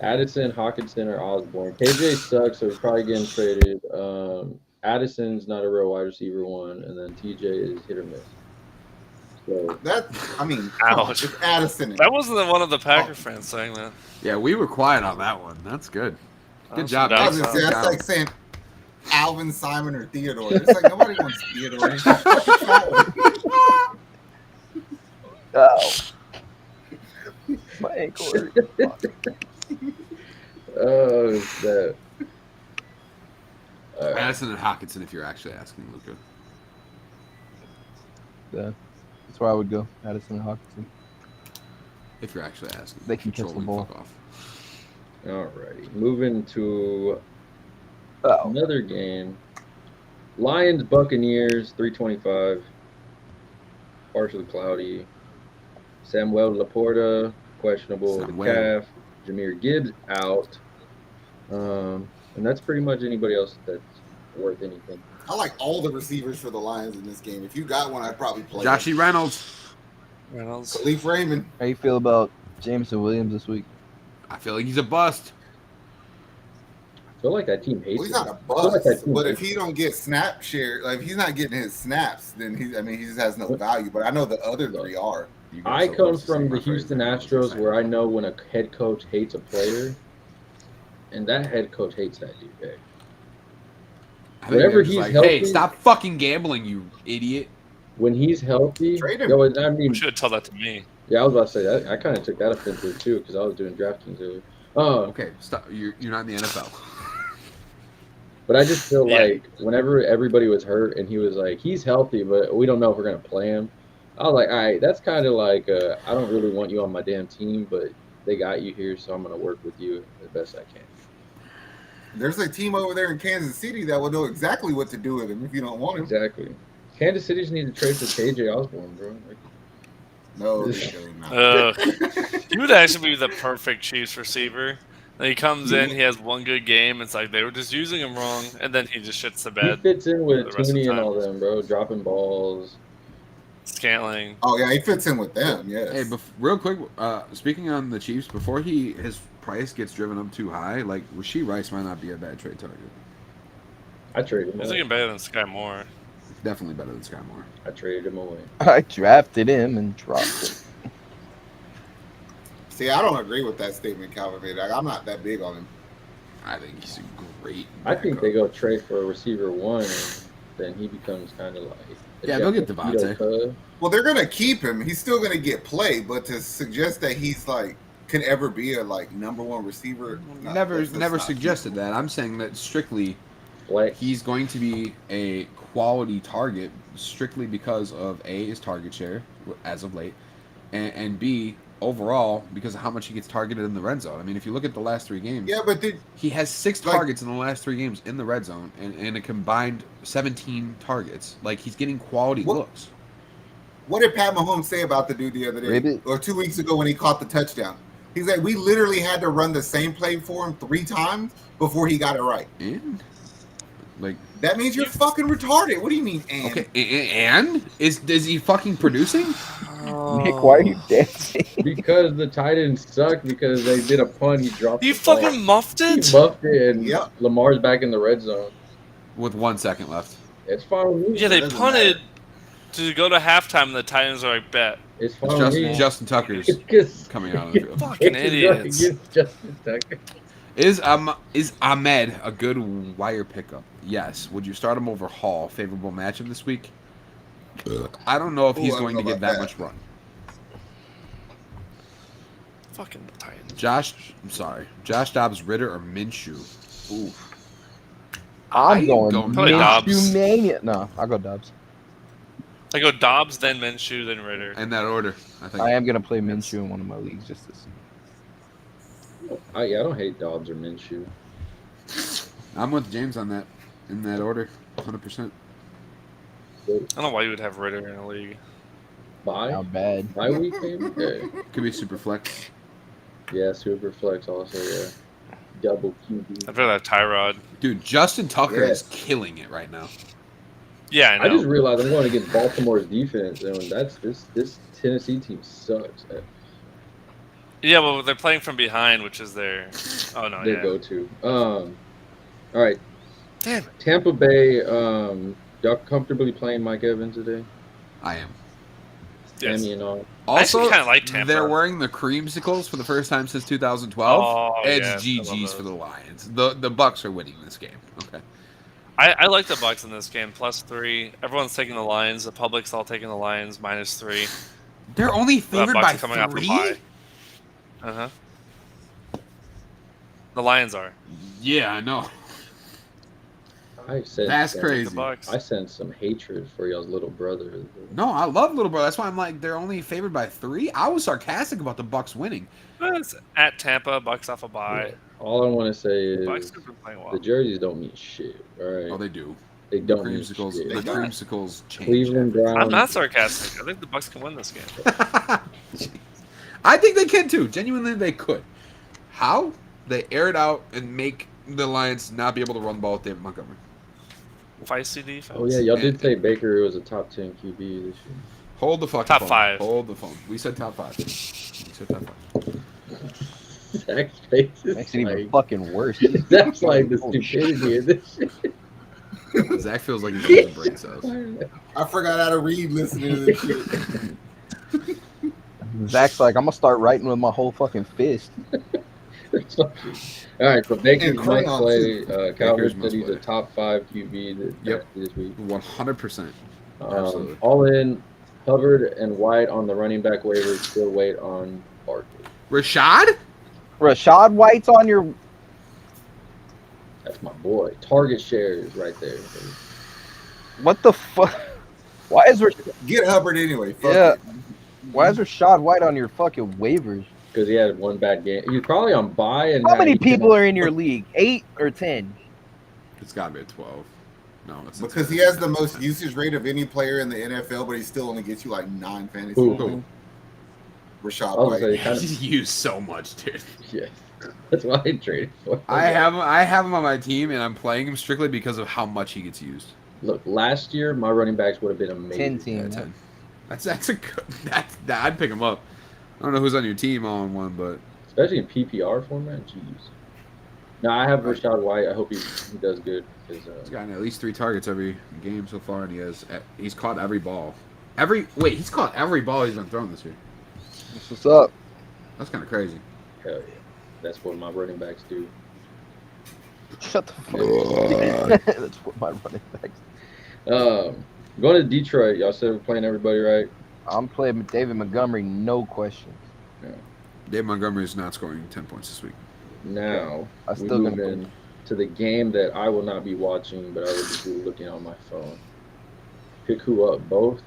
Addison, Hawkinson, or Osborne. KJ sucks, so he's probably getting traded. Addison's not a real wide receiver one, and then TJ is hit or miss. So That I mean, come on, Ouch. it's Addison. That wasn't one of the Packer fans saying that. Yeah, we were quiet on that one. That's good. Good That's job, some I guys. was downside. gonna say, that's like saying Alvin, Simon, or Theodore. It's like nobody wants Theodore. He's just fucking tall. Oh, my ankle hurt. oh, that. All right. Addison and Hawkinson, if you're actually asking, Luca. Yeah, that's where I would go. Addison and Hawkinson. If you're actually asking. They can catch the Trolling, ball. fuck off. Alrighty, moving to Oh, another game. Lions Buccaneers 325. Partially cloudy. Samuel Laporta questionable with the Samuel. calf. Jahmyr Gibbs out. And that's pretty much anybody else that's worth anything. I like all the receivers for the Lions in this game. If you got one, I'd probably play. Joshy Reynolds. Reynolds. Khalif Raymond. how you feel about Jameson Williams this week? I feel like he's a bust. I feel like that team hates Well, he's him. not a I feel like that bust, team but if hates he him. don't get snap share, like if he's not getting his snaps, then he just has no value. But I know the other three are. You I guys are come supposed to say from my the Houston phrase, Astros I'm where I saying. know when a head coach hates a player, and that head coach hates that dude. Hey. I think Whenever they're just he's like, healthy- hey, stop fucking gambling, you idiot. When he's healthy, Trade him. yo, I mean, You should tell that to me. yeah, I was about to say that. I kind of took that offensive too because I was doing DraftKings earlier. Okay, stop. You're not in the NFL. But I just feel Yeah. like whenever everybody was hurt and he was like, he's healthy, but we don't know if we're gonna play him. I was like, all right, that's kind of like I don't really want you on my damn team, but they got you here, so I'm gonna work with you the best I can. There's a team over there in Kansas City that will know exactly what to do with him if you don't want him. Exactly. Kansas City just need to trade for KJ Osborne, bro. Like, No, they do not. He would actually be the perfect Chiefs receiver. Then he comes in, he has one good game. It's like they were just using him wrong, and then he just shits the he bed. fits in with the rest of the Tooney and time. all them, bro. Dropping balls. Scantling. Oh yeah, he fits in with them. Yes. Hey, real quick, speaking on the Chiefs, before his price gets driven up too high, like Rashee Rice might not be a bad trade target. I traded him He's away. looking better than Sky Moore. Definitely better than Sky Moore. I traded him away. I drafted him and dropped it. See, I don't agree with that statement, Calvin made. Like, I'm not that big on him. I think he's a great. I think backup. they go trade for a receiver one, and then he becomes kind of like a Yeah, they'll get Jeff Devontae. Cud. Well, they're gonna keep him. He's still gonna get play, but to suggest that he's like can ever be a like number one receiver, no, Never that's not suggested that. I'm saying that strictly Flex. he's going to be a quality target strictly because of A, his target share as of late, and B, overall because of how much he gets targeted in the red zone. I mean, if you look at the last 3 games, Yeah, but did he has 6 Like- targets in the last 3 games in the red zone and a combined 17 targets. Like, he's getting quality What- looks. what did Pat Mahomes say about the dude the other day Ribbit. or 2 weeks ago when he caught the touchdown? He's like, we literally had to run the same play for him 3 times before he got it right. And, like, That means you're fucking retarded. What do you mean? And okay, and is he fucking producing? Nick, why are you dancing? Because the Titans suck because they did a punt, he dropped You the ball. fucking muffed He it? muffed it, and Yep. Lamar's back in the red zone. With 1 second left. It's fine with me. Yeah, they Doesn't punted to go to halftime, and the Titans are like, bet. It's fine It's with me. Justin Tucker's It's just coming out of the field. Fucking it's idiots. against Justin Tucker. Is Ahmed a good wire pickup? Yes. Would you start him over Hall? Favorable matchup this week? I don't know if he's Ooh, I don't going know to get about that that. much run. Fucking Titans. Josh Dobbs, Ritter, or Minshew? Ooh. I'm I'm going going Probably Dobbs. Minshew Mania. No, I'll go Dobbs. I go Dobbs, then Minshew, then Ritter. In that order, I think. I am gonna play Minshew in one of my leagues just to see. I don't hate Dobbs or Minshew. I'm with James on that. In that order, 100%. I don't know why you would have Ritter in a league. Bye. Not bad. Bye week, maybe? Yeah. Could be super flex. Yeah, Super Flex also, yeah. Double QB. I'd rather have Tyrod. Dude, Justin Tucker Yeah. is killing it right now. Yeah, I I know. just realized I'm going against Baltimore's defense, and that's this Tennessee team sucks. Yeah, well, they're playing from behind, which is their. Oh no, Their yeah. go-to. All right, Damn. Tampa Bay. Y'all comfortably playing Mike Evans today? I am. Yes. Sammy and all. I actually Also, kinda like Tampa. they're wearing the creamsicles for the first time since 2012. Oh, it's yeah, I love GG's for those. the Lions. The Bucks are winning this game. Okay. I like the Bucks in this game. +3. Everyone's taking the Lions. The public's all taking the Lions. -3. They're only The favored Bucks by are coming off a 3? bye. Uh-huh. The Lions are. Yeah, I know. I sense That's some- crazy. The Bucks. I sense some hatred for y'all's little brother. No, I love Little Brother. That's why I'm like, they're only favored by 3. I was sarcastic about the Bucks winning. It's at Tampa. Bucks off a bye. Yeah. All I want to say Bucks is have been playing well. the jerseys don't mean shit. All right, Oh, they do. they The don't mean creamsicles. shit. The creamsicles change. Cleveland Browns. I'm not sarcastic. I think the Bucks can win this game. I think they can too. Genuinely, they could. How? They air it out and make the Lions not be able to run the ball with David Montgomery. Feisty defense. Oh yeah, y'all did say Baker was a top 10 QB this year. Hold the fucking Top phone. 5. Hold the phone. We said top 5. We said top 5. Zach's face is Makes it even like, fucking worse. that's like the Holy stupidity of this shit. Zach feels like he's losing brain cells. I forgot how to read listening to this shit. Zach's like, I'm gonna start writing with my whole fucking fist. All right, so Baker's And must crayon, play. Baker's Calvin said must he's play. a top 5 QB Yep. this week. 100%. Absolutely. All in, Hubbard and White on the running back waivers. Still wait on Barkley. Rashad? Rashad White's on your. That's my boy. Target shares right there. What the fuck? Why is Get Hubbard anyway. Fuck Yeah. it. Why is Rashad White on your fucking waivers? Because he had one bad game. He's probably on bye. And How many people are in your league? 8 or 10? It's got to be a 12. No, it's Because he has the most usage rate of any player in the NFL, but he still only gets you like 9 fantasy. Who? points. Rashad I was White. gonna say, kind He's used so much, dude. yeah. That's why I traded for him. I have him on my team, and I'm playing him strictly because of how much he gets used. Look, last year my running backs would have been amazing. 10 team. Yeah, 10. That's a good. I'd pick him up. I don't know who's on your team all in one, but Especially in PPR format. Jeez. No, I have Rashad White. I hope he does good. he's gotten at least 3 targets every game so far, and he's caught every ball. He's caught every ball he's been thrown this year. That's what's up. That's kind of crazy. Hell yeah. That's what my running backs do. Shut the fuck up. That's what my running backs. Going to Detroit. Y'all said we're playing everybody right. I'm playing with David Montgomery, no question. Dave Montgomery is not scoring 10 points this week. Now I we still move gonna in to the game that I will not be watching, but I will just be looking on my phone. Pick who up? Both.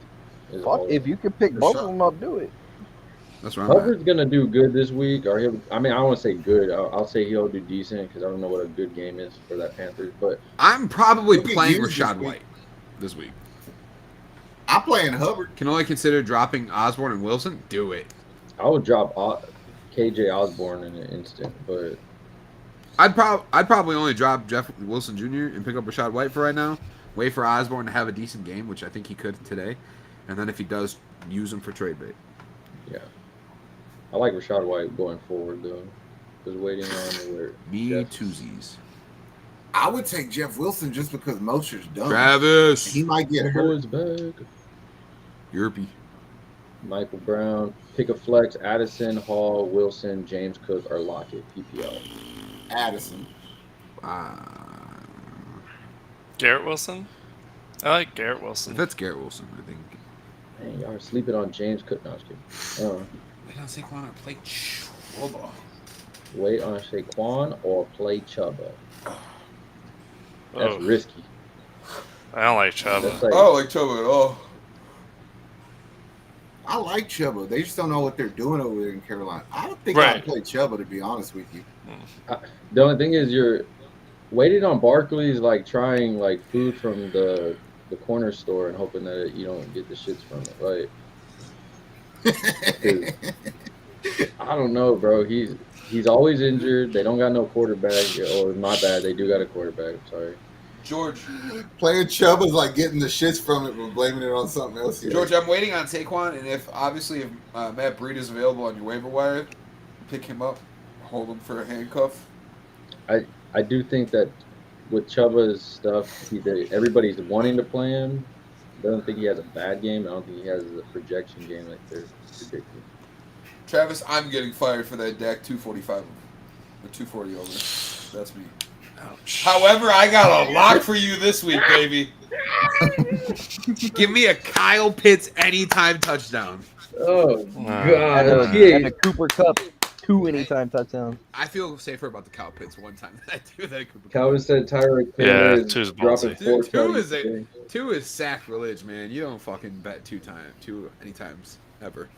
Is fuck. all- If you can pick both of them, I'll do it. That's where I'm at. Hubbard's gonna do good this week, or he'll. I mean, I don't want to say good. I'll say he'll do decent because I don't know what a good game is for that Panthers. But I'm probably Look at playing you this Rashad week. White this week. I'm playing Hubbard. Can only consider dropping Osborne and Wilson. Do it. I would drop KJ Osborne in an instant. But I'd probably only drop Jeff Wilson Jr. and pick up Rashad White for right now. Wait for Osborne to have a decent game, which I think he could today, and then if he does, use him for trade bait. yeah, I like Rashad White going forward though. Just waiting on where Me Jeff- twosies. I would take Jeff Wilson just because Mosher's done. Travis. He might get The hurt. boys back. Yerpy. Michael Brown, pick a flex. Addison, Hall, Wilson, James Cook, or Lockett. PPL. Addison. Garrett Wilson? I like Garrett Wilson. That's Garrett Wilson, I think. Man, y'all are sleeping on James Cook. No, I was kidding. Wait on Saquon or play Chuba. Wait on Saquon or play Chuba. That's Oh, risky. I don't like That's Chuba. like, I don't like Chuba at all. I like Chuba. They just don't know what they're doing over there in Carolina. I don't think Right. I'd play Chuba, to be honest with you. the only thing is you're waiting on Barkley's like trying like food from the corner store and hoping that you don't get the shits from it. Like, I don't know, bro. He's always injured. They don't got no quarterback. Or my bad, they do got a quarterback. I'm sorry. George, Playing Chuba's like getting the shits from it, but blaming it on something else. Here. George, I'm waiting on Saquon, and if Matt Breida is available on your waiver wire, pick him up, hold him for a handcuff. I do think that with Chuba's stuff, everybody's wanting to play him. I don't think he has a bad game. I don't think he has a projection game like they're predicting. Travis, I'm getting fired for that Dak 245 or 240 over. That's me. Ouch. However, I got a lock for you this week, baby. Give me a Kyle Pitts anytime touchdown. Oh Wow. God! And a Cooper Cup, 2 anytime touchdowns. I feel safer about the Kyle Pitts one time than I do that Cooper. Calvin said Tyreek Yeah, is two's dropping ballsy. 4 Dude, two touchdowns is a- today. 2 is sacrilege, man. You don't fucking bet 2 anytimes ever.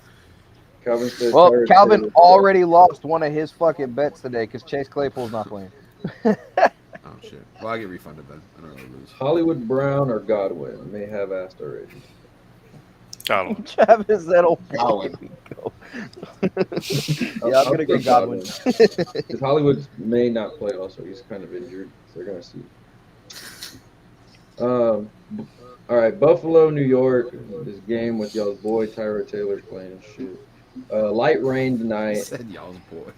Calvin said Well, Tyreek Calvin Hill- already lost one of his fucking bets today because Chase Claypool's not playing. Oh shit. Well, I get refunded then. I don't really lose. Hollywood Brown or Godwin may have asked already. Got him. Travis said, "Oh, Godwin. here we go." Yeah, I'm gonna go take Godwin. Because Hollywood may not play. Also, he's kind of injured, so they're gonna see. All right, Buffalo, New York. This game with y'all's boy Tyrod Taylor playing shit. Light rain I tonight. said y'all's boy.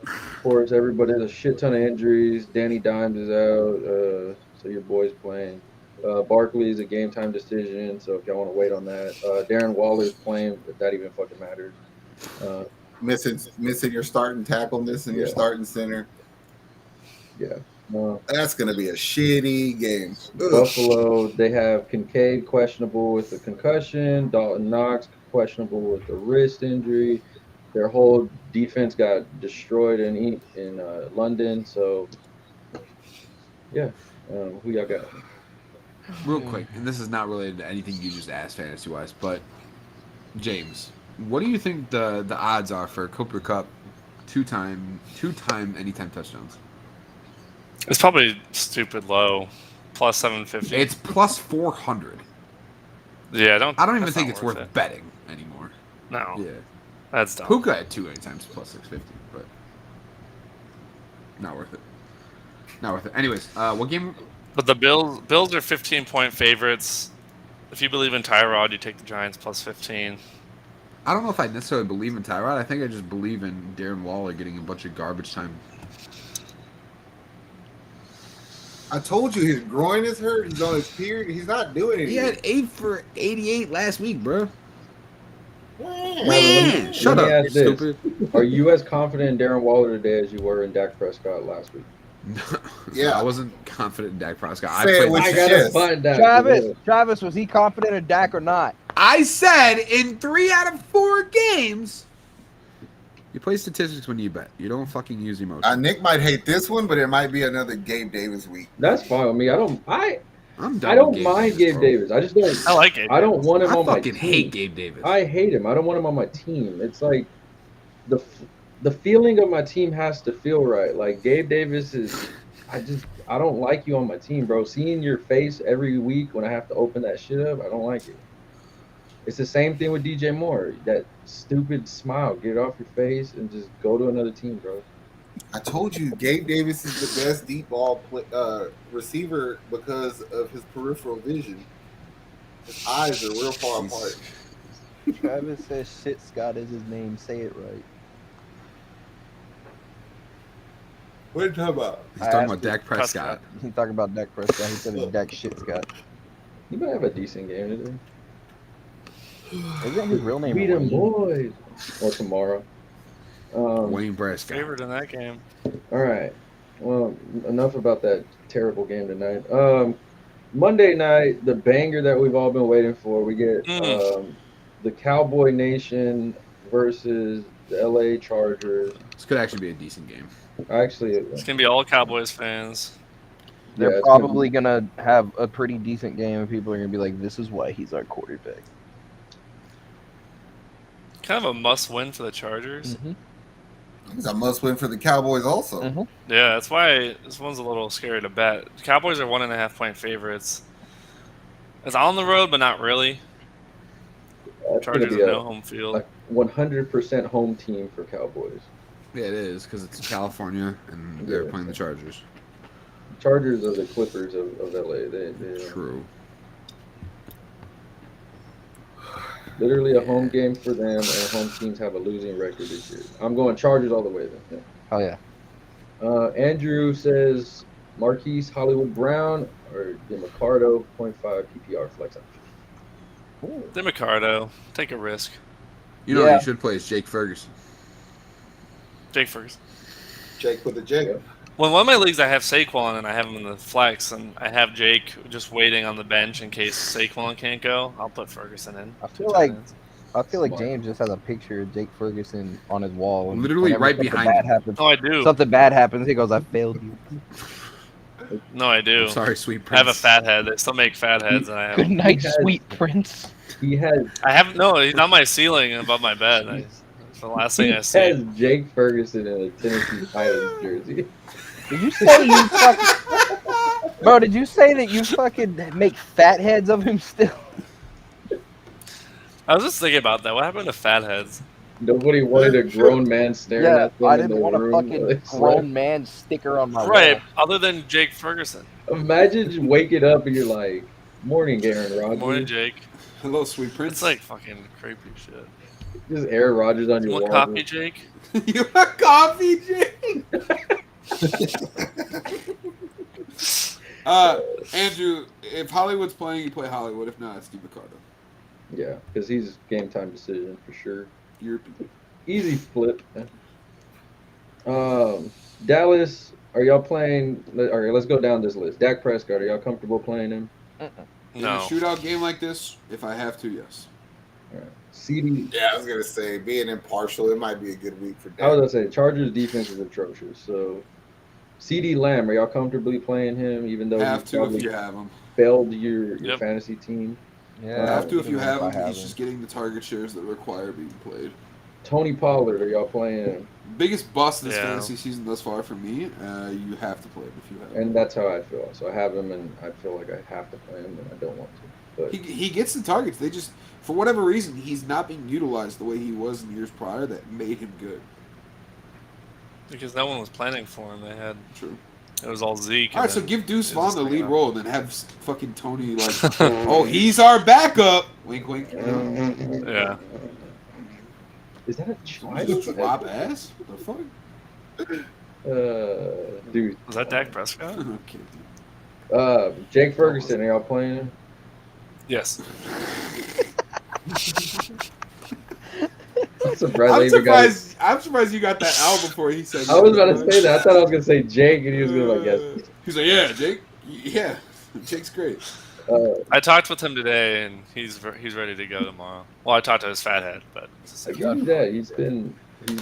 Of course, everybody has a shit ton of injuries. Danny Dimes is out, so your boy's playing. Barkley is a game time decision, so if y'all want to wait on that. Darren Waller's playing, if that even fucking matters. Missing your starting tackle, missing your Yeah. starting center. Yeah. Uh, That's gonna be a shitty game. Ugh. Buffalo, they have Kincaid questionable with the concussion, Dalton Knox questionable with the wrist injury. Their whole defense got destroyed in London. So, yeah, who y'all got? Real quick, and this is not related to anything you just asked fantasy wise, but James, what do you think the odds are for Cooper Kupp two-time anytime touchdowns? It's probably stupid low, plus 750. It's plus 400. Yeah, I don't even that's think not it's worth betting anymore. No, Yeah. that's dumb. Puka had 2 anytimes plus 650, but not worth it. Not worth it. Anyways, what game? But the Bills are 15-point favorites. If you believe in Tyrod, you take the Giants plus 15. I don't know if I necessarily believe in Tyrod. I think I just believe in Darren Waller getting a bunch of garbage time. I told you his groin is hurt. He's on his period. He's not doing anything. He had 8 for 88 last week, bro. Man, Shut let me up, ask this. stupid. Are you as confident in Darren Waller today as you were in Dak Prescott last week? Yeah. I wasn't confident in Dak Prescott. Say it I, with played, your chest. find out. Travis, was he confident in Dak or not? I said in 3 out of 4 games. You play statistics when you bet. You don't fucking use emotion. Nick might hate this one, but it might be another Gabe Davis week. That's fine with me. I I'm done don't with mind Davis, Gabe bro. Davis. I just don't. I like it. I don't want him I on my fucking team. hate Gabe Davis. I hate him. I don't want him on my team. It's like the feeling of my team has to feel right. Like Gabe Davis is. I don't like you on my team, bro. Seeing your face every week when I have to open that shit up, I don't like it. It's the same thing with DJ Moore. That stupid smile, get it off your face and just go to another team, bro. I told you, Gabe Davis is the best deep ball receiver because of his peripheral vision. His eyes are real far apart. Travis says shit Scott is his name. Say it right. What are you talking about? He's talking about Dak Prescott. He talking about Dak Prescott. He said it's Dak shit Scott. He might have a decent game today. Isn't his real name Beat 'em Wayne? boys. Or tomorrow. Wayne Prescott. Favored in that game. All right. Well, enough about that terrible game tonight. Monday night, the banger that we've all been waiting for. We get the Cowboy Nation versus the LA Chargers. This could actually be a decent game. Actually, It's gonna be all Cowboys fans. They're it's probably gonna have a pretty decent game, and people are gonna be like, "This is why he's our quarterback." Kind of a must-win for the Chargers. It's a must win for the Cowboys also. Yeah, that's why this one's a little scary to bet. The Cowboys are 1.5-point favorites. It's on the road, but not really. That's gonna Chargers be have a no home field. 100% home team for Cowboys. Yeah, it is because it's California and they're playing the Chargers. Chargers are the Clippers of LA. They True. literally a home game for them, and home teams have a losing record this year. I'm going Chargers all the way then. Oh yeah. Andrew says Marquise Hollywood Brown or DeMarcado 0.5 PPR flex option. DeMarcado, take a risk. You know Yeah. what you should play is Jake Ferguson. Jake first. Jake with the J. Well, in one of my leagues, I have Saquon, and I have him in the flex, and I have Jake just waiting on the bench in case Saquon can't go. I'll put Ferguson in. I feel like Smart. James just has a picture of Jake Ferguson on his wall. And Literally whenever right something behind bad him. happens, No, I do. something bad happens, he goes, "I failed you." No, I do. I'm sorry, sweet I prince. have a fat head. They still make fat heads, and I have. Good night, has- sweet prince. He has He's on my ceiling above my bed. It's the last thing I has see. Jake Ferguson in a Tennessee Titans jersey. Did you say you fucking... Bro, did you say that you fucking make fat heads of him still? I was just thinking about that. What happened to fat heads? Nobody wanted a grown man staring Yeah, at them I in didn't the want a room. fucking It's like- grown man sticker on my Right, wall. other than Jake Ferguson. Imagine just waking up and you're like, "Morning, Aaron Rodgers." Morning, Jake. Hello, sweet prince. It's like fucking creepy shit. Just Aaron Rodgers on You your want wall. coffee, Jake? You want coffee, Jake? Andrew, if Hollywood's playing, you play Hollywood. If not, it's Steve Ricardo. Yeah, because he's game time decision for sure. European. Easy flip. Dallas, are y'all playing? All right, let's go down this list. Dak Prescott, are y'all comfortable playing him? In No. a shootout game like this, if I have to, yes. All right. CD, Yeah, I was gonna say, being impartial, it might be a good week for I was Dak. gonna say Chargers defense is atrocious. So, CD Lamb, are y'all comfortably playing him, even though Have he's to if probably you have him. failed your Yep. fantasy team? Yeah, Have to if you have I him. He's just getting the target shares that require being played. Tony Pollard, are y'all playing him? Biggest bust this Yeah. fantasy season thus far for me. You have to play him if you have him. And that's how I feel. So I have him, and I feel like I have to play him, and I don't want to. But He gets the targets. They just, for whatever reason, he's not being utilized the way he was in years prior. That made him good. Because no one was planning for him. They had True. it was all Zeke. All right, and so then give Deuce it Vaughn just the took lead off. role, and then have fucking Tony like, oh, he's our backup. Wink, wink. Yeah. is that a Why child? flop ass? What the fuck? Dude. Was that Dak Prescott? Okay, Jake Ferguson, are y'all playing him? Yes. I'm surprised. I'm surprised you got that out before he said. I was about to say that. I thought I was gonna say Jake, and he was gonna like yes. He's like, yeah, Jake. Yeah, Jake's great. I talked with him today, and he's ready to go tomorrow. Well, I talked to his fat head, but it's the I same. give you that. He's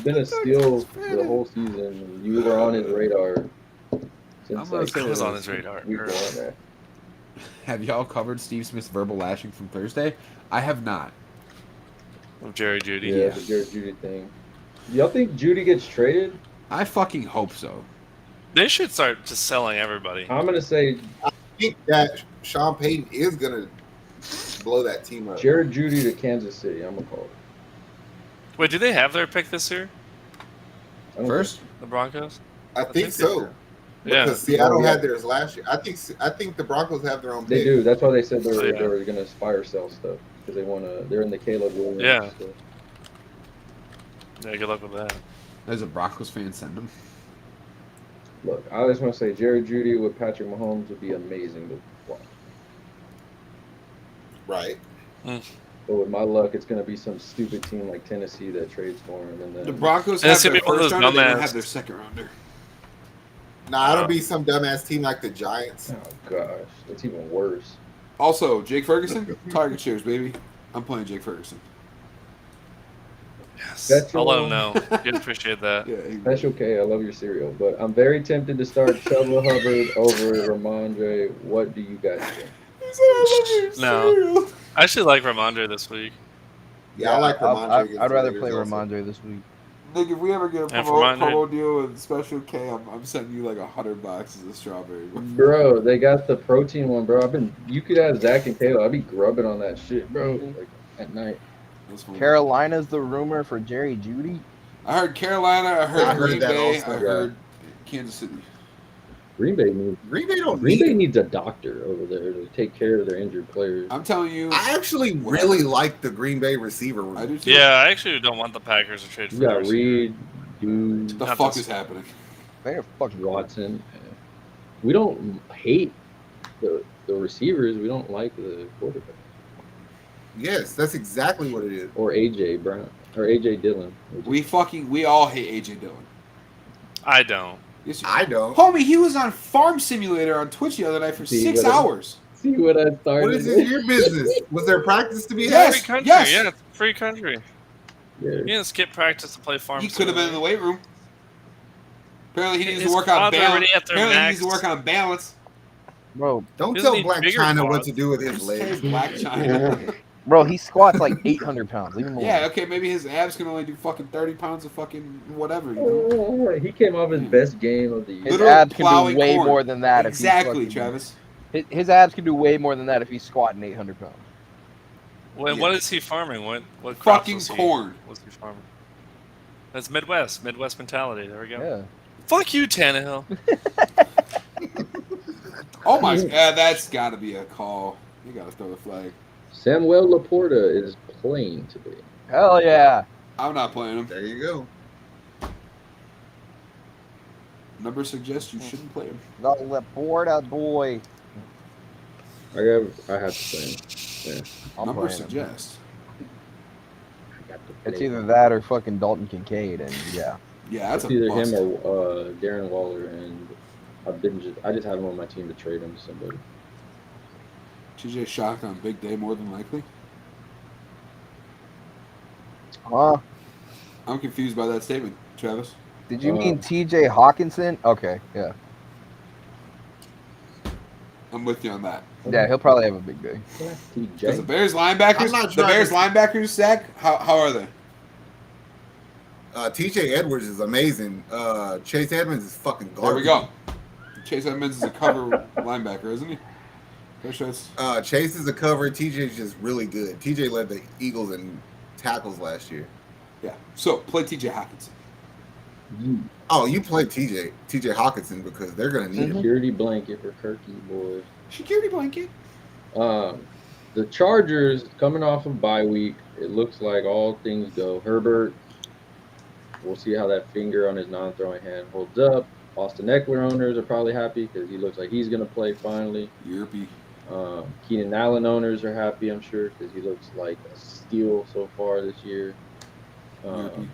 been a steal the whole season. You were on his radar since gonna say I was on his radar. week one. Man. Have y'all covered Steve Smith's verbal lashing from Thursday? I have not. Of Jerry Judy. Yeah, the Jared Judy thing. Y'all think Judy gets traded? I fucking hope so. They should start just selling everybody. I'm gonna say I think that Sean Payton is gonna blow that team up. Jared Judy to Kansas City. I'm gonna call it. Wait, do they have their pick this year? I don't First, The Broncos? I think so. Yeah. Because Seattle Oh, yeah. had theirs last year. I think the Broncos have their own They pick. do. That's why they said they were, Yeah. they were gonna fire sell stuff because they wanna. They're in the Caleb Williams. Yeah. So. Yeah, good luck with that. as a Broncos fan, send him. Look, I just want to say Jared Judy with Patrick Mahomes would be amazing to watch. Right. But with my luck, it's going to be some stupid team like Tennessee that trades for him, and The then Broncos And have it's their gonna be one of first those rounder. They don't dumbass- have their second rounder. Nah, it'll be some dumbass team like the Giants. oh gosh, it's even worse. Also, Jake Ferguson, target shares, baby. I'm playing Jake Ferguson. Yes. That's I'll let all. him know. You'd appreciate that. Yeah, That's okay. I love your cereal, but I'm very tempted to start Chuba Hubbard over Ramondre. What do you guys think? No. I actually like Ramondre this week. Yeah, I like Ramondre. I'd rather against play the Raiders also. Ramondre this week. Nigga, if we ever get a And for mine, promo deal with Special K, I'm sending you like 100 boxes of strawberry. Bro, they got the protein one, bro. You could have Zach and Taylor. I'd be grubbing on that shit, bro. Like at night. That's fine. Carolina's the rumor for Jerry Judy. I heard Carolina. I heard I heard Green that Bay. also, I yeah. heard Kansas City. Green Bay needs Green Bay needs a doctor over there to take care of their injured players. I'm telling you, I actually really like the Green Bay receiver room. I do too. Yeah, I actually don't want the Packers to trade for You got their Reed, Dude, The Not fuck this- is happening? They're fucking Watson. We don't hate the receivers. We don't like the quarterback Yes, that's exactly what it is. or AJ Brown or AJ Dillon. We all hate AJ Dillon. I don't. Yes, you- I don't. Homie, he was on Farm Simulator on Twitch the other night for See, 6 what I- hours. See what I started. What is it your business? Was there practice to be Yes. had? Free country, yes. yeah, it's free country. Yeah. You didn't skip practice to play farm. He could have been in the Simulator. weight room. Apparently, he needs His to work on quads are balance. already at their Apparently, he needs to max. work on balance. bro. Don't Doesn't tell need Black bigger China what quads. to do with his Just say legs. Black China. Bro, he squats like 800 pounds. Leave him alone. Yeah, okay, maybe his abs can only do fucking 30 pounds of fucking whatever. You know? Oh, he came off his best game of the year. His Literal abs can plowing do way corn. more than that. Exactly, if he's fucking, Travis. His abs can do way more than that if he's squatting 800 pounds. What Yeah. is he farming? What crops Fucking was he- corn. Was he farming? That's Midwest mentality. There we go. Yeah. Fuck you, Tannehill. Oh my god, that's got to be a call. You got to throw the flag. Samuel Laporta is playing today. Hell yeah. I'm not playing him. There you go. Number suggests you shouldn't play him. Got that board out, boy. I have to play him. Yeah, I'm Number playing him. suggests. I got to It's play either him. that or fucking Dalton Kincaid, and yeah. Yeah, that's It's a either bust. him or Darren Waller, and I just have him on my team to trade him to somebody. TJ Shock on big day, more than likely. Huh? I'm confused by that statement, Travis. Did you mean TJ Hawkinson? Okay, yeah. I'm with you on that. Yeah, he'll probably have a big day. Because the TJ. Bears I'm linebackers, not the trying Bears to- linebackers, Zach, how are they? TJ Edwards is amazing. Chase Edmonds is fucking There we garbage. go. Chase Edmonds is a cover linebacker, isn't he? Chase. Chase is a cover. TJ's just really good. TJ led the Eagles in tackles last year. Yeah. So play TJ Hawkinson. Oh, you play TJ Hawkinson because they're gonna need him. Security blanket for Kirky, boys. Security blanket. The Chargers coming off of bye week. It looks like all things go. Herbert. We'll see how that finger on his non-throwing hand holds up. Austin Eckler owners are probably happy because he looks like he's going to play finally. Yerpy. Keenan Allen owners are happy, I'm sure, because he looks like a steal so far this year. Yerpy.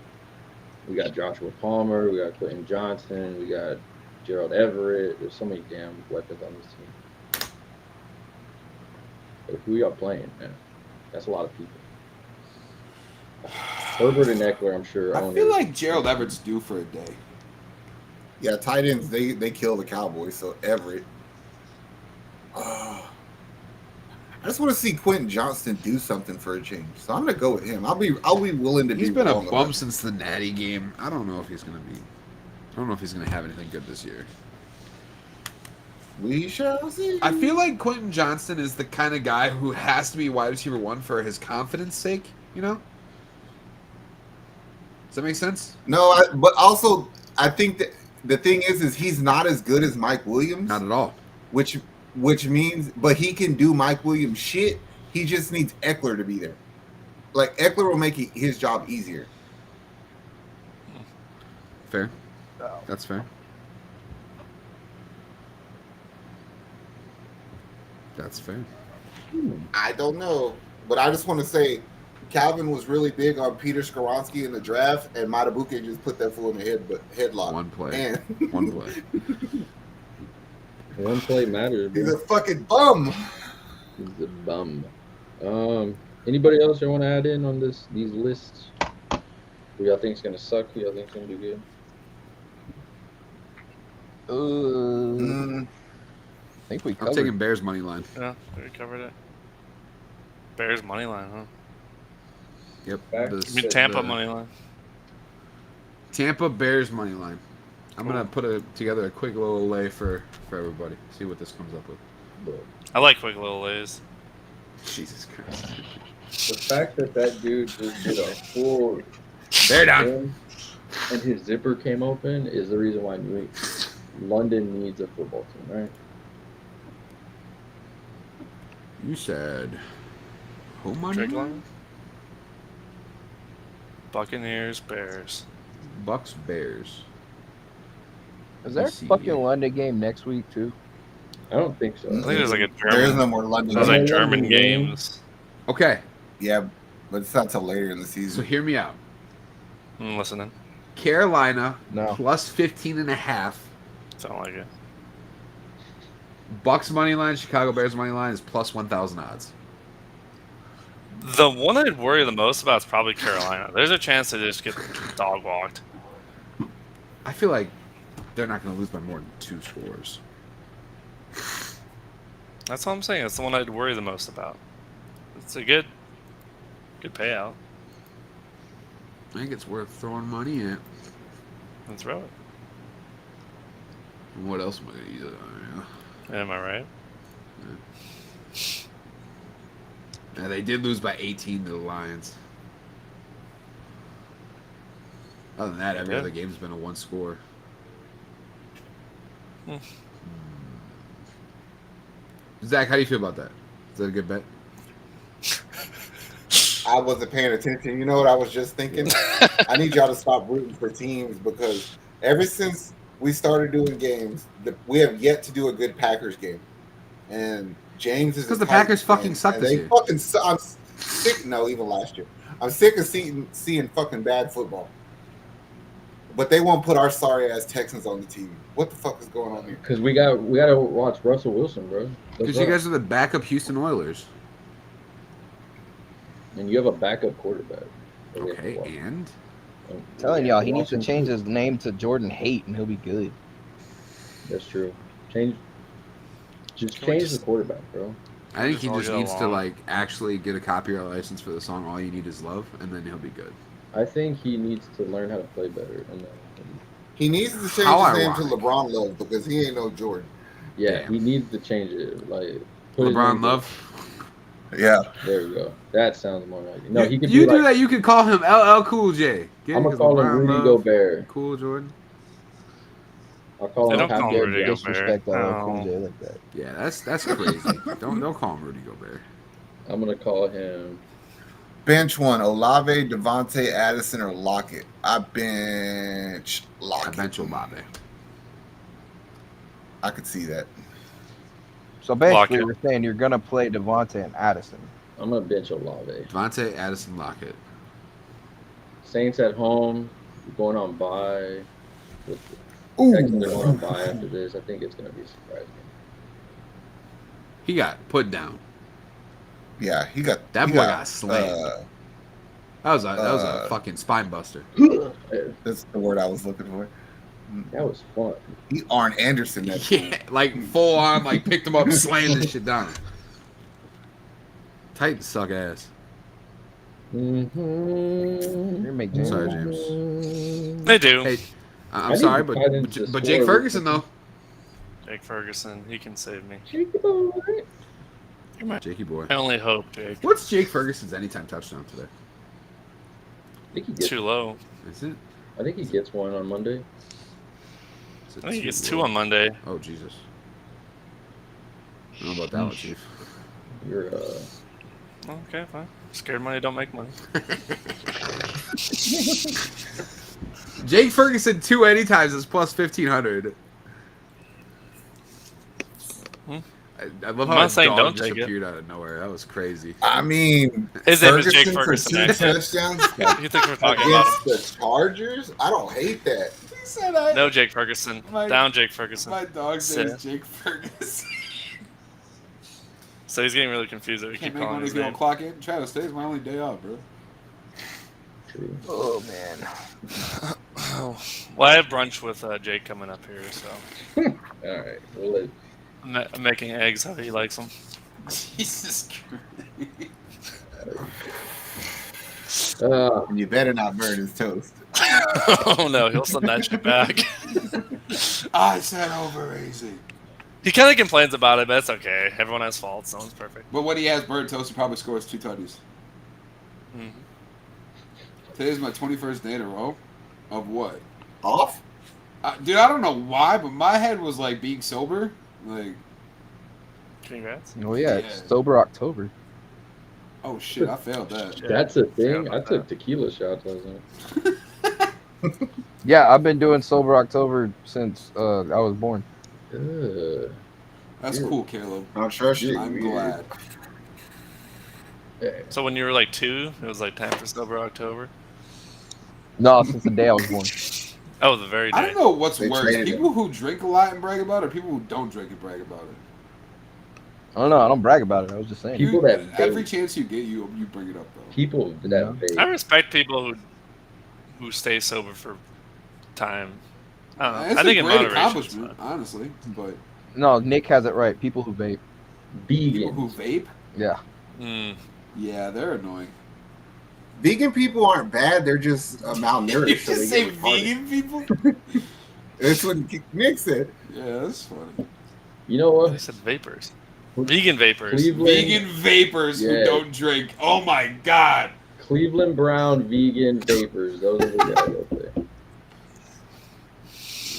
We got Joshua Palmer. We got Quentin Johnson. We got Gerald Everett. There's so many damn weapons on this team. But who y'all playing, man? That's a lot of people. Herbert and Eckler, I'm sure. I owners. feel like Gerald Everett's due for a day. Yeah, tight ends they kill the Cowboys. So Everett. I just want to see Quentin Johnston do something for a change. So I'm gonna go with him. I'll be willing to He's be been a wrong about bum it. since the Natty game. I don't know if he's gonna have anything good this year. We shall see. I feel like Quentin Johnston is the kind of guy who has to be wide receiver one for his confidence sake, you know? Does that make sense? No, but also I think that the thing is he's not as good as Mike Williams, Not at all. which means, but he can do Mike Williams shit. He just needs Eckler to be there. Like Eckler will make his job easier. Fair. That's fair. That's fair. I don't know, but I just want to say, Calvin was really big on Peter Skoronski in the draft, and Matabuke just put that fool in the headlock. One play. And One play. One play matters, he's bro. a fucking bum. He's a bum. Anybody else you want to add in on these lists? Who y'all think's gonna suck? Who y'all think's gonna do good? Mm, I think we I'm covered. taking Bears money line. Yeah, we covered it. Bears money line, huh? Yep. Back. The- I mean Tampa the- money line. Tampa Bears money line. I'm Cool. gonna put together a quick little lay for everybody. See what this comes up with. But I like quick little lays. Jesus Christ. the fact that dude just did a full They're down. spin and his zipper came open is the reason why London needs a football team, right? You said home money Trick line? line. Buccaneers, Bears. Bucks Bears. Is there a Let's see. fucking London game next week too? I don't think so. I think there's like a there is German. no more London. There's like London German game. games. Okay, Yeah, but it's not till later in the so season. hear me out. I'm listening. Carolina No. plus 15.5. Sound like it. Bucks money line, Chicago Bears money line is plus 1,000 odds. The one I'd worry the most about is probably Carolina. There's a chance they just get dog walked. I feel like they're not going to lose by more than 2 scores. That's all I'm saying. It's the one I'd worry the most about. It's a good payout. I think it's worth throwing money at. Let's throw it. And what else am I going to use it on? Am I right? Yeah, they did lose by 18 to the Lions. Other than that, every Yeah. other game's been a 1 score. Hmm. Zach, how do you feel about that? Is that a good bet? I wasn't paying attention. You know what I was just thinking? I need y'all to stop rooting for teams because ever since we started doing games, we have yet to do a good Packers game. And James is Because the Packers fucking suck this year. I'm sick. No, even last year. I'm sick of seeing fucking bad football. But they won't put our sorry ass Texans on the TV. What the fuck is going on here? Because we got to watch Russell Wilson, bro. Because you guys are the backup Houston Oilers. And you have a backup quarterback. Okay, and? I'm telling y'all, he needs to change his name to Jordan Haidt, and he'll be good. That's true. Change the quarterback, bro. I think he all just get needs to along. like actually get a copyright license for the song "All You Need Is Love," and then he'll be good. I think he needs to learn how to play better. And He needs to change How his name ironic. to LeBron Love because he ain't no Jordan. yeah, Damn. he needs to change it. Like put his LeBron name- Love. Yeah. There we go. That sounds more like it. No, he could you be do like, that. You could call him LL Cool J. Get I'm it? gonna 'Cause call him LeBron Rudy Love, Gobert. Cool Jordan. I'll call They him don't call Happy him Rudy Gobert. Gobert. Disrespect LL No. Cool J like that. Yeah, that's crazy. don't call him Rudy Gobert. I'm gonna call him. Bench one: Olave, Devontae, Addison, or Lockett. I bench Lockett. Eventual Bobby. I could see that. So basically, Lockett. we're saying you're gonna play Devontae and Addison. I'm gonna bench Olave. Devontae, Addison, Lockett. Saints at home, going on bye. With Ooh. Texans are going on bye after this. I think it's gonna be surprising. He got put down. Yeah, he got That he boy got slammed. That was a uh, fucking spine buster. That's the word I was looking for. That was fun. He Arn Anderson. That Yeah, like full on, like picked him up, and slammed this shit down. Titans suck ass. Mm-hmm. You're make James. Sorry, James. They do. Hey, I I'm need sorry, the but Titans to but Jake score. Ferguson though. Jake Ferguson, he can save me. Jakey boy. I only hope, Jake. What's Jake Ferguson's anytime touchdown today? I think he gets. Too low. Is it? I think he gets one on Monday. Is it I think he gets too two low? on Monday. Oh Jesus. I don't know about that one, Chief. You're Okay, fine. Scared money don't make money. Jake Ferguson 2 anytimes is plus 1,500. I love how I'm not a saying dog don't just take it. appeared out of nowhere. That was crazy. I mean, His name is Jake for Ferguson, 2 actually. touchdowns You think we're talking about him? against the Chargers. I don't hate that. He said I. No, Jake Ferguson. My- Down, Jake Ferguson. My dog's Sit. name is Jake Ferguson. So he's getting really confused that we keep Can't make calling money his if you don't name. clock in. Travis, today's my only day off, bro. true. Oh man. Well, I have brunch with Jake coming up here, so All right. We'll let, I'm making eggs how he likes them. Jesus Christ. And you better not burn his toast. Oh no, he'll send that shit back. I said over easy. He kind of complains about it, but it's okay. Everyone has faults. No one's perfect. But when he has burnt toast, he probably scores 2 tutties. Mhm. Today's my 21st day in a row. Of what? Off? Dude, I don't know why, but my head was like being sober. Like, Congrats. Oh yeah, Yeah. it's sober October. oh shit, I failed that. Yeah, that's a thing. forgot I about took tequila shots last night. Yeah, I've been doing sober October since I was born. Ugh. That's Yeah. cool, Caleb. I'm sure she. I'm glad. Yeah. So when you were like 2, it was like time for sober October. No, since the day I was born. Oh, the very I day. don't know what's They worse, traded people who drink a lot and brag about it, or people who don't drink and brag about it. I don't know. I don't brag about it. I was just saying. People that every vape. chance you get, you bring it up though. People that Yeah. vape. I respect people who stay sober for time. I don't know. It's I think a in great moderation. accomplishment, honestly. But No, Nick has it right. People who vape. people Vegan. who vape, Yeah. Mm. yeah, they're annoying. Vegan people aren't bad. They're just malnourished. You so just they say get retarded. vegan people? That's what Nick said. Yeah, that's funny. You know They what? said vapors. Vegan vapors. Cleveland, Vegan vapors Yeah. who don't drink. Oh my god. Cleveland Brown vegan vapors. Those are the guys out there.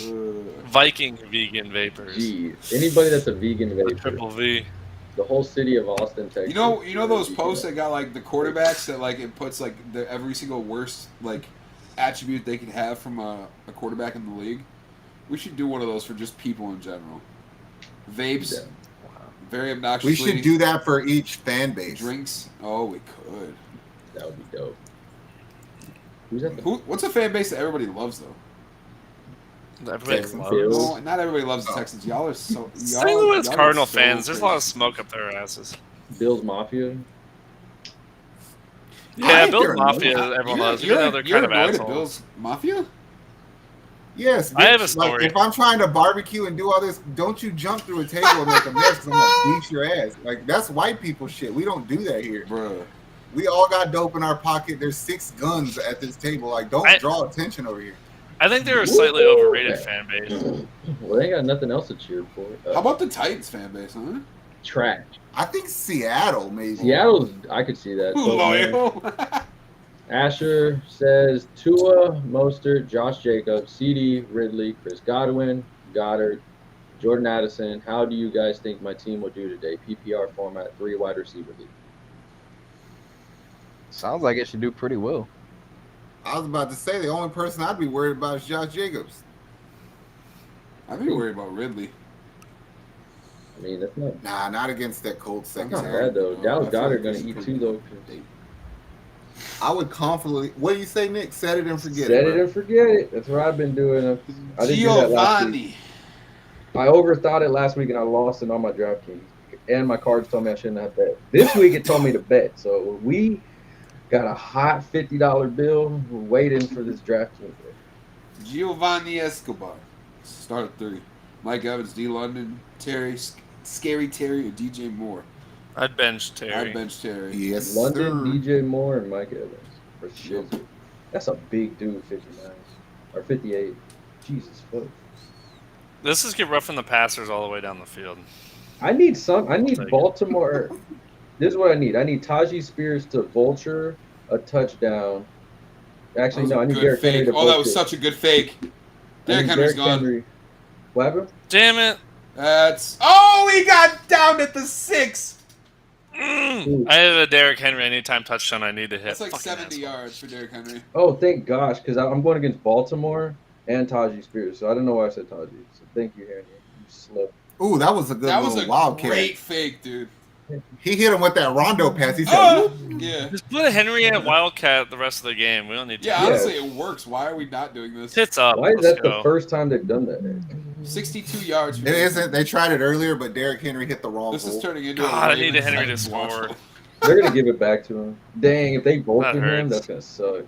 Uh, Viking vegan vapors. Jeez. Anybody that's a vegan The vapor. triple V. The whole city of Austin, Texas. You know those posts that got like the quarterbacks that like it puts like every single worst like attribute they could have from a quarterback in the league. We should do one of those for just people in general. Vapes, Yeah. very obnoxious. We should do that for each fan base. Drinks. Oh, we could. That would be dope. Who's at the What's a fan base that everybody loves though? Everybody Texans. loves. Bills. No, not everybody loves the Oh. Texans. Y'all are so. St. Louis y'all are Cardinal so fans, there's a lot of crazy. smoke up their asses. Bills Mafia? Yeah, think Bills they're Mafia, annoying. everyone loves, even though they're kind of annoyed at assholes. Bills Mafia? Yes, I have a bitch, story. Like, if I'm trying to barbecue and do all this, don't you jump through a table and make a mess because I'm gonna beat your ass. Like that's white people shit. We don't do that here. Bruh. We all got dope in our pocket. There's 6 guns at this table. Like, don't draw attention over here. I think they're a slightly Woo! overrated fan base. Well, they ain't got nothing else to cheer for. How about the Titans fan base, huh? trash? I think Seattle maybe. Seattle's, I could see that. So, Loyal. Asher says Tua, Mostert, Josh Jacobs, CD, Ridley, Chris Godwin, Goddard, Jordan Addison. How do you guys think my team will do today? PPR format, 3 wide receiver league. Sounds like it should do pretty well. I was about to say the only person I'd be worried about is Josh Jacobs. I'd be worried about Ridley. I mean, that's not, Nah, not against that Colts that's secondary. not bad though. I Dallas feel Goddard like gonna this is eat pretty too though. I would confidently. What do you say, Nick? Set it and forget Set it. it bro. and forget it. That's what I've been doing. I didn't do that last week. Giovanni. I overthought it last week and I lost it on my DraftKings. And my cards told me I shouldn't have bet. This week it told me to bet. So we got a hot $50 bill. We're waiting for this DraftKings. Giovanni Escobar. Start at 3. Mike Evans, D. London, Terry, Scary Terry, or DJ Moore. I'd bench Terry. I'd bench Terry. Yes, London, sir. DJ Moore, and Mike Evans. For sure. That's a big dude, 59. Or 58. Jesus fuck. This is get roughing the passers all the way down the field. I need Take it. Baltimore. This is what I need. I need Tajee Spears to vulture a touchdown. Actually, no, I need Derrick Henry to vulture. Oh, that was such a good fake. I Derrick need Henry's gone. Henry. What happened? Damn it! That's. Oh, he got down at the 6. Ooh. I have a Derrick Henry anytime touchdown I need to hit. That's like Fucking 70 asshole. yards for Derrick Henry. Oh, thank gosh, because I'm going against Baltimore and Tajee Spears, so I don't know why I said Tajee. So thank you, Henry. You slept. Ooh, that was a good That was little a wild great kick. fake, dude. He hit him with that Rondo pass. He said, Oh, "Whoop." yeah. Just put Henry at Wildcat the rest of the game. We don't need to. Yeah, honestly, it works. Why are we not doing this? Tits up. Why is Let's that go. the first time they've done that? 62 yards. For It isn't. They tried it earlier, but Derrick Henry hit the wrong This is hole. turning into God, a I need a Ravens Henry to Titans watch. score. They're gonna give it back to him. Dang, if they vulture That him, hurts. that's gonna suck.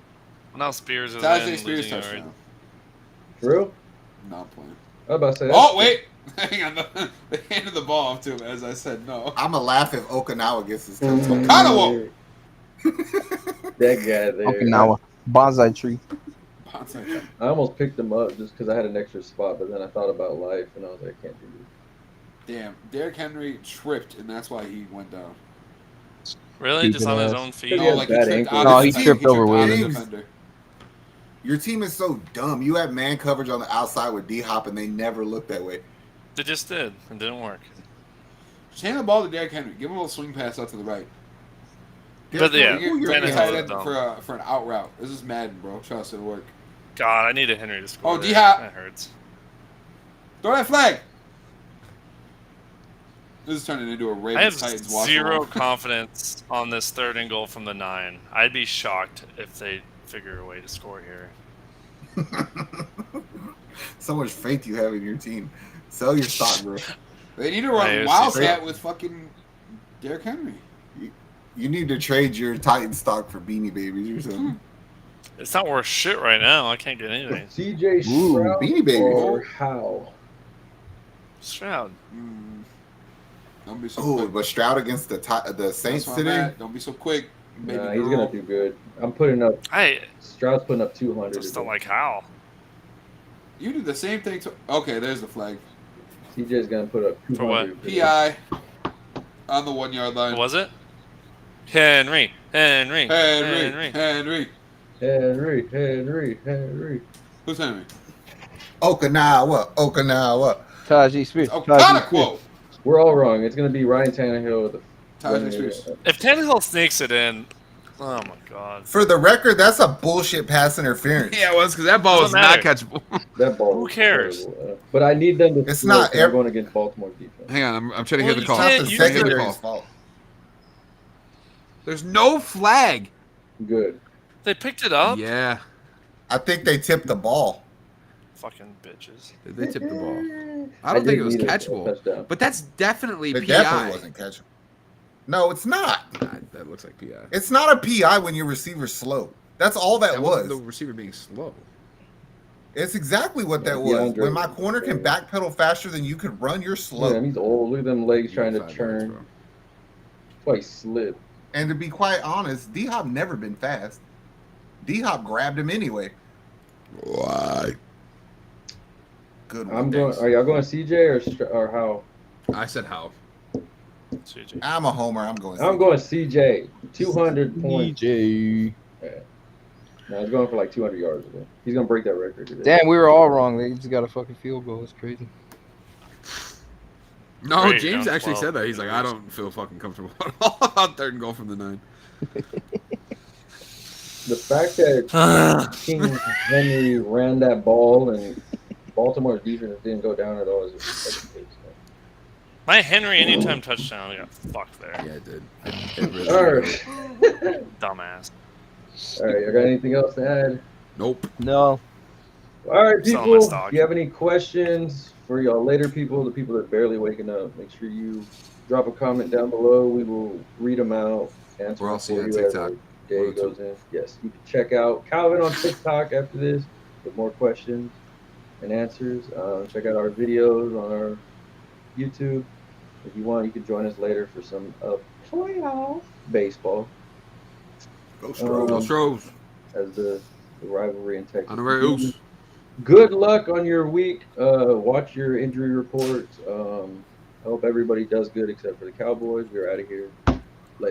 Now Spears is Tajay in, Spears losing yard. touchdown. For real? Not playing. I was about to say that. Oh, wait. Hang on. They handed the ball off to him as I said no. I'ma laugh if Okinawa gets his touchdown. Okinawa! That guy there. Okinawa. Bonsai tree. I almost picked him up just because I had an extra spot, but then I thought about life and I was like, I can't do this. Damn. Derrick Henry tripped, and that's why he went down. Really? Just on his Keeping own us. feet? He No, has like he bad tripped ankles. out No, of he the tripped defender. over He tripped out of the Williams. defender. Your team is so dumb. You have man coverage on the outside with D Hop, and they never look that way. They just did. It didn't work. Just hand the ball to Derrick Henry. Give him a little swing pass out to the right. But yeah, You're Ooh, getting Tannehill's tight a end dumb. for an out route. This is Madden, bro. Trust it'll work. God, I need a Henry to score. Oh, there. D-Hop. That hurts. Throw that flag. This is turning into a I Ravens have Titans watch. zero along. confidence on this 3rd and goal from the 9. I'd be shocked if they figure a way to score here. So much faith you have in your team. Sell your stock, bro. They need to run AFC Wildcat South. with fucking Derrick Henry. You need to trade your Titan stock for Beanie Babies or something. It's not worth shit right now. I can't get anything. CJ Ooh, Stroud Beanie Baby. or Howe? Stroud. Don't be so Oh, quick. but Stroud against the That's Saints where I'm today. at. Don't be so quick. Baby Nah, he's girl. gonna do good. I'm putting up. I Stroud's putting up 200. just don't like how. You did the same thing to. Okay, there's the flag. CJ's gonna put up 200. For what? today. PI on the 1 yard line. What was it? Henry. Henry. Henry. Henry. Who's Henry? Okinawa. Tajee Spears. Oh, Tajee Spears. Kaneko. We're all wrong. It's going to be Ryan Tannehill. Tajay Spears. If Tannehill sneaks it in, oh my god. For the record, that's a bullshit pass interference. Yeah, it was because that ball was Doesn't not matter. catchable. That ball. Who was cares? terrible. But I need them to. It's score not 'cause I'm ev- going against Baltimore's defense. Hang on, I'm trying to Well, hear the you call. It's not can't- the you Trying to hear the secondary's call. fault. There's no flag. Good. They picked it up. Yeah, I think they tipped the ball. Fucking bitches. they tipped the ball. I don't think it was catchable. Touchdown. But that's definitely It PI. definitely wasn't catchable. No, it's not. Nah, that looks like PI. It's not a PI when your receiver's slow. That's all that wasn't was. the receiver being slow. It's exactly what Yeah, that was. DeAndre When my was corner can slow. backpedal faster than you could run, you're slow. Yeah, he's old. Look at them legs trying to 5 yards, turn. bro. That's why he slipped. And to be quite honest, D Hop never been fast. D Hop grabbed him anyway. Why? Good I'm one. going. Dex. Are y'all going CJ or how? I said how. CJ. I'm a homer. I'm going. I'm going CJ. 200 points. DJ. No, he's going for like 200 yards today. He's gonna break that record today. Damn, we were all wrong. They just got a fucking field goal. It's crazy. No, Great, James down actually 12. said that. He's like, I don't feel fucking comfortable at all about 3rd and goal from the 9. The fact that King Henry ran that ball and Baltimore's defense didn't go down at all is just like, My Henry anytime touchdown got fucked there. Yeah, it did. It really all did. right. Dumbass. All right, you got anything else to add? Nope. No. All right, Selling my people. stock. If you have any questions for y'all later, people, the people that are barely waking up, make sure you drop a comment down below. We will read them out, answer Or them I'll see for you on you as TikTok. the day One or goes in. Yes, you can check out Calvin on TikTok after this with more questions and answers. Check out our videos on our YouTube. If you want, you can join us later for some playoff baseball Go Um, Stros. Go Stros. as the rivalry in Texas. Honorary Good luck on your week. Watch your injury reports. I hope everybody does good except for the Cowboys. We're out of here.